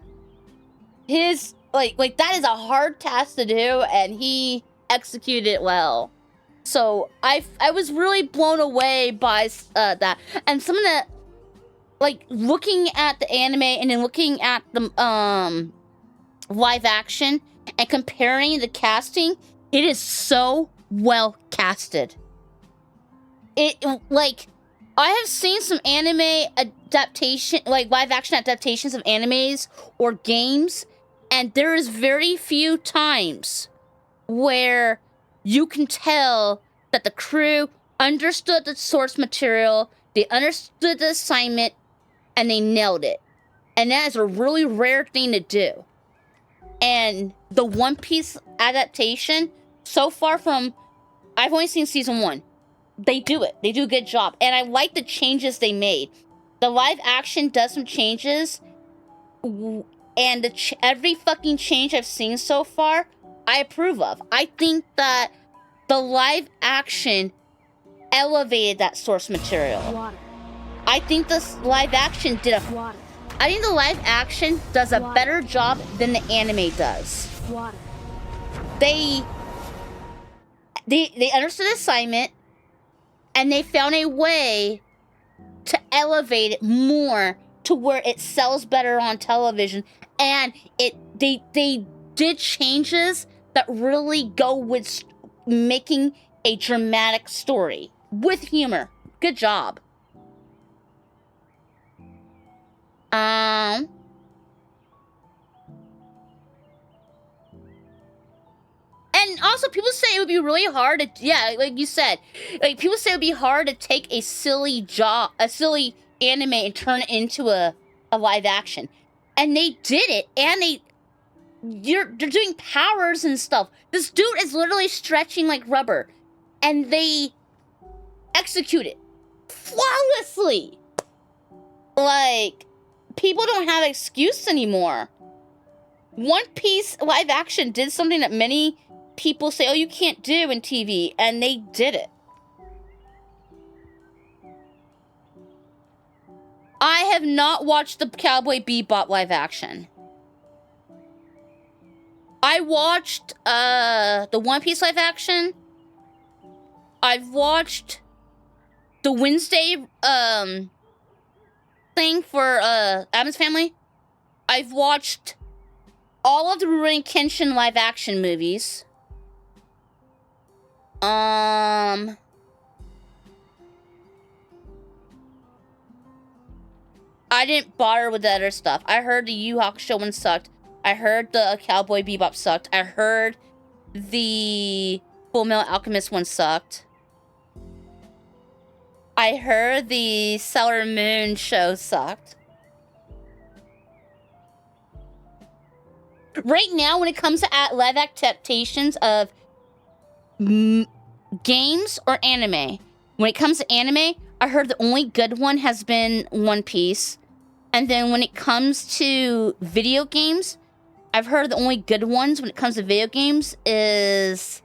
His, like that is a hard task to do, and he executed it well. So I was really blown away by that. And some of the, like, looking at the anime and then looking at the live action and comparing the casting, it is so well casted. It, like, I have seen some anime adaptation, like live action adaptations of animes or games, and there is very few times where you can tell that the crew understood the source material, they understood the assignment, and they nailed it. And that is a really rare thing to do. And the One Piece adaptation, so far from, I've only seen season 1. They do it. They do a good job. And I like the changes they made. The live action does some changes, and every fucking change I've seen so far, I approve of. I think that the live action elevated that source material. Water. I think the live action did a... Water. I think the live action does a Water. better job than the anime does. Water. They understood the assignment, and they found a way to elevate it more to where it sells better on television, and they did changes that really go with making a dramatic story with humor. Good job. And also, people say it would be really hard to, yeah, like you said, like people say it would be hard to take a silly anime and turn it into a live action, and they did it. And they're doing powers and stuff. This dude is literally stretching like rubber, and they execute it flawlessly. Like, people don't have an excuse anymore. One Piece live action did something that many people say, oh, you can't do in TV, and they did it. I have not watched the Cowboy Bebop live action. I watched the One Piece live action. I've watched the Wednesday thing for Adam's Family. I've watched all of the Rurouni Kenshin live action movies. I didn't bother with the other stuff. I heard the Yu Hakusho one sucked. I heard the Cowboy Bebop sucked. I heard the Full Metal Alchemist one sucked. I heard the Sailor Moon show sucked. Right now, when it comes to live adaptations of games or anime, when it comes to anime, I heard the only good one has been One Piece. And then when it comes to video games, I've heard the only good ones when it comes to video games is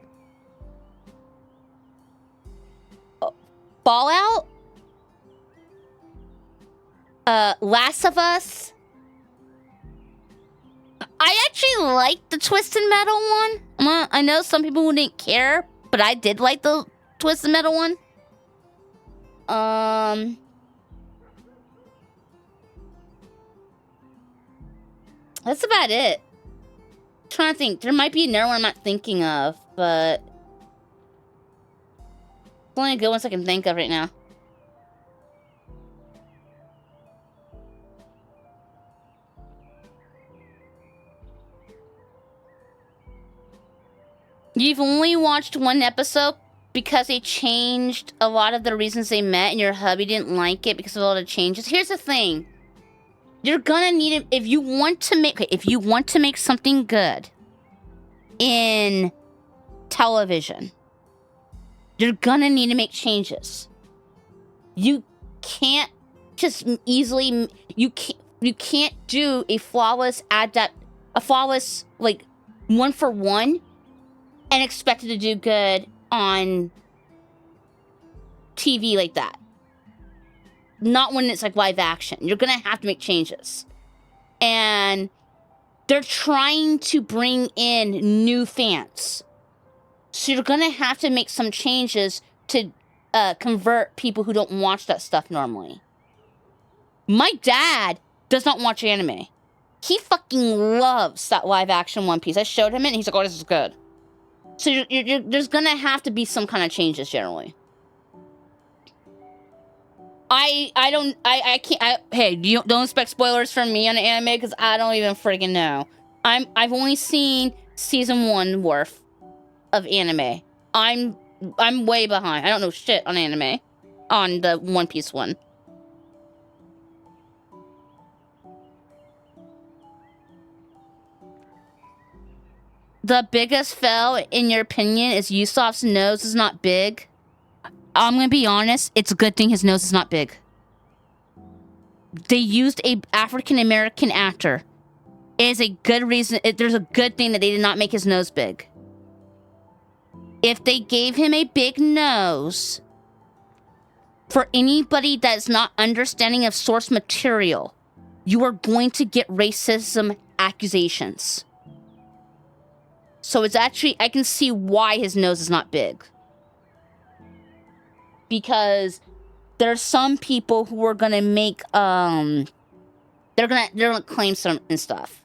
Fallout, Last of Us. I actually liked the Twisted Metal one. I know some people wouldn't care, but I did like the Twisted Metal one. That's about it. I'm trying to think. There might be another one I'm not thinking of, but it's only good ones I can think of right now. You've only watched one episode because they changed a lot of the reasons they met, and your hubby didn't like it because of all the changes. Here's the thing. You're gonna need it if you want to make something good in television. You're gonna need to make changes. You can't just easily. You can't. you can't do a flawless like 1-for-1 and expect it to do good on TV like that. Not when it's like live action. You're gonna have to make changes. And they're trying to bring in new fans. So you're gonna have to make some changes to convert people who don't watch that stuff normally. My dad does not watch anime. He fucking loves that live action One Piece. I showed him it and he's like, oh, this is good. So there's gonna have to be some kind of changes generally. I can't. Hey, don't expect spoilers from me on the anime because I don't even friggin' know. I've only seen season 1 worth of anime. I'm way behind. I don't know shit on anime, on the One Piece one. The biggest fail, in your opinion, is Usopp's nose is not big. I'm gonna be honest, it's a good thing his nose is not big. They used a African-American actor. It is a good reason, there's a good thing that they did not make his nose big. If they gave him a big nose, for anybody that's not understanding of source material, you are going to get racism accusations. So it's actually, I can see why his nose is not big. Because there's some people who are gonna make they're gonna claim some and stuff.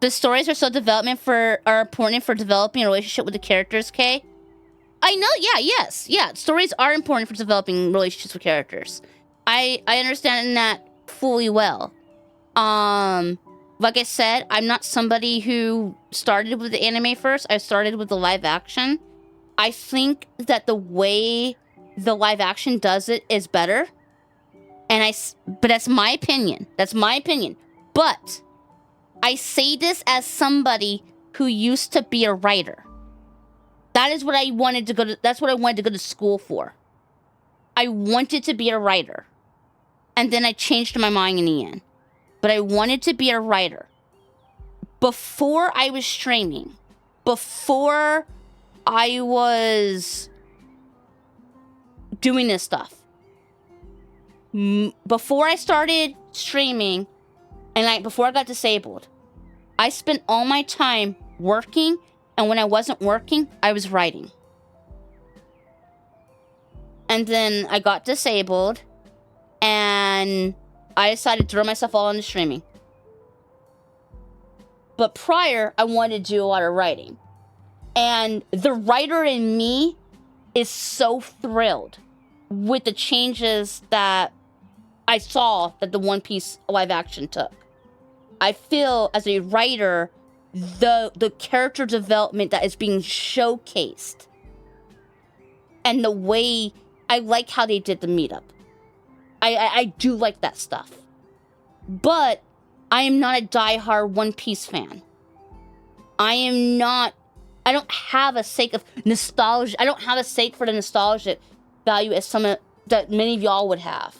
The stories are important for developing a relationship with the characters, Cae. I know, yeah, stories are important for developing relationships with characters. I understand that fully well. Like I said, I'm not somebody who started with the anime first. I started with the live action. I think that the way the live action does it is better. But that's my opinion. But I say this as somebody who used to be a writer. That is what I wanted to go to. That's what I wanted to go to school for. I wanted to be a writer. And then I changed my mind in the end. But I wanted to be a writer. Before I was streaming, before I was doing this stuff, before I started streaming, and before I got disabled, I spent all my time working, and when I wasn't working, I was writing. And then I got disabled, and I decided to throw myself all into streaming. But prior, I wanted to do a lot of writing. And the writer in me is so thrilled with the changes that I saw that the One Piece live action took. I feel, as a writer, the character development that is being showcased and the way, I like how they did the meetup. I do like that stuff. But I am not a diehard One Piece fan. I don't have a sake of nostalgia. I don't have a sake for the nostalgic value as some that many of y'all would have.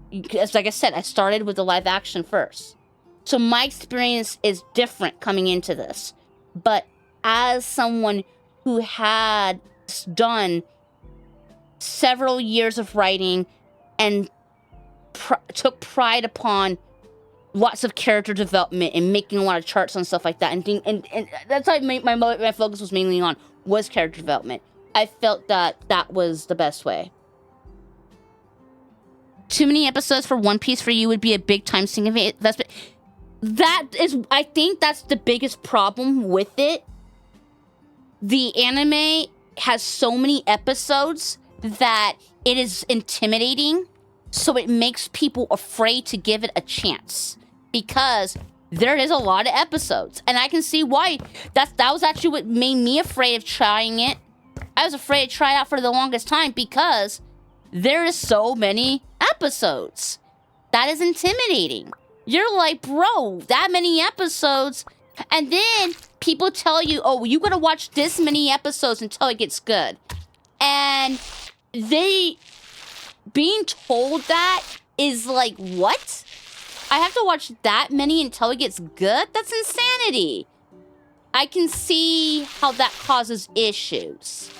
Because, like I said, I started with the live action first. So my experience is different coming into this. But as someone who had done several years of writing and took pride upon lots of character development and making a lot of charts and stuff like that, and that's how my focus was mainly on, was character development. I felt that was the best way. Too many episodes for One Piece for you would be a big time sinking investment. I think that's the biggest problem with it. The anime has so many episodes that it is intimidating. So it makes people afraid to give it a chance because there is a lot of episodes, and I can see why. That was actually what made me afraid of trying it. I was afraid to try it out for the longest time because there is so many episodes. That is intimidating. You're like, bro, that many episodes, and then people tell you, oh, you gotta watch this many episodes until it gets good, and they being told that is like, what? I have to watch that many until it gets good? That's insanity. I can see how that causes issues.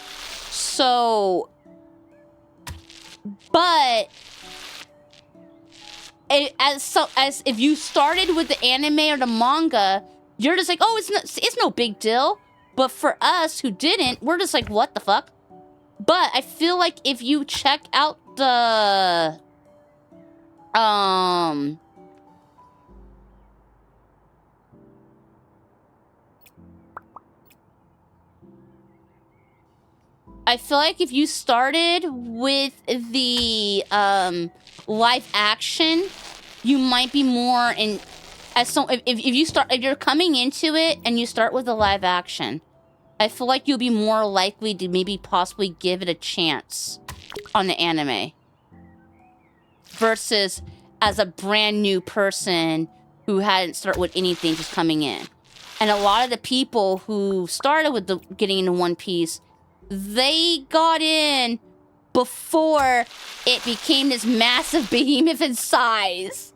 So, but as if you started with the anime or the manga, you're just like, oh, it's no big deal. But for us who didn't, we're just like, what the fuck? But I feel like if you check out the I feel like if you started with the live action, you might be more in if you're coming into it and you start with the live action, I feel like you'll be more likely to maybe possibly give it a chance on the anime versus as a brand new person who hadn't started with anything, just coming in. And a lot of the people who started with getting into One Piece, they got in before it became this massive behemoth in size.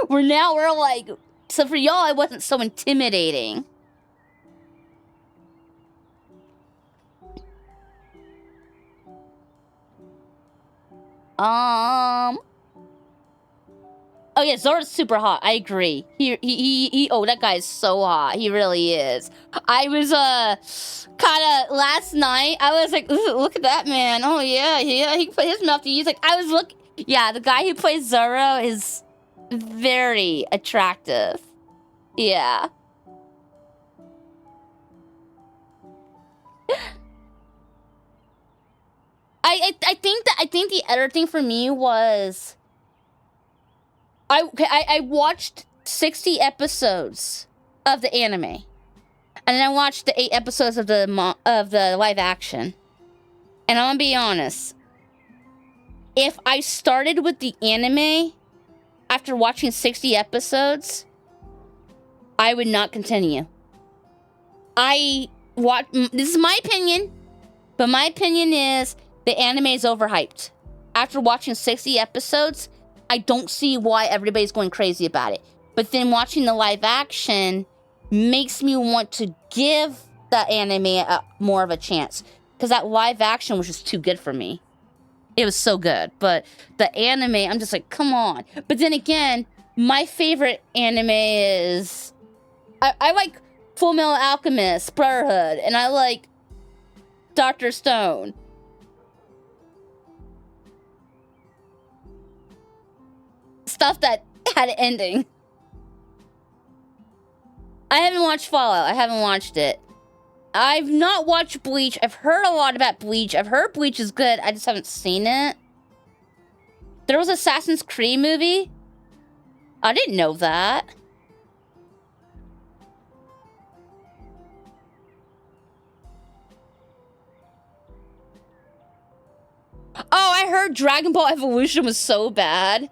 Where now we're like, so for y'all, it wasn't so intimidating. Oh yeah, Zoro's super hot. I agree. Oh, that guy is so hot. He really is. I was kind of last night. I was like, ooh, look at that man. Oh yeah, he put his mouth to use. Like I was yeah, the guy who plays Zoro is very attractive. Yeah. I think the other thing for me was I watched 60 episodes of the anime, and then I watched the 8 episodes of the live action. And I'm gonna be honest, if I started with the anime after watching 60 episodes, I would not continue. This is my opinion, but my opinion is the anime is overhyped. After watching 60 episodes, I don't see why everybody's going crazy about it. But then watching the live action makes me want to give the anime more of a chance. Because that live action was just too good for me. It was so good. But the anime, I'm just like, come on. But then again, my favorite anime is... I like Full Metal Alchemist, Brotherhood, and I like Dr. Stone. Stuff that had an ending. I haven't watched Fallout. I haven't watched it. I've not watched Bleach. I've heard a lot about Bleach. I've heard Bleach is good. I just haven't seen it. There was an Assassin's Creed movie? I didn't know that. Oh, I heard Dragon Ball Evolution was so bad.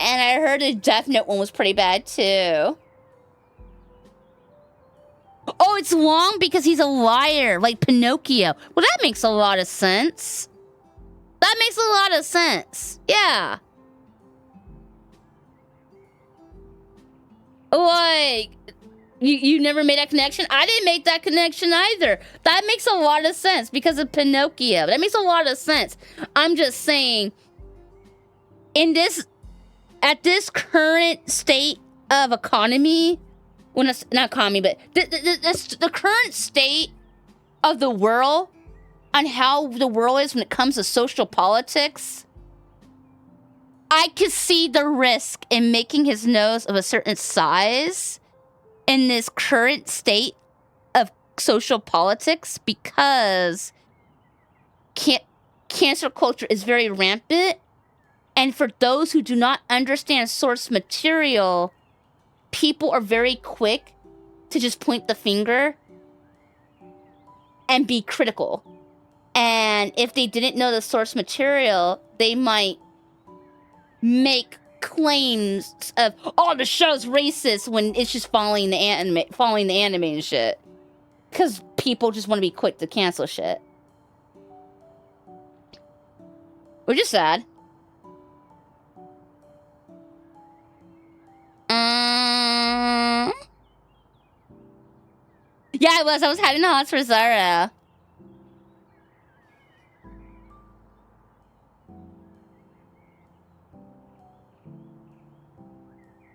And I heard the Death Note one was pretty bad, too. Oh, it's long because he's a liar, like Pinocchio. Well, that makes a lot of sense. That makes a lot of sense. Yeah. Like, you never made that connection? I didn't make that connection either. That makes a lot of sense because of Pinocchio. That makes a lot of sense. I'm just saying, at this current state of economy, well, not economy, but the current state of the world and how the world is when it comes to social politics, I could see the risk in making his nose of a certain size in this current state of social politics because cancer culture is very rampant. And for those who do not understand source material, people are very quick to just point the finger and be critical. And if they didn't know the source material, they might make claims of, oh, the show's racist when it's just following the anime and shit. Because people just want to be quick to cancel shit. Which is sad. Yeah, I was. I was hiding the hots for Zara.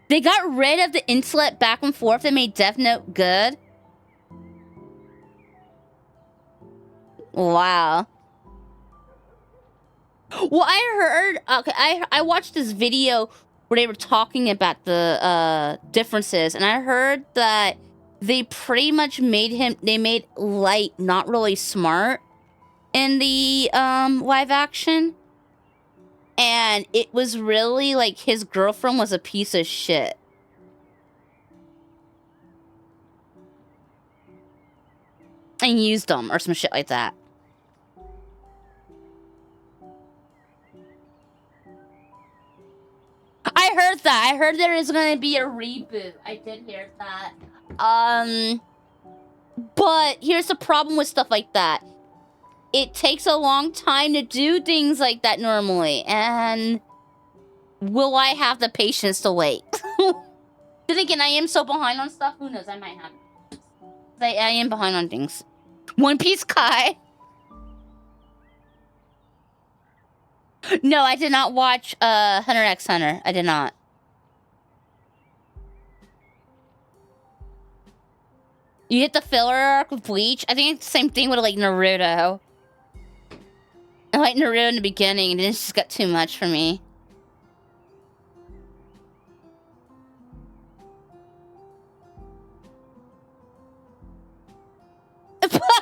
They got rid of the intellect back and forth that made Death Note good. Wow. Well, I heard. Okay, I watched this video where they were talking about the differences, and I heard that they pretty much made him. They made Light not really smart in the live action, and it was really like his girlfriend was a piece of shit. And used them or some shit like that. I heard that. I heard there is gonna be a reboot. I did hear that. But here's the problem with stuff like that. It takes a long time to do things like that normally, and will I have the patience to wait? Then again, I am so behind on stuff. Who knows? I might have. I am behind on things. One Piece Kai. No, I did not watch Hunter x Hunter. I did not. You hit the filler arc with Bleach? I think it's the same thing with like Naruto. I like Naruto in the beginning, and then it just got too much for me.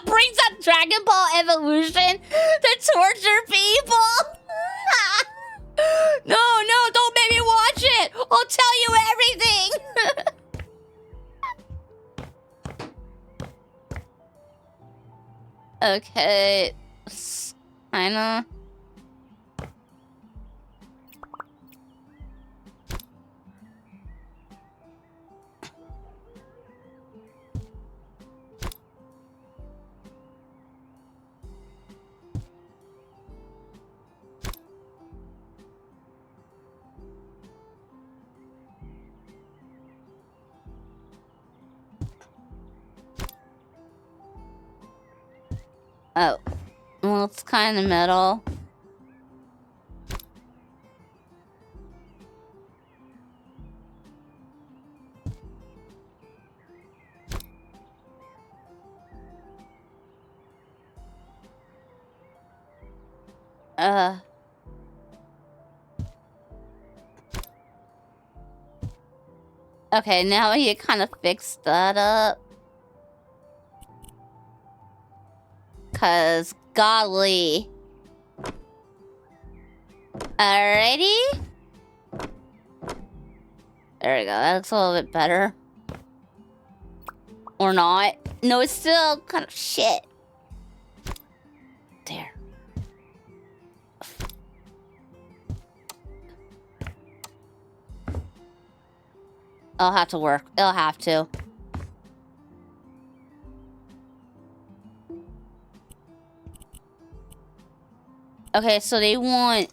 Brings up Dragon Ball Evolution to torture people. No, don't make me watch it. I'll tell you everything. Okay, kinda. Oh, well, it's kind of metal. Okay, now you kind of fixed that up. 'Cause, golly. Alrighty. There we go, that looks a little bit better. Or not. No, it's still kind of shit. There. I'll have to work. It'll have to. Okay, so they want...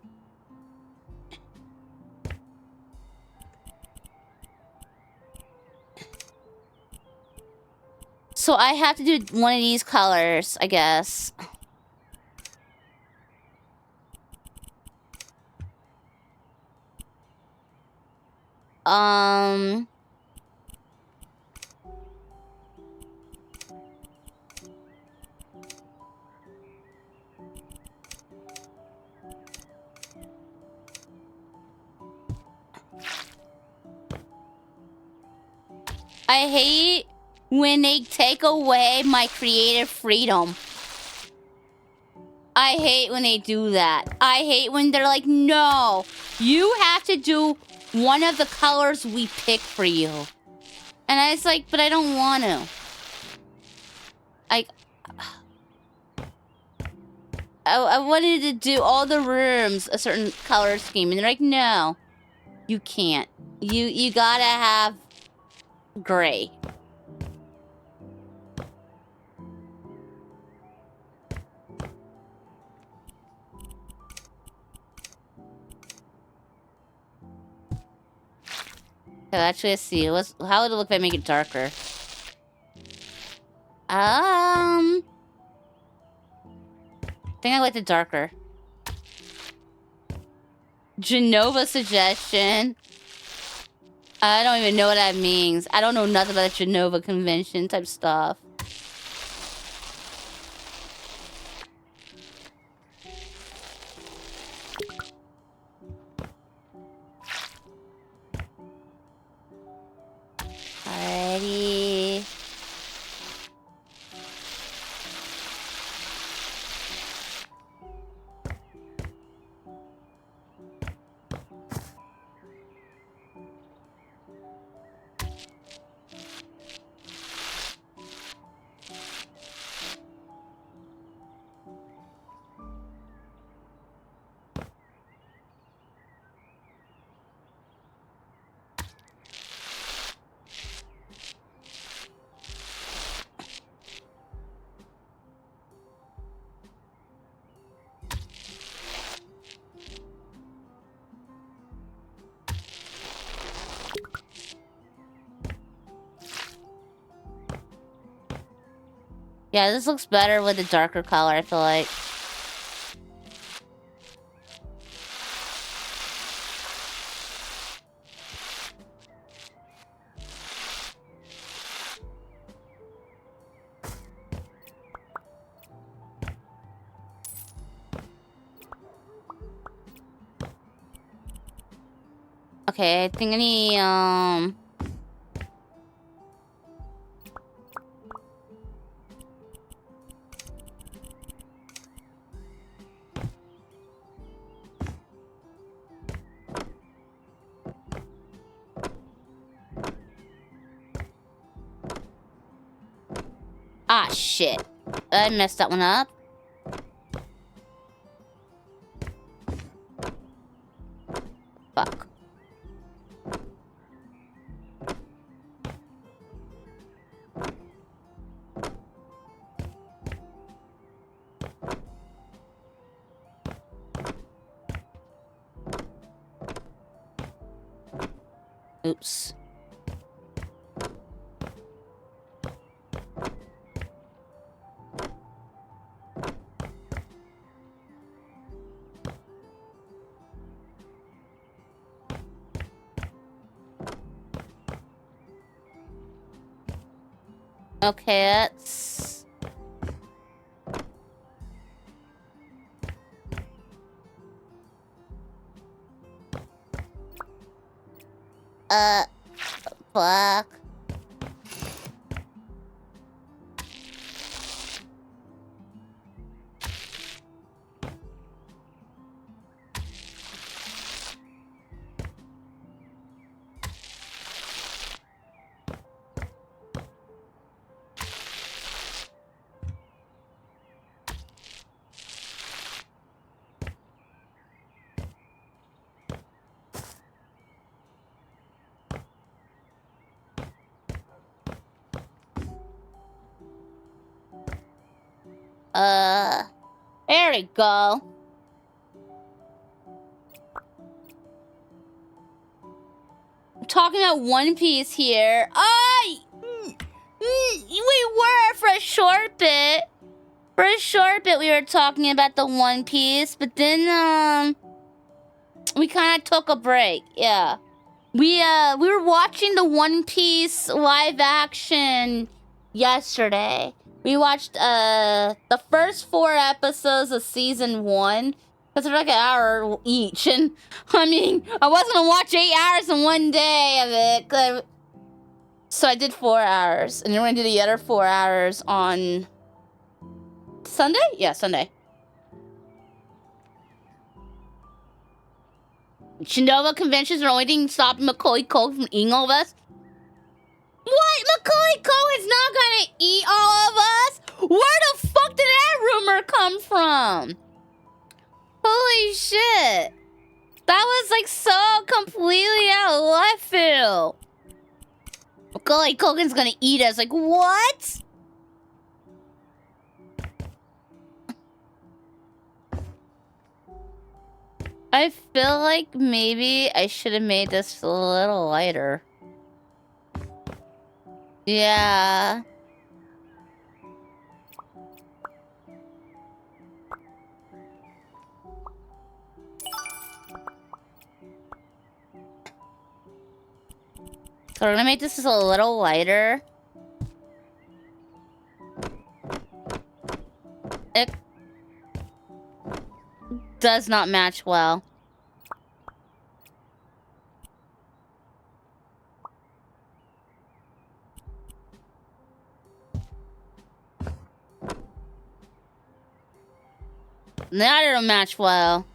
So I have to do one of these colors, I guess. I hate when they take away my creative freedom. I hate when they do that. I hate when they're like, no, you have to do one of the colors we pick for you. And I was like, but I don't want to. I wanted to do all the rooms a certain color scheme. And they're like, no, you can't. You gotta have gray. So actually, let's see. How would it look if I make it darker? I think I like the darker. Genova suggestion. I don't even know what that means. I don't know nothing about the Genova Convention type stuff. Alrighty. Yeah, this looks better with the darker color, I feel like. Okay, I think I need, Ah, shit. I messed that one up. Fuck. Oops. Okay, that's... Fuck. There we go. I'm talking about One Piece here. We were for a short bit. For a short bit, we were talking about the One Piece, but then, we kind of took a break. Yeah. We were watching the One Piece live action yesterday. We watched, the first 4 episodes of season 1. Because they're like an hour each. And, I mean, I wasn't gonna watch 8 hours in one day of it. So I did 4 hours. And then we're gonna do the other 4 hours on Sunday? Yeah, Sunday. Genova conventions are only thing stopping Macaulay Culkin from eating all of us? What? Macaulay Culkin's not gonna eat all of us? Where the fuck did that rumor come from? Holy shit. That was like so completely out of left field. Macaulay Culkin's gonna eat us. Like, what? I feel like maybe I should have made this a little lighter. Yeah. So we're gonna make this a little lighter. It does not match well. That didn't match well.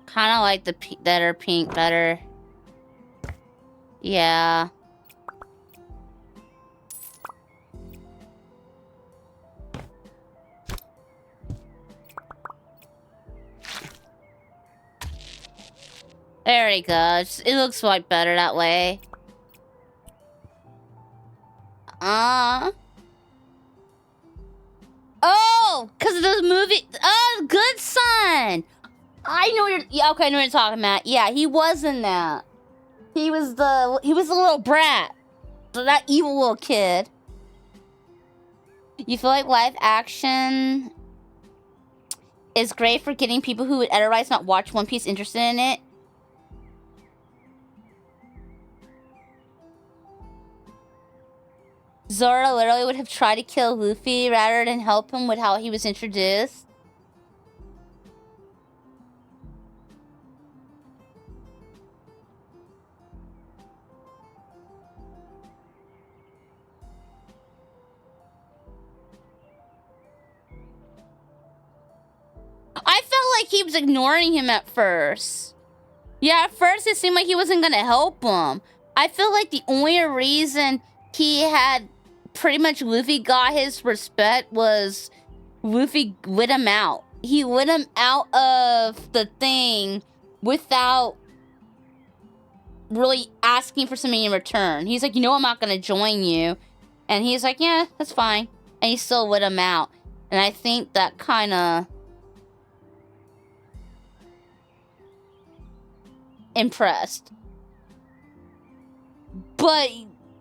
Kind of like the better pink better. Yeah. There we go. It looks like better that way. Oh, because of those movie. Oh, Good Son. I know you're. Yeah, okay, I know what you're talking about. Yeah, he was in that. He was the little brat. So that evil little kid. You feel like live action is great for getting people who would otherwise not watch One Piece interested in it. Zoro literally would have tried to kill Luffy rather than help him with how he was introduced. I felt like he was ignoring him at first. Yeah, at first it seemed like he wasn't gonna help him. I feel like the only reason he had pretty much Luffy got his respect was Luffy lit him out. He lit him out of the thing without really asking for something in return. He's like, you know, I'm not gonna join you. And he's like, yeah, that's fine. And he still lit him out. And I think that kind of impressed. But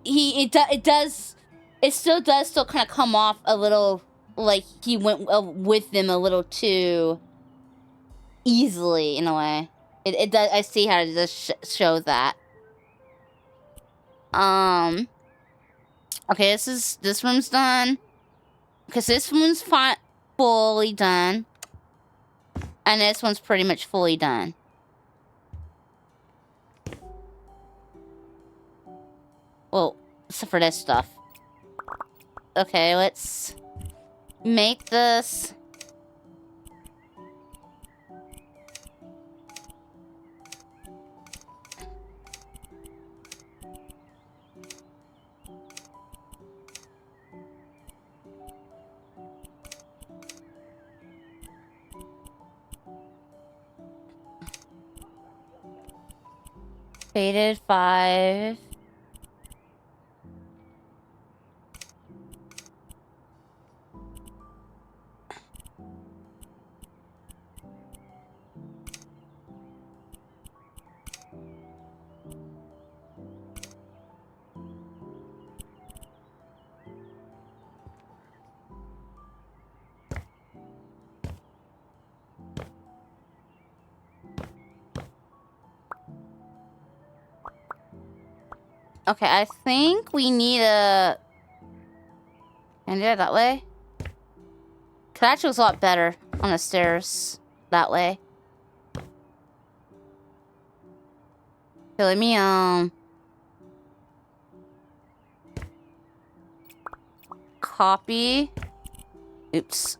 it still does kind of come off a little like he went with them a little too easily in a way. It does. I see how it does show that. Okay, this room's done. Because this one's fully done. And this one's pretty much fully done. Well, except for this stuff. Okay, let's make this. Faded 5. Okay, I think we need a... Can I do it that way? Cause that actually looks a lot better on the stairs that way. Okay, let me, copy. Oops.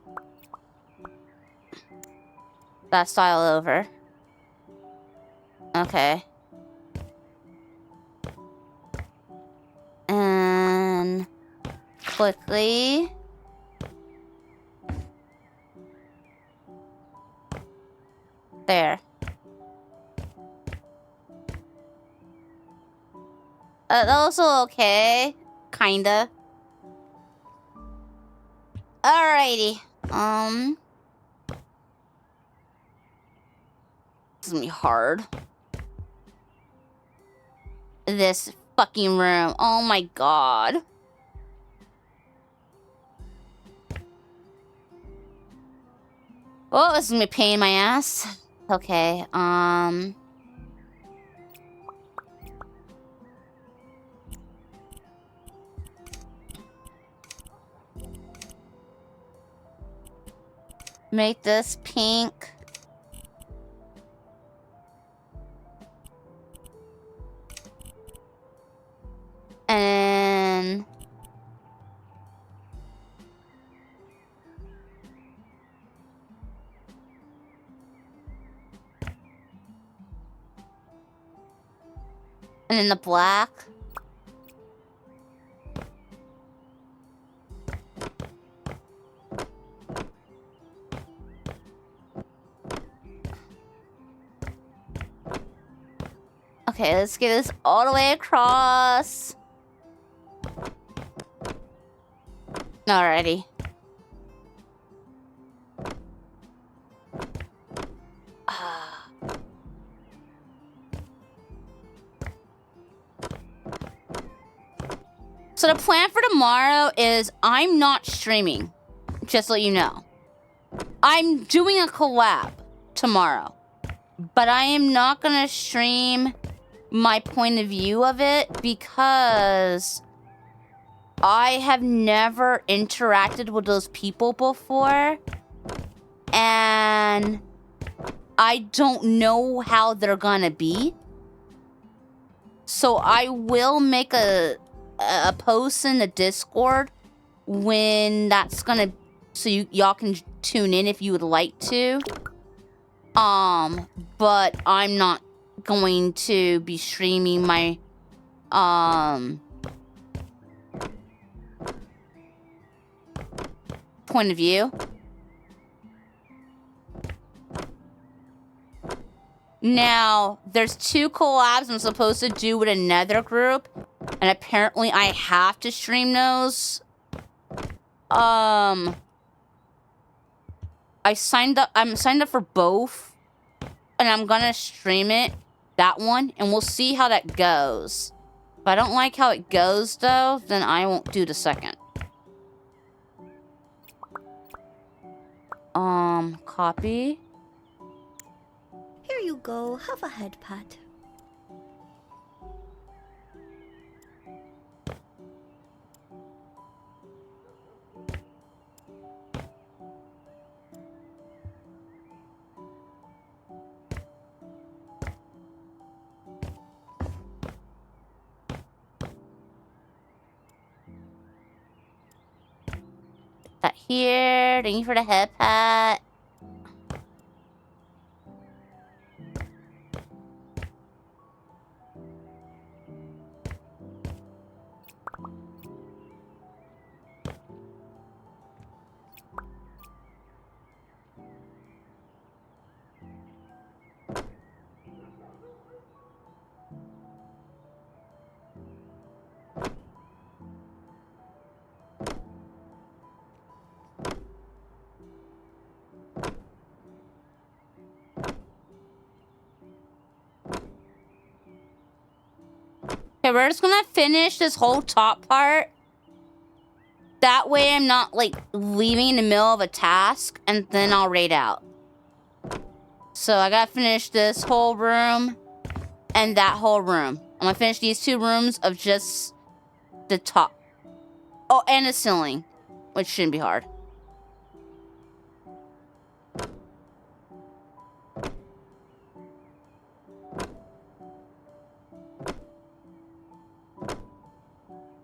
That style over. Okay. And quickly. There. Also okay. Kinda. Alrighty. This is gonna be hard. This fucking room. Oh my god. Oh, this is gonna be a pain in my ass. Okay, make this pink. And then the black. Okay, let's get this all the way across. Alrighty. So the plan for tomorrow is I'm not streaming. Just to let you know. I'm doing a collab tomorrow. But I am not gonna stream my point of view of it because I have never interacted with those people before. And I don't know how they're gonna be. So I will make a post in the Discord when that's gonna, so y'all can tune in if you would like to. But I'm not going to be streaming my point of view. Now, there's 2 collabs I'm supposed to do with another group, and apparently I have to stream those. I'm signed up for both, and I'm gonna stream it, that one, and we'll see how that goes. If I don't like how it goes, though, then I won't do the second. Copy. Here you go. Have a head pat. That here. Thank you for the head pat. Okay, we're just gonna finish this whole top part. That way I'm not, like, leaving in the middle of a task, and then I'll raid out. So I gotta finish this whole room and that whole room. I'm gonna finish these 2 rooms of just the top. Oh, and the ceiling, which shouldn't be hard.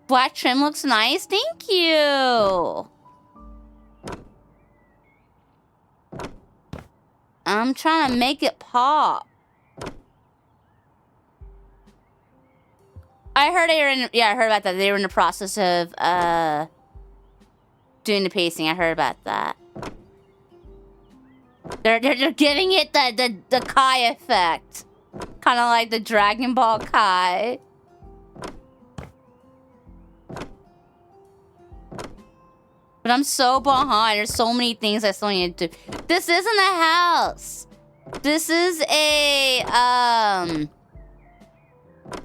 Black trim looks nice. Thank you. I'm trying to make it pop. I heard they were in, yeah, I heard about that. They were in the process of doing the pacing. I heard about that. They're giving it the Cae effect. Kind of like the Dragon Ball Cae. But I'm so behind. There's so many things I still need to do. This isn't a house. This is a,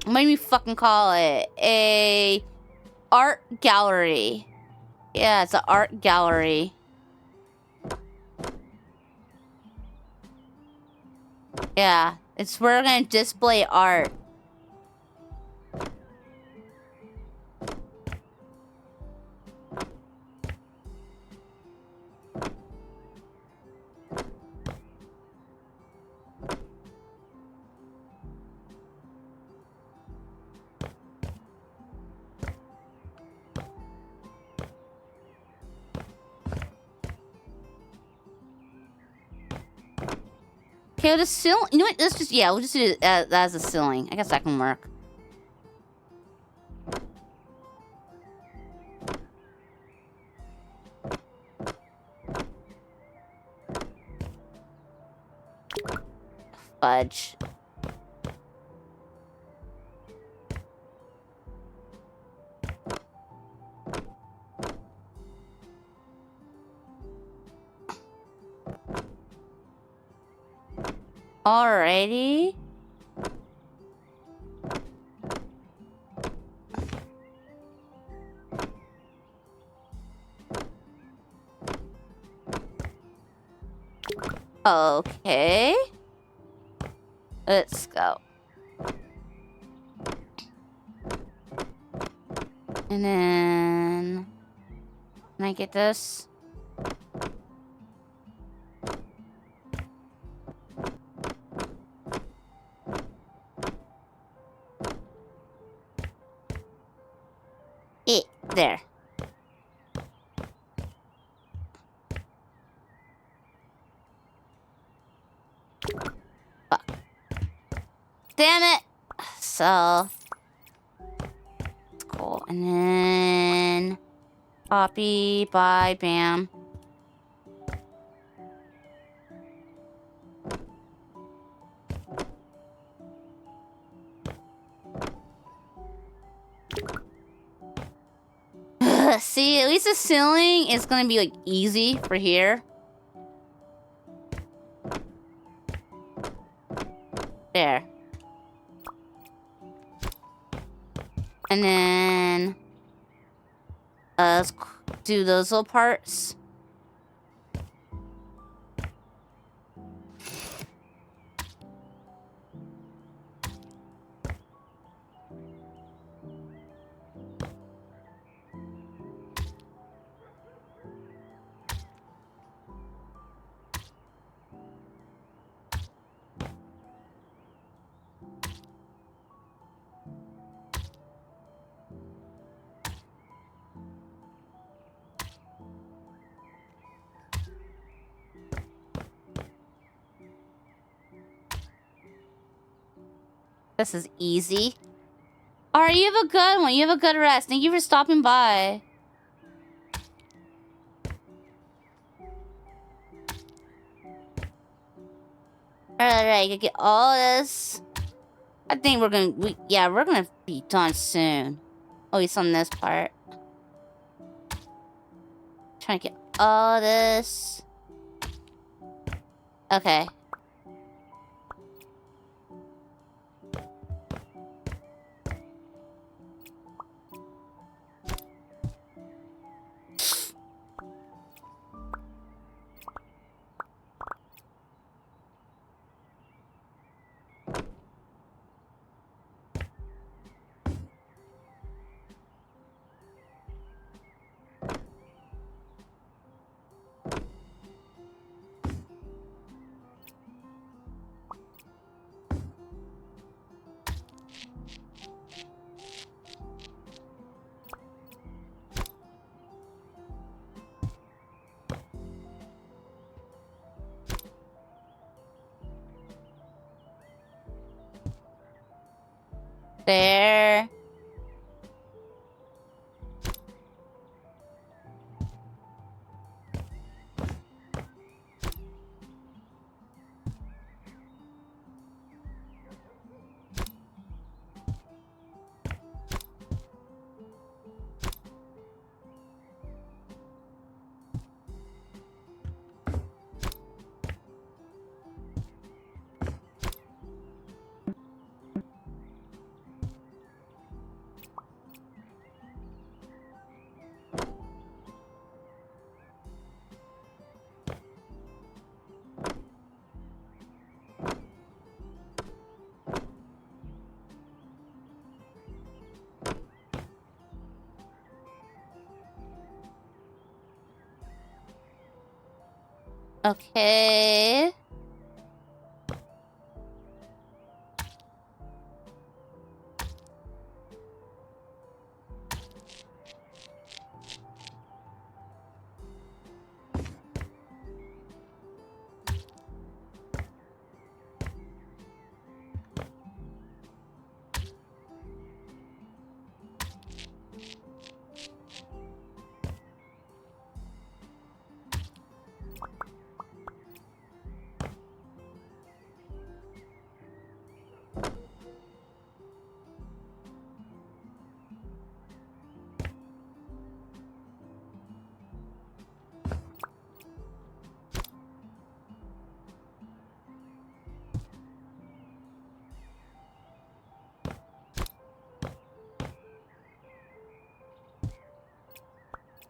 what do you fucking call it? A art gallery. Yeah, it's an art gallery. Yeah, it's where we're gonna display art. Okay, the ceiling. You know what? Let's just we'll just do it as a ceiling. I guess that can work. Fudge. Alrighty. Okay. Let's go. And then... Can I get this? There. Fuck. Damn it! So... Cool. And then... Copy, bye, bam. See, at least the ceiling is gonna be like easy for here. There. And then let's do those little parts. This is easy. Alright, you have a good one. You have a good rest. Thank you for stopping by. Alright, you get all this. I think we're gonna be done soon. At least on this part. Trying to get all this. Okay. There. Okay.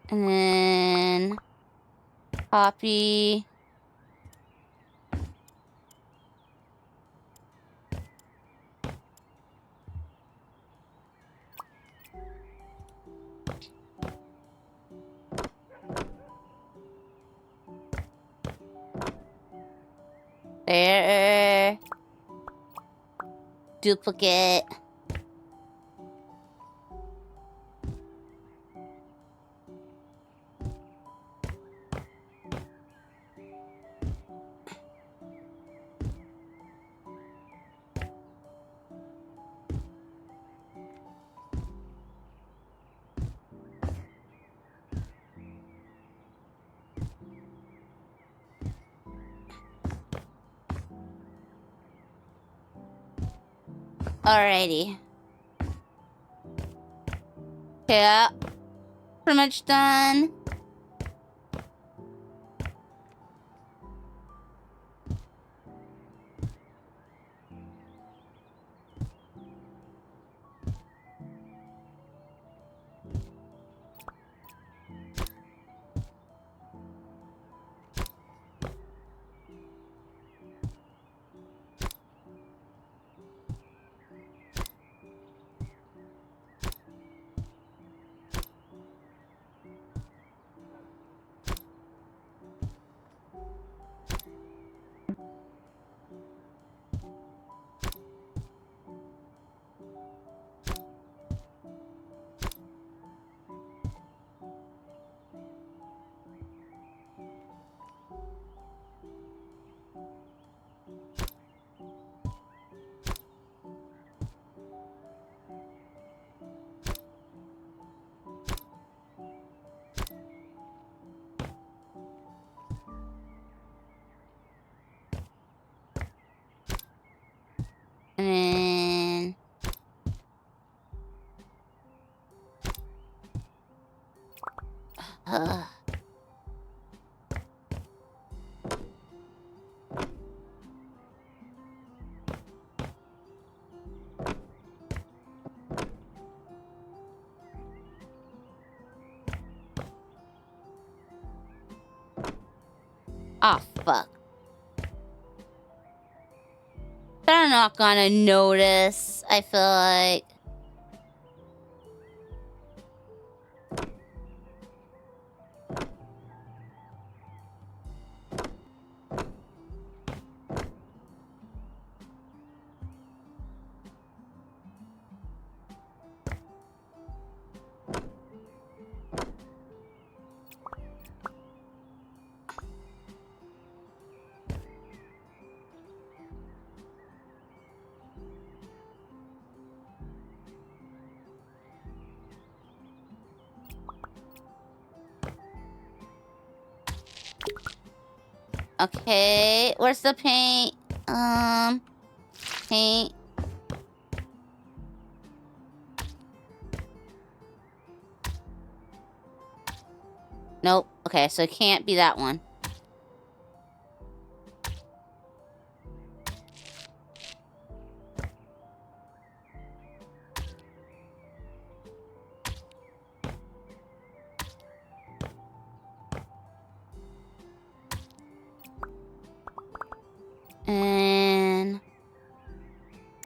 And then copy. There. Duplicate. Alrighty. Yeah. Pretty much done. And then oh fuck. They're not gonna notice, I feel like. Okay, where's the paint? Paint. Nope. Okay, so it can't be that one. And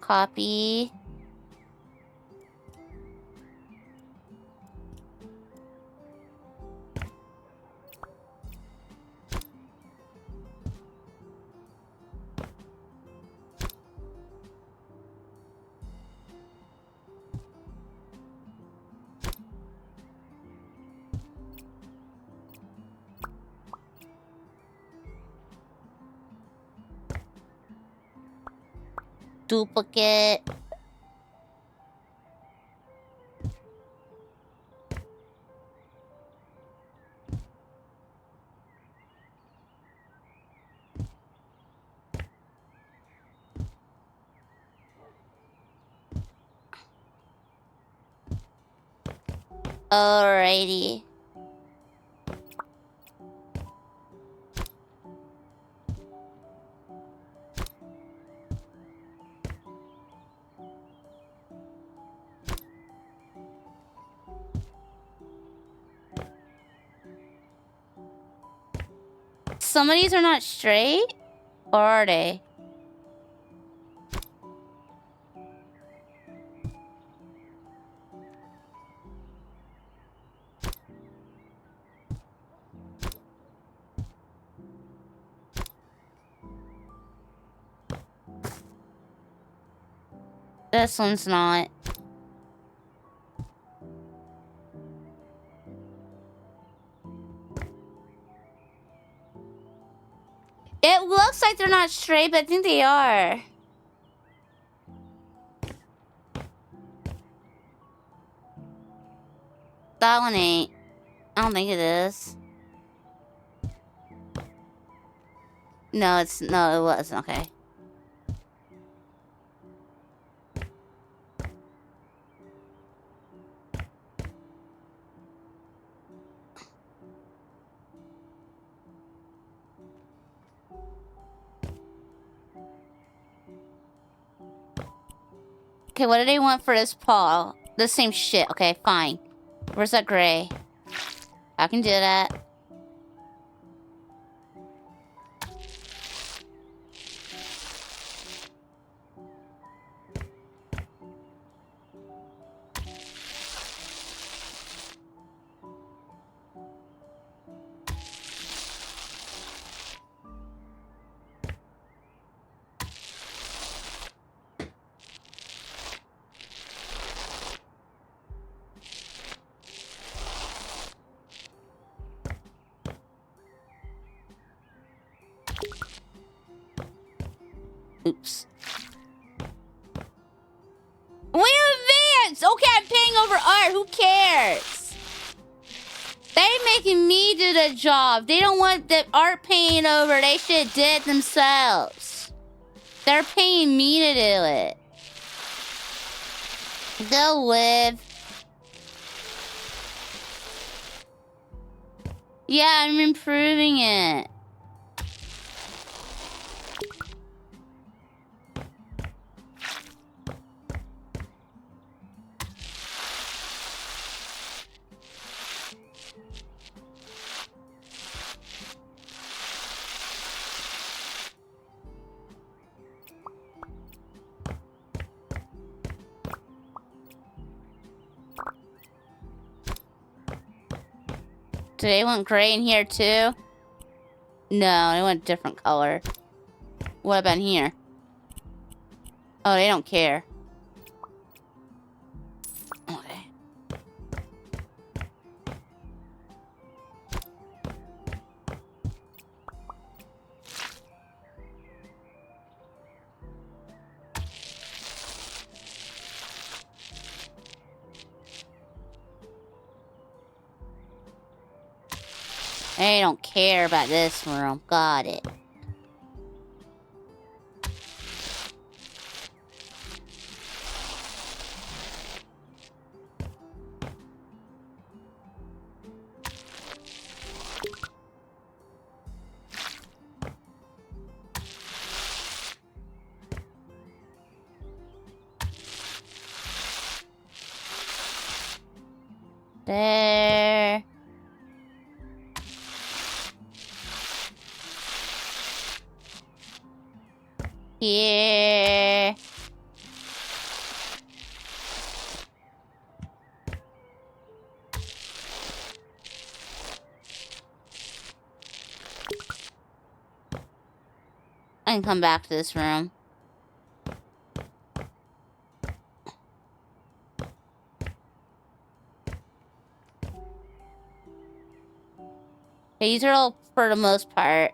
copy. duplicate. Alrighty. Some of these are not straight, or are they? This one's not. It looks like they're not straight, but I think they are. That one ain't. I don't think it is. No, it wasn't. Okay. Okay, what do they want for this paw? The same shit. Okay, fine. Where's that gray? I can do that. Oops. We advance! Okay, I'm paying over art. Who cares? They making me do the job. They don't want the art paying over. They should did it themselves. They're paying me to do it. Go live. Yeah, I'm improving it. Do they want gray in here too? No, they want a different color. What about in here? Oh, they don't care. Okay. They don't care about this room. Got it. There. Here. I can come back to this room. These are all for the most part.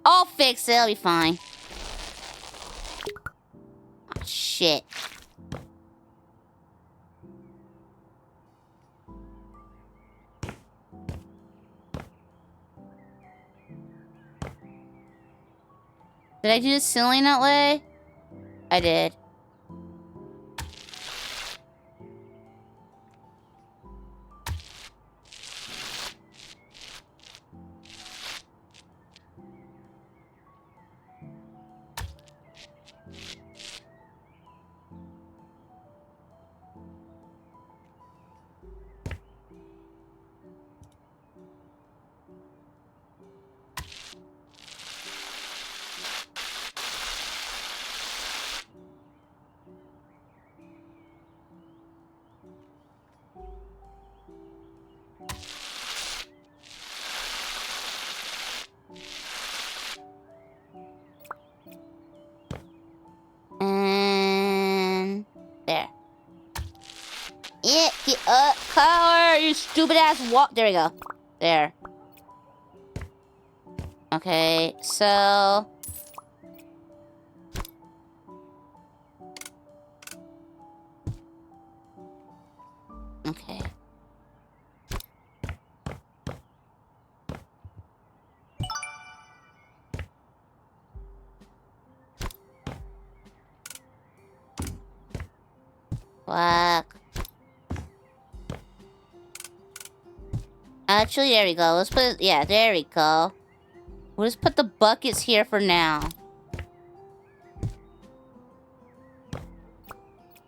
I'll fix it. It'll be fine. Oh, shit. Did I do the ceiling that way? I did. And there. Yeah, get up, car, you stupid ass walk. There we go. There. Okay, so okay. Fuck. Actually, there we go. Let's put it, yeah, there we go. We'll just put the buckets here for now.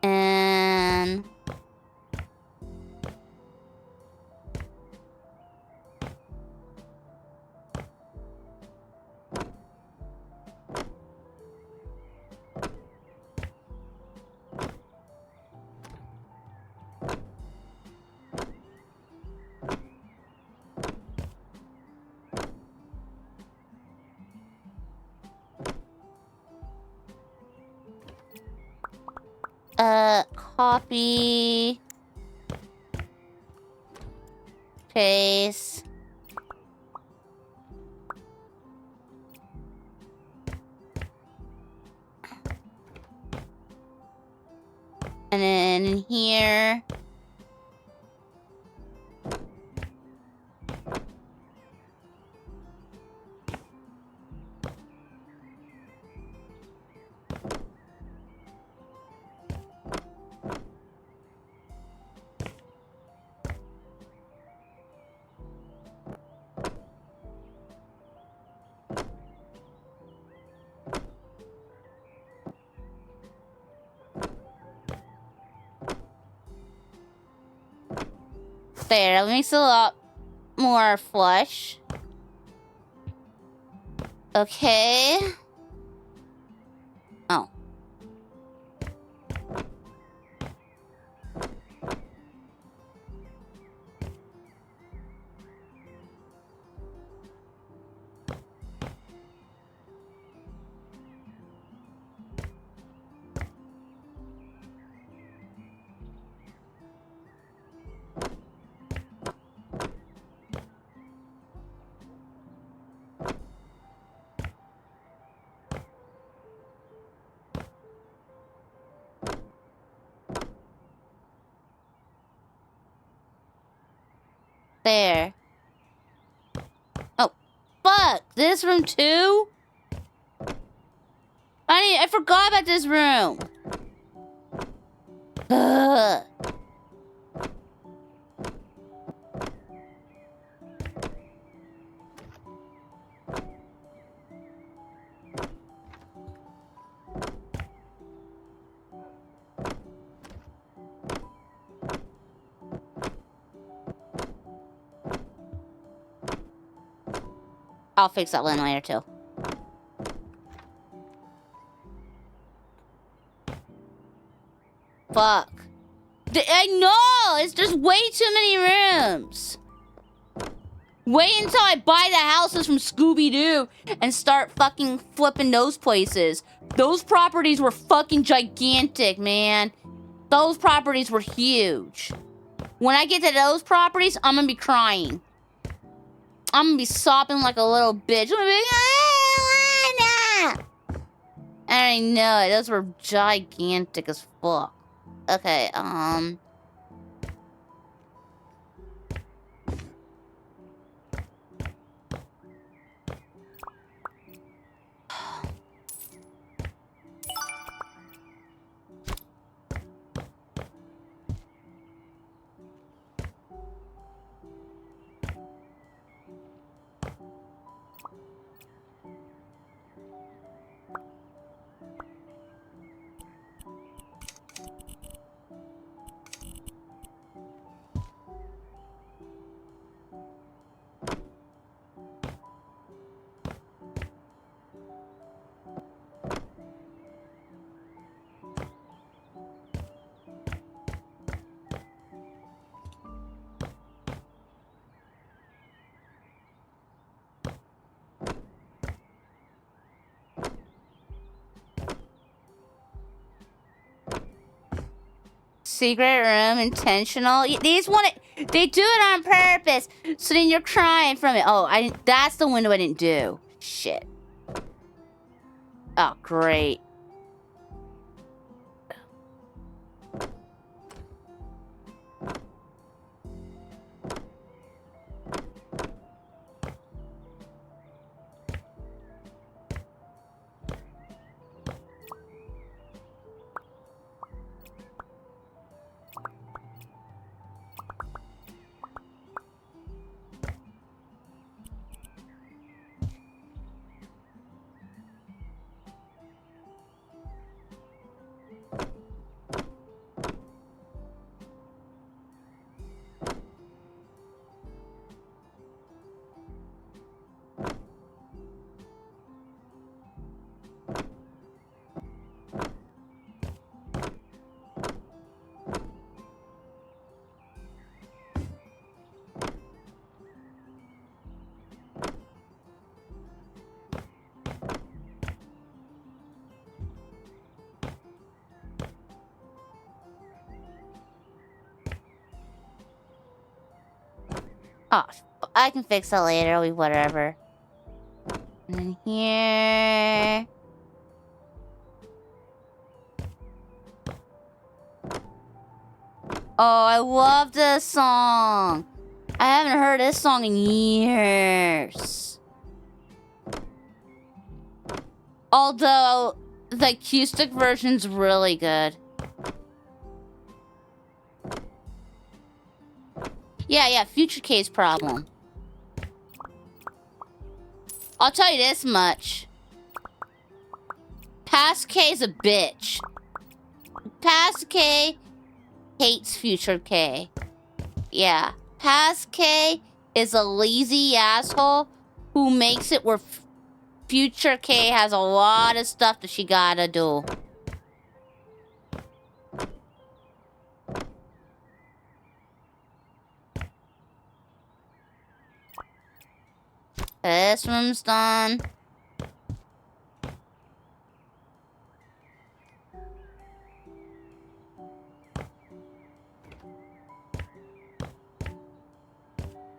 And copy, paste, and then in here, there. That makes it a lot more flush. Okay. Oh. There. Oh, fuck! This room too? I forgot about this room. Ugh. I'll fix that one later too. Fuck. I know! It's just way too many rooms. Wait until I buy the houses from Scooby-Doo and start fucking flipping those places. Those properties were fucking gigantic, man. Those properties were huge. When I get to those properties, I'm gonna be crying. I'm gonna be sobbing like a little bitch. I'm gonna be like, I know it. Those were gigantic as fuck. Okay, secret room, intentional. These they do it on purpose. So then you're crying from it. Oh, that's the window I didn't do. Shit. Oh, great. Oh, I can fix it later. It'll be whatever. And then here. Oh, I love this song. I haven't heard this song in years. Although, the acoustic version's really good. Yeah, future Cae's problem. I'll tell you this much. Past Cae's a bitch. Past Cae hates future Cae. Yeah. Past Cae is a lazy asshole who makes it where future Cae has a lot of stuff that she gotta do. This room's done.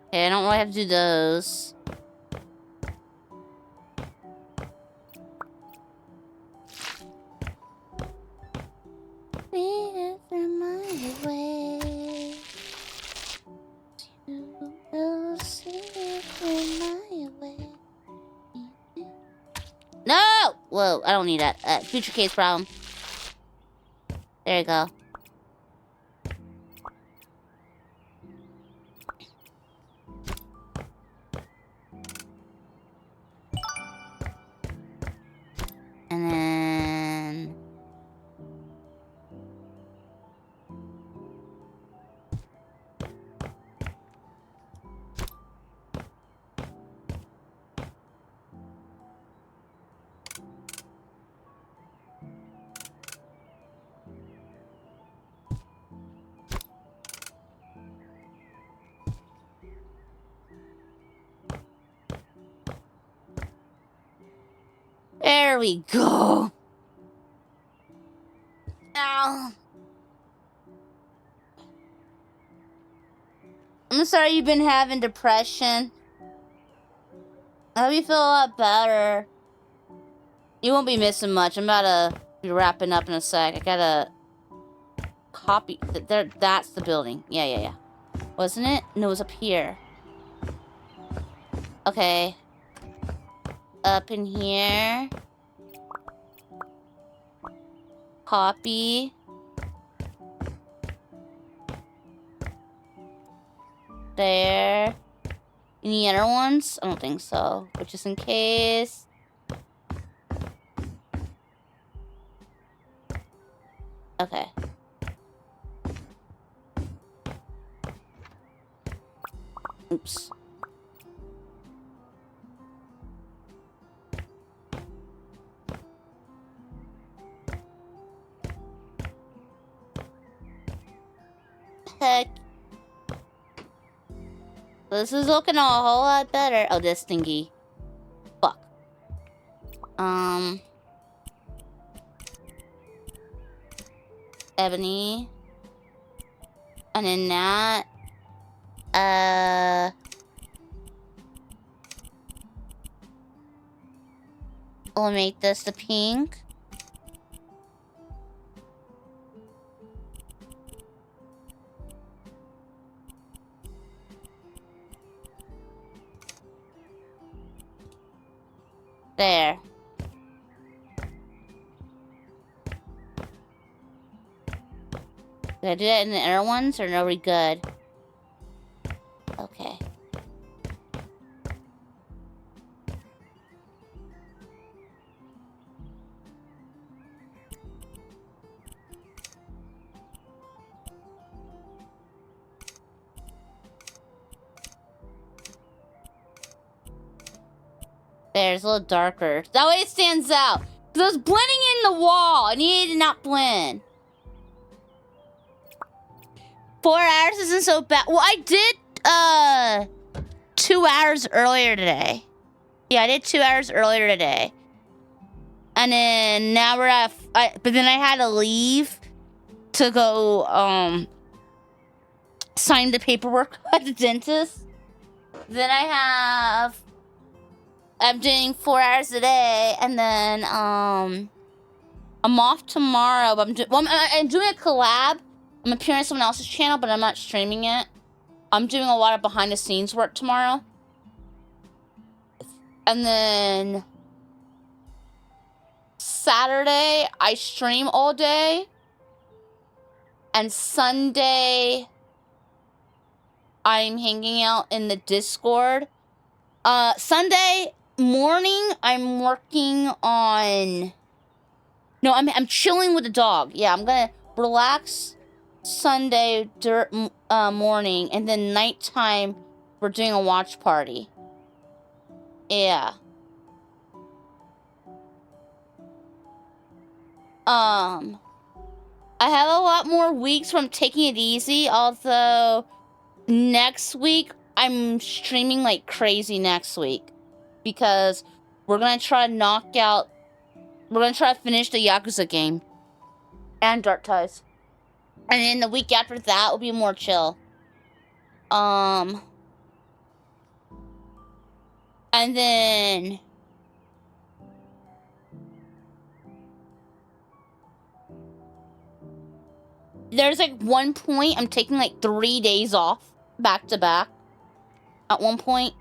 Okay, I don't really have to do those. No! Whoa, I don't need that. Future Cae's problem. There you go. And then... There we go. Ow. I'm sorry you've been having depression. I hope you feel a lot better. You won't be missing much. I'm about to be wrapping up in a sec. I gotta copy. There, that's the building. Yeah. Wasn't it? No, it was up here. Okay. Up in here. Copy. There. Any other ones? I don't think so. But just in case. Okay. Oops. Heck. This is looking a whole lot better. Oh, this thingy. Fuck. Ebony. And then that. We'll make this the pink. There. Did I do that in the inner ones, or are we good? Okay. There, it's a little darker. That way it stands out. Because it was blending in the wall, and it did not blend. 4 hours isn't so bad. Well, I did, 2 hours earlier today. Yeah, I did 2 hours earlier today. And then now we're at, but then I had to leave to go, sign the paperwork at the dentist. Then I'm doing 4 hours a day, and then, I'm off tomorrow, but I'm doing a collab. I'm appearing on someone else's channel, but I'm not streaming it. I'm doing a lot of behind-the-scenes work tomorrow. And then Saturday, I stream all day. And Sunday, I'm hanging out in the Discord. Sunday morning, I'm working on... No, I'm chilling with the dog. Yeah, I'm gonna relax Sunday morning, and then nighttime, we're doing a watch party. Yeah. I have a lot more weeks where I'm taking it easy, although next week, I'm streaming like crazy next week. Because we're gonna try to finish the Yakuza game. And Dark Ties. And then the week after that will be more chill. And then... There's like one point I'm taking like 3 days off back to back. At one point.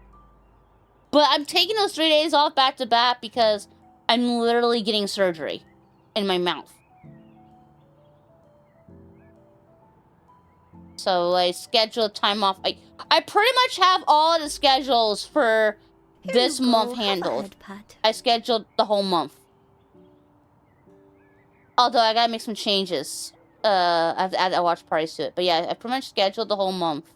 But I'm taking those 3 days off back to back because I'm literally getting surgery in my mouth. So I scheduled time off. I pretty much have all of the schedules for this month handled. I scheduled the whole month. Although I gotta make some changes. I have to add a watch parties to it. But yeah, I pretty much scheduled the whole month.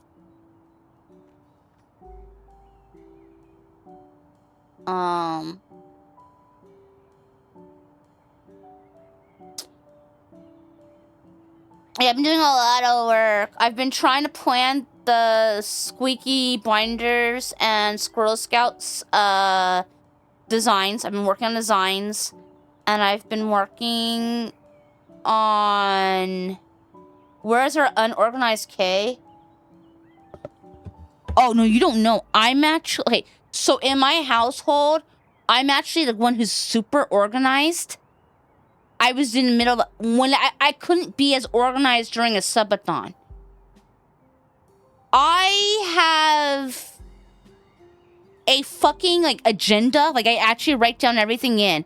Yeah, I've been doing a lot of work. I've been trying to plan the Squeaky Binders and Squirrel Scouts designs. I've been working on designs. And I've been working on... Where's our unorganized Cae? Oh, no, you don't know. I'm actually... Okay, so in my household, I'm actually the one who's super organized. I was in the middle of when I couldn't be as organized during a subathon. I have a fucking like agenda. Like I actually write down everything in.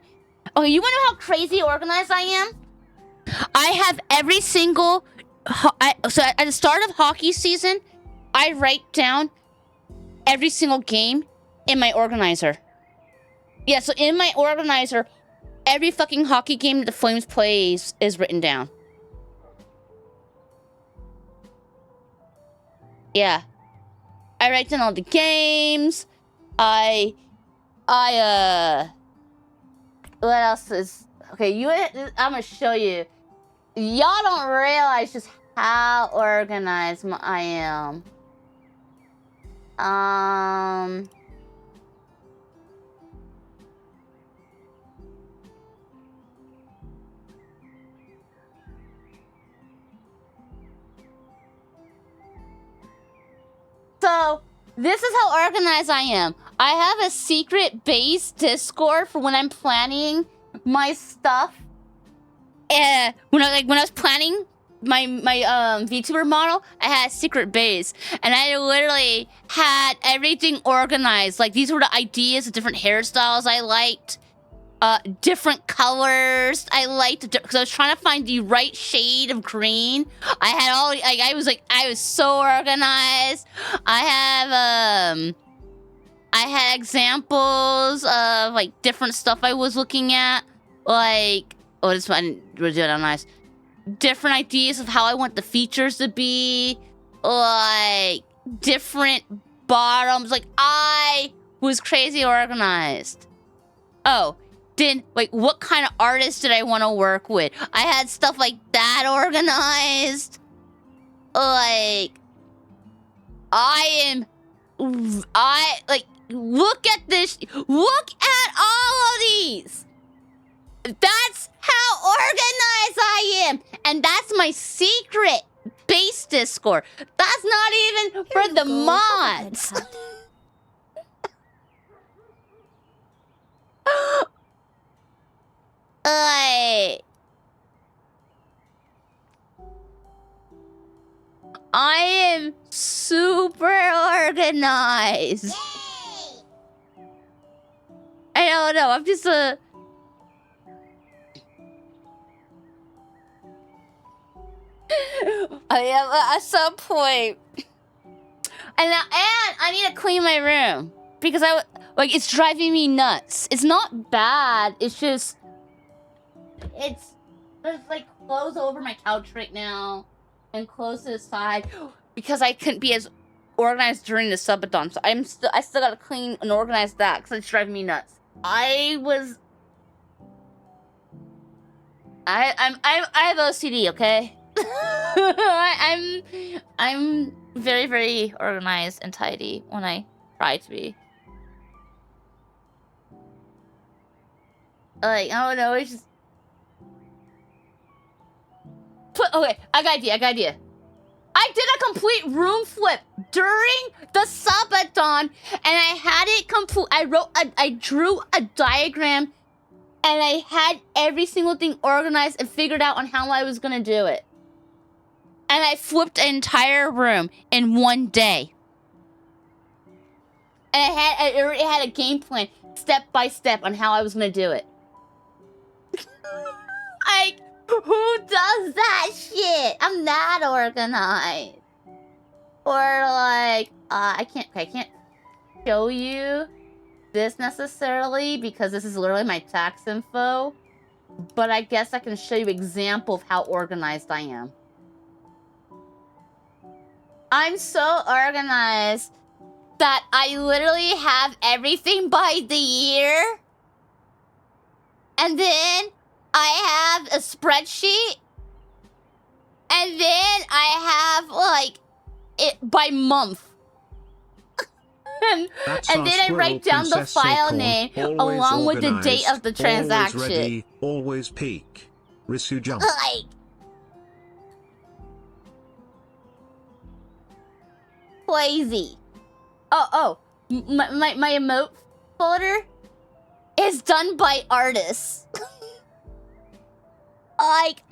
Okay, you wanna know how crazy organized I am? I have every single so at the start of hockey season, I write down every single game in my organizer. Yeah, so in my organizer, every fucking hockey game that the Flames plays is written down. Yeah. I write down all the games. What else is... Okay, I'm gonna show you. Y'all don't realize just how organized I am. So, this is how organized I am. I have a secret base Discord for when I'm planning my stuff. When I was planning my VTuber model, I had a secret base, and I literally had everything organized. Like, these were the ideas of different hairstyles I liked, different colors I liked, because I was trying to find the right shade of green. I had all, like, I was so organized. I had examples of like different stuff I was looking at, like, oh, this one was really nice. Different ideas of how I want the features to be, like different bottoms. Like, I was crazy organized. Oh, then, like, what kind of artist did I want to work with? I had stuff like that organized. Like, look at this. Look at all of these. That's how organized I am. And that's my secret base Discord. That's not even for the mods. I am super organized. Yay! I don't know. I'm just a... I am at some point. And I need to clean my room. Because it's driving me nuts. It's not bad. It's just... There's like clothes over my couch right now. And clothes to the side. Because I couldn't be as organized during the subathon. So I still gotta clean and organize that. Because it's driving me nuts. I have OCD, okay? I'm very, very organized and tidy when I try to be. Like, I don't know, it's just... Okay, I got idea. I did a complete room flip during the subathon, and I had it complete. I drew a diagram, and I had every single thing organized and figured out on how I was gonna do it. And I flipped an entire room in one day. And I already had a game plan, step by step, on how I was gonna do it. Like, who does that shit? I'm that organized. Or like, I can't show you this necessarily because this is literally my tax info. But I guess I can show you an example of how organized I am. I'm so organized that I literally have everything by the year. And then I have a spreadsheet. And then I have, like, it by month. and then I write down the file name along with the date of the transaction. Always ready, always peak. Risu jump. Like, crazy. My emote folder is done by artists. Like,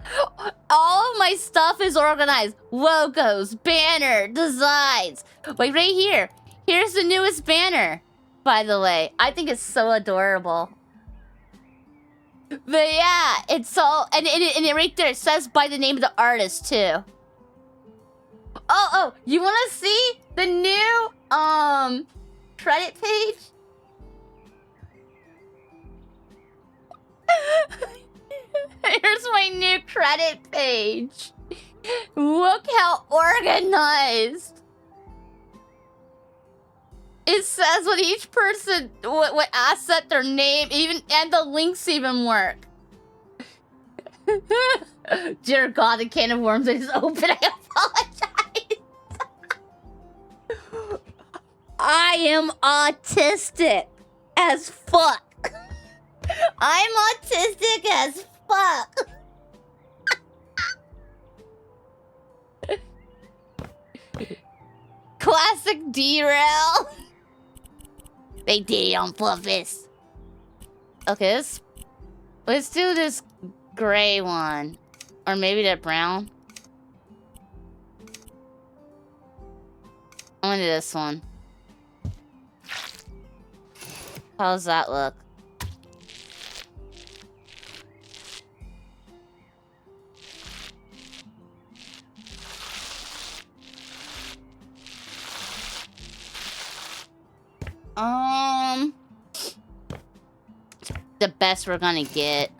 all of my stuff is organized. Logos, banner, designs. Like, right here. Here's the newest banner, by the way. I think it's so adorable. But yeah, it's all... And it right there, it says by the name of the artist, too. Oh, you want to see the new, credit page? Here's my new credit page. Look how organized. It says what each person, what asset, their name, even, and the links even work. Dear God, the can of worms is open. I apologize. I am autistic as fuck. I'm autistic as fuck. Classic derail. They did it on purpose. Okay, let's do this gray one. Or maybe that brown. I'm gonna do this one. How's that look? The best we're gonna get.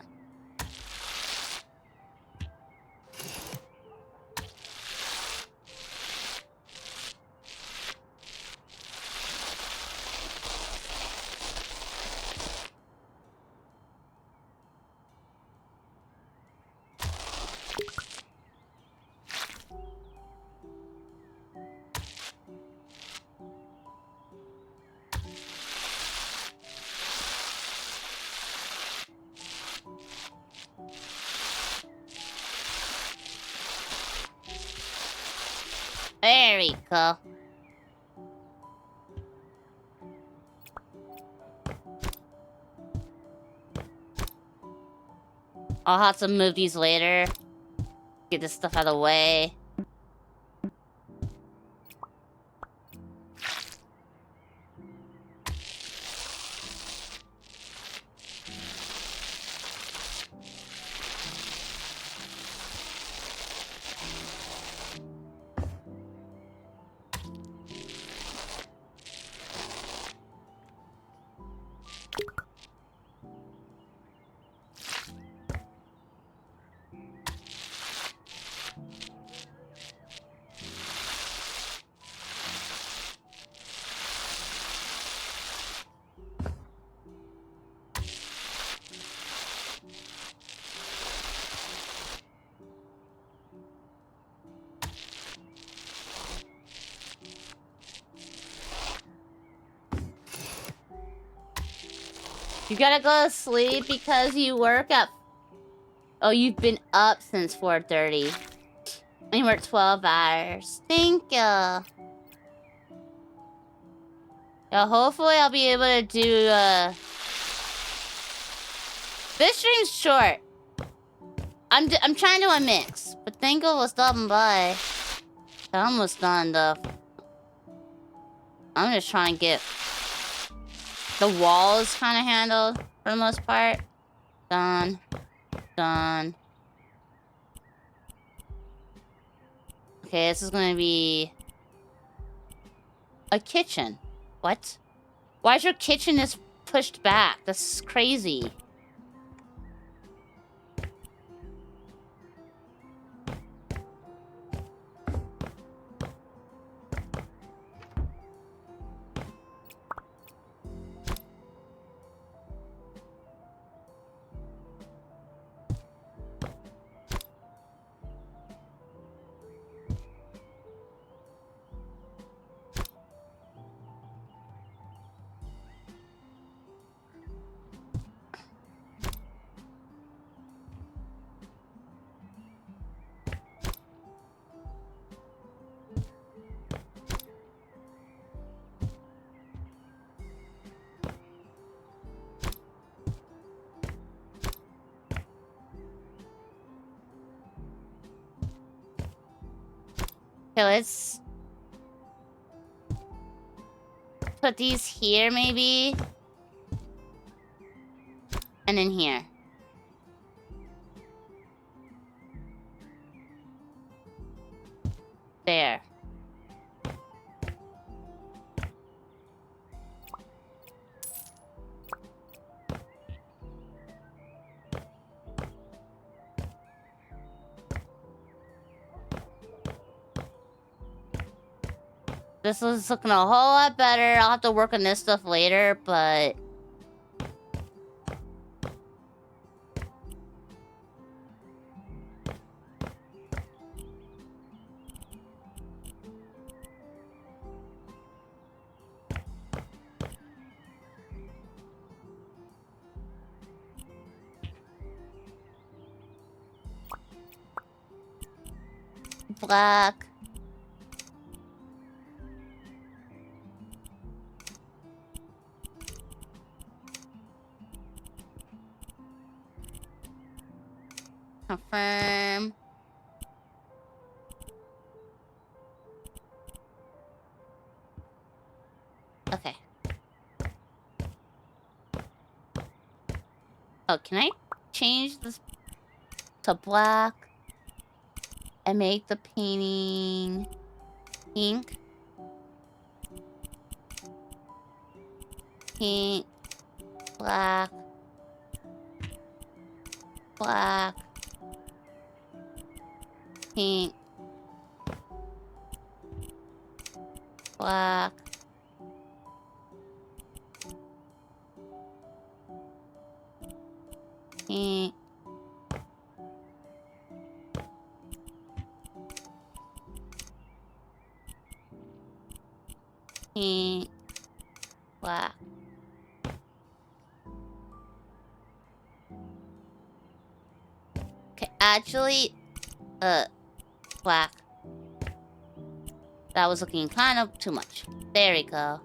There we go. I'll have to move these later. Get this stuff out of the way. You gotta go to sleep because you work at... Oh, you've been up since 4:30. And you work 12 hours. Thank you. Yeah, hopefully I'll be able to do, This stream's short. I'm trying to do a mix. But thank you for stopping by. I'm almost done, though. I'm just trying to get... The wall is kind of handled, for the most part. Done. Done. Okay, this is gonna be... a kitchen. What? Why is your kitchen this pushed back? That's crazy. Okay, let's put these here, maybe. And then here. There. This is looking a whole lot better. I'll have to work on this stuff later, but... Black. Confirm. Okay. Oh, can I change this to black and make the painting pink? Pink, black, black, pink, black, pink, pink, black. Okay, actually, black. That was looking kind of too much. There we go.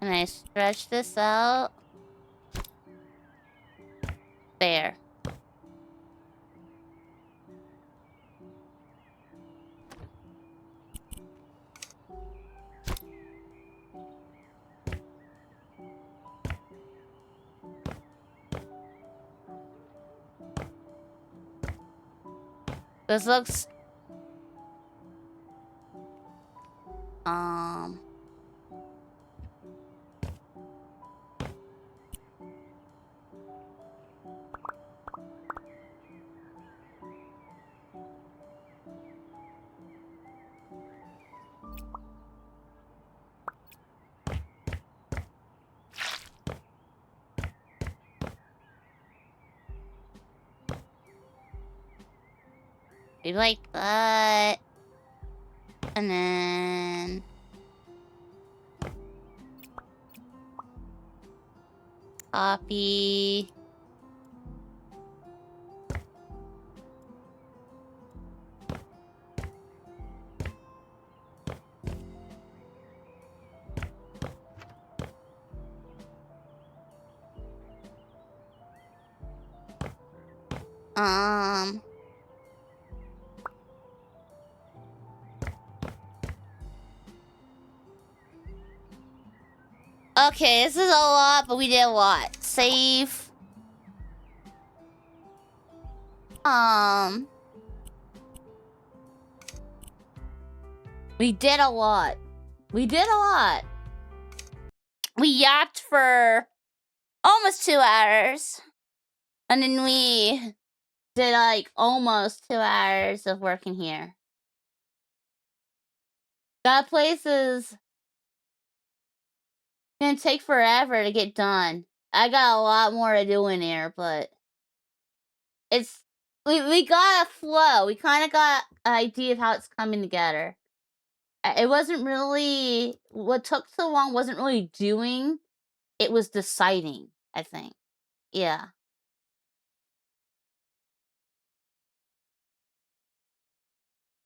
And I stretch this out. There. This looks... Maybe like that. And then... Copy. Okay, this is a lot, but we did a lot. Save. We did a lot. We did a lot. We yapped for almost 2 hours. And then we did like almost 2 hours of working here. That place is gonna take forever to get done. I got a lot more to do in here, but it's we got a flow. We kind of got an idea of how it's coming together. It wasn't really what took so long. Wasn't really doing. It was deciding. I think. Yeah.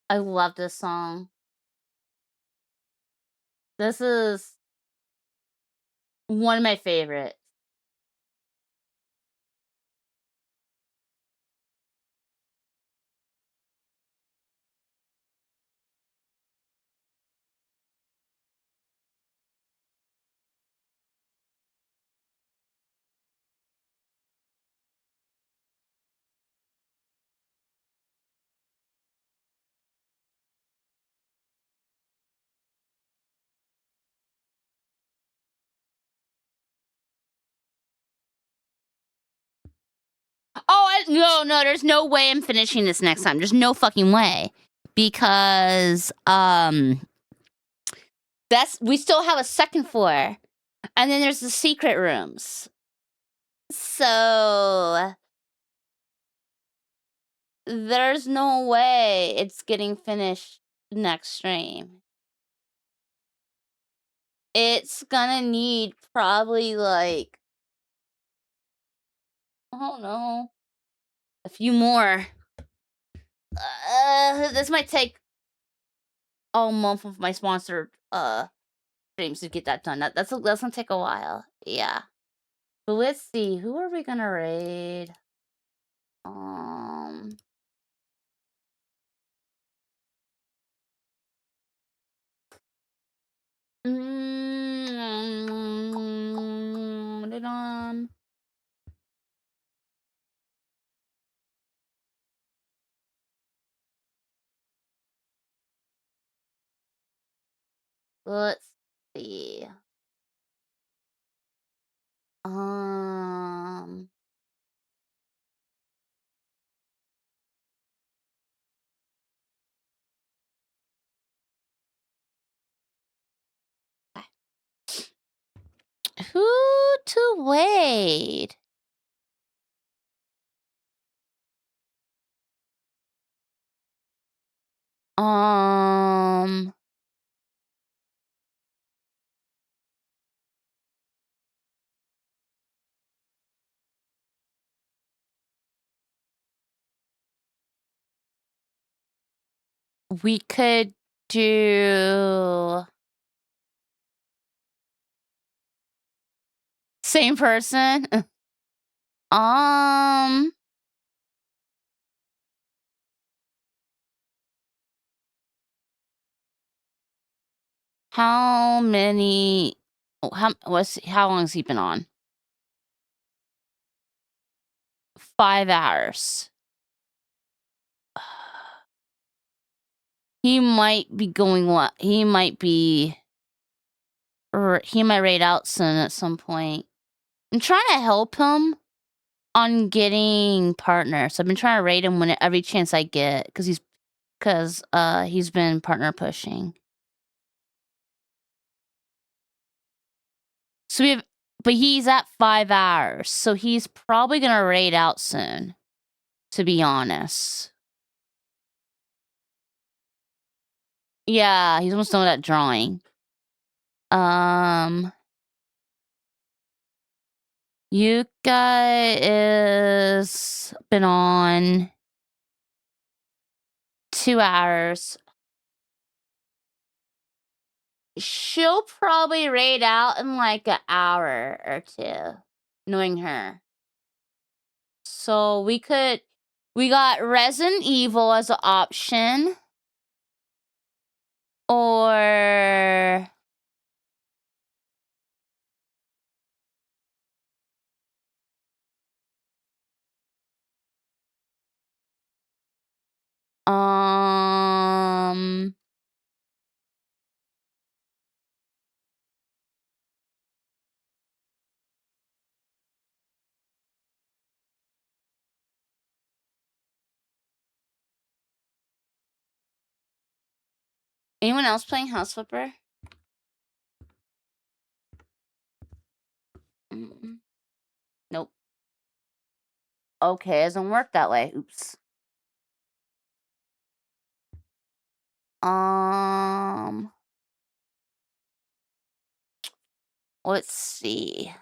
I love this song. This is one of my favorites. Oh, no, there's no way I'm finishing this next time. There's no fucking way. Because, we still have a second floor. And then there's the secret rooms. So, there's no way it's getting finished next stream. It's gonna need probably, like, I don't know, a few more. This might take a month of my sponsored streams to get that done. That's gonna take a while. Yeah. But let's see, who are we gonna raid? Let's see. Who to wait? We could do same person. How many? How long has he been on? 5 hours. He might be going what? He might raid out soon at some point. I'm trying to help him on getting partners. I've been trying to raid him every chance I get because he's been partner pushing. So but he's at 5 hours, so he's probably gonna raid out soon, to be honest. Yeah, he's almost done with that drawing. Yuka is been on 2 hours. She'll probably raid out in like an hour or two, knowing her. So we got Resident Evil as an option. Or anyone else playing House Flipper? Nope. Okay, it doesn't work that way. Oops. Let's see.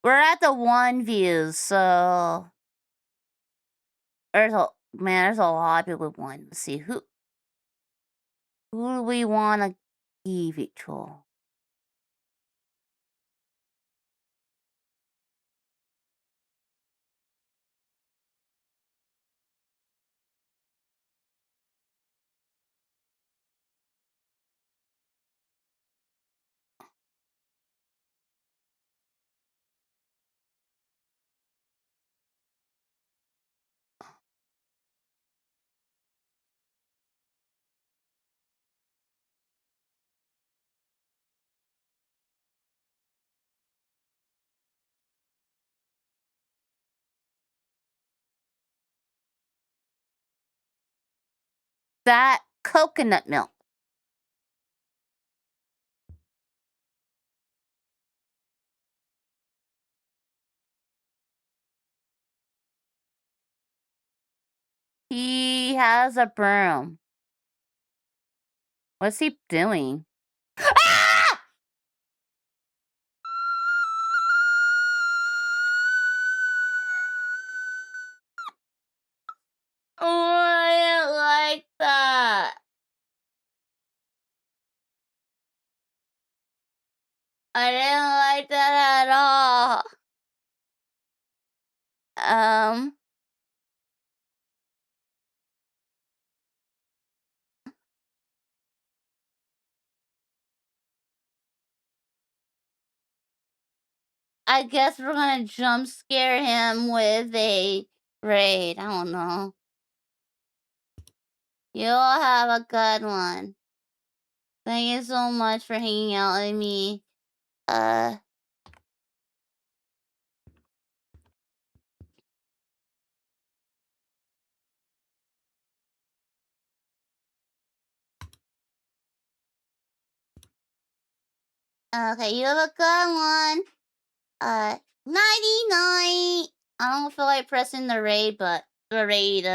We're at the 1 views, so there's a lot of people with 1. Let's see who do we wanna give it to? That coconut milk. He has a broom. What's he doing? Ah! Oh, I didn't like that. I didn't like that at all. I guess we're gonna jump scare him with a raid. I don't know. You all have a good one. Thank you so much for hanging out with me. Okay, you have a good one. Nighty night. I don't feel like pressing the raid, but the raid,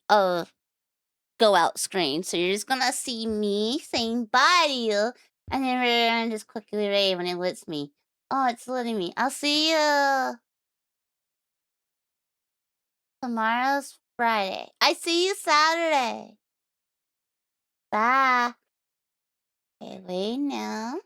go out screen. So you're just gonna see me saying bye to you, and then we're gonna just quickly raid when it lets me. Oh, it's letting me. I'll see you. Tomorrow's Friday. I see you Saturday. Bye. Okay, wait now.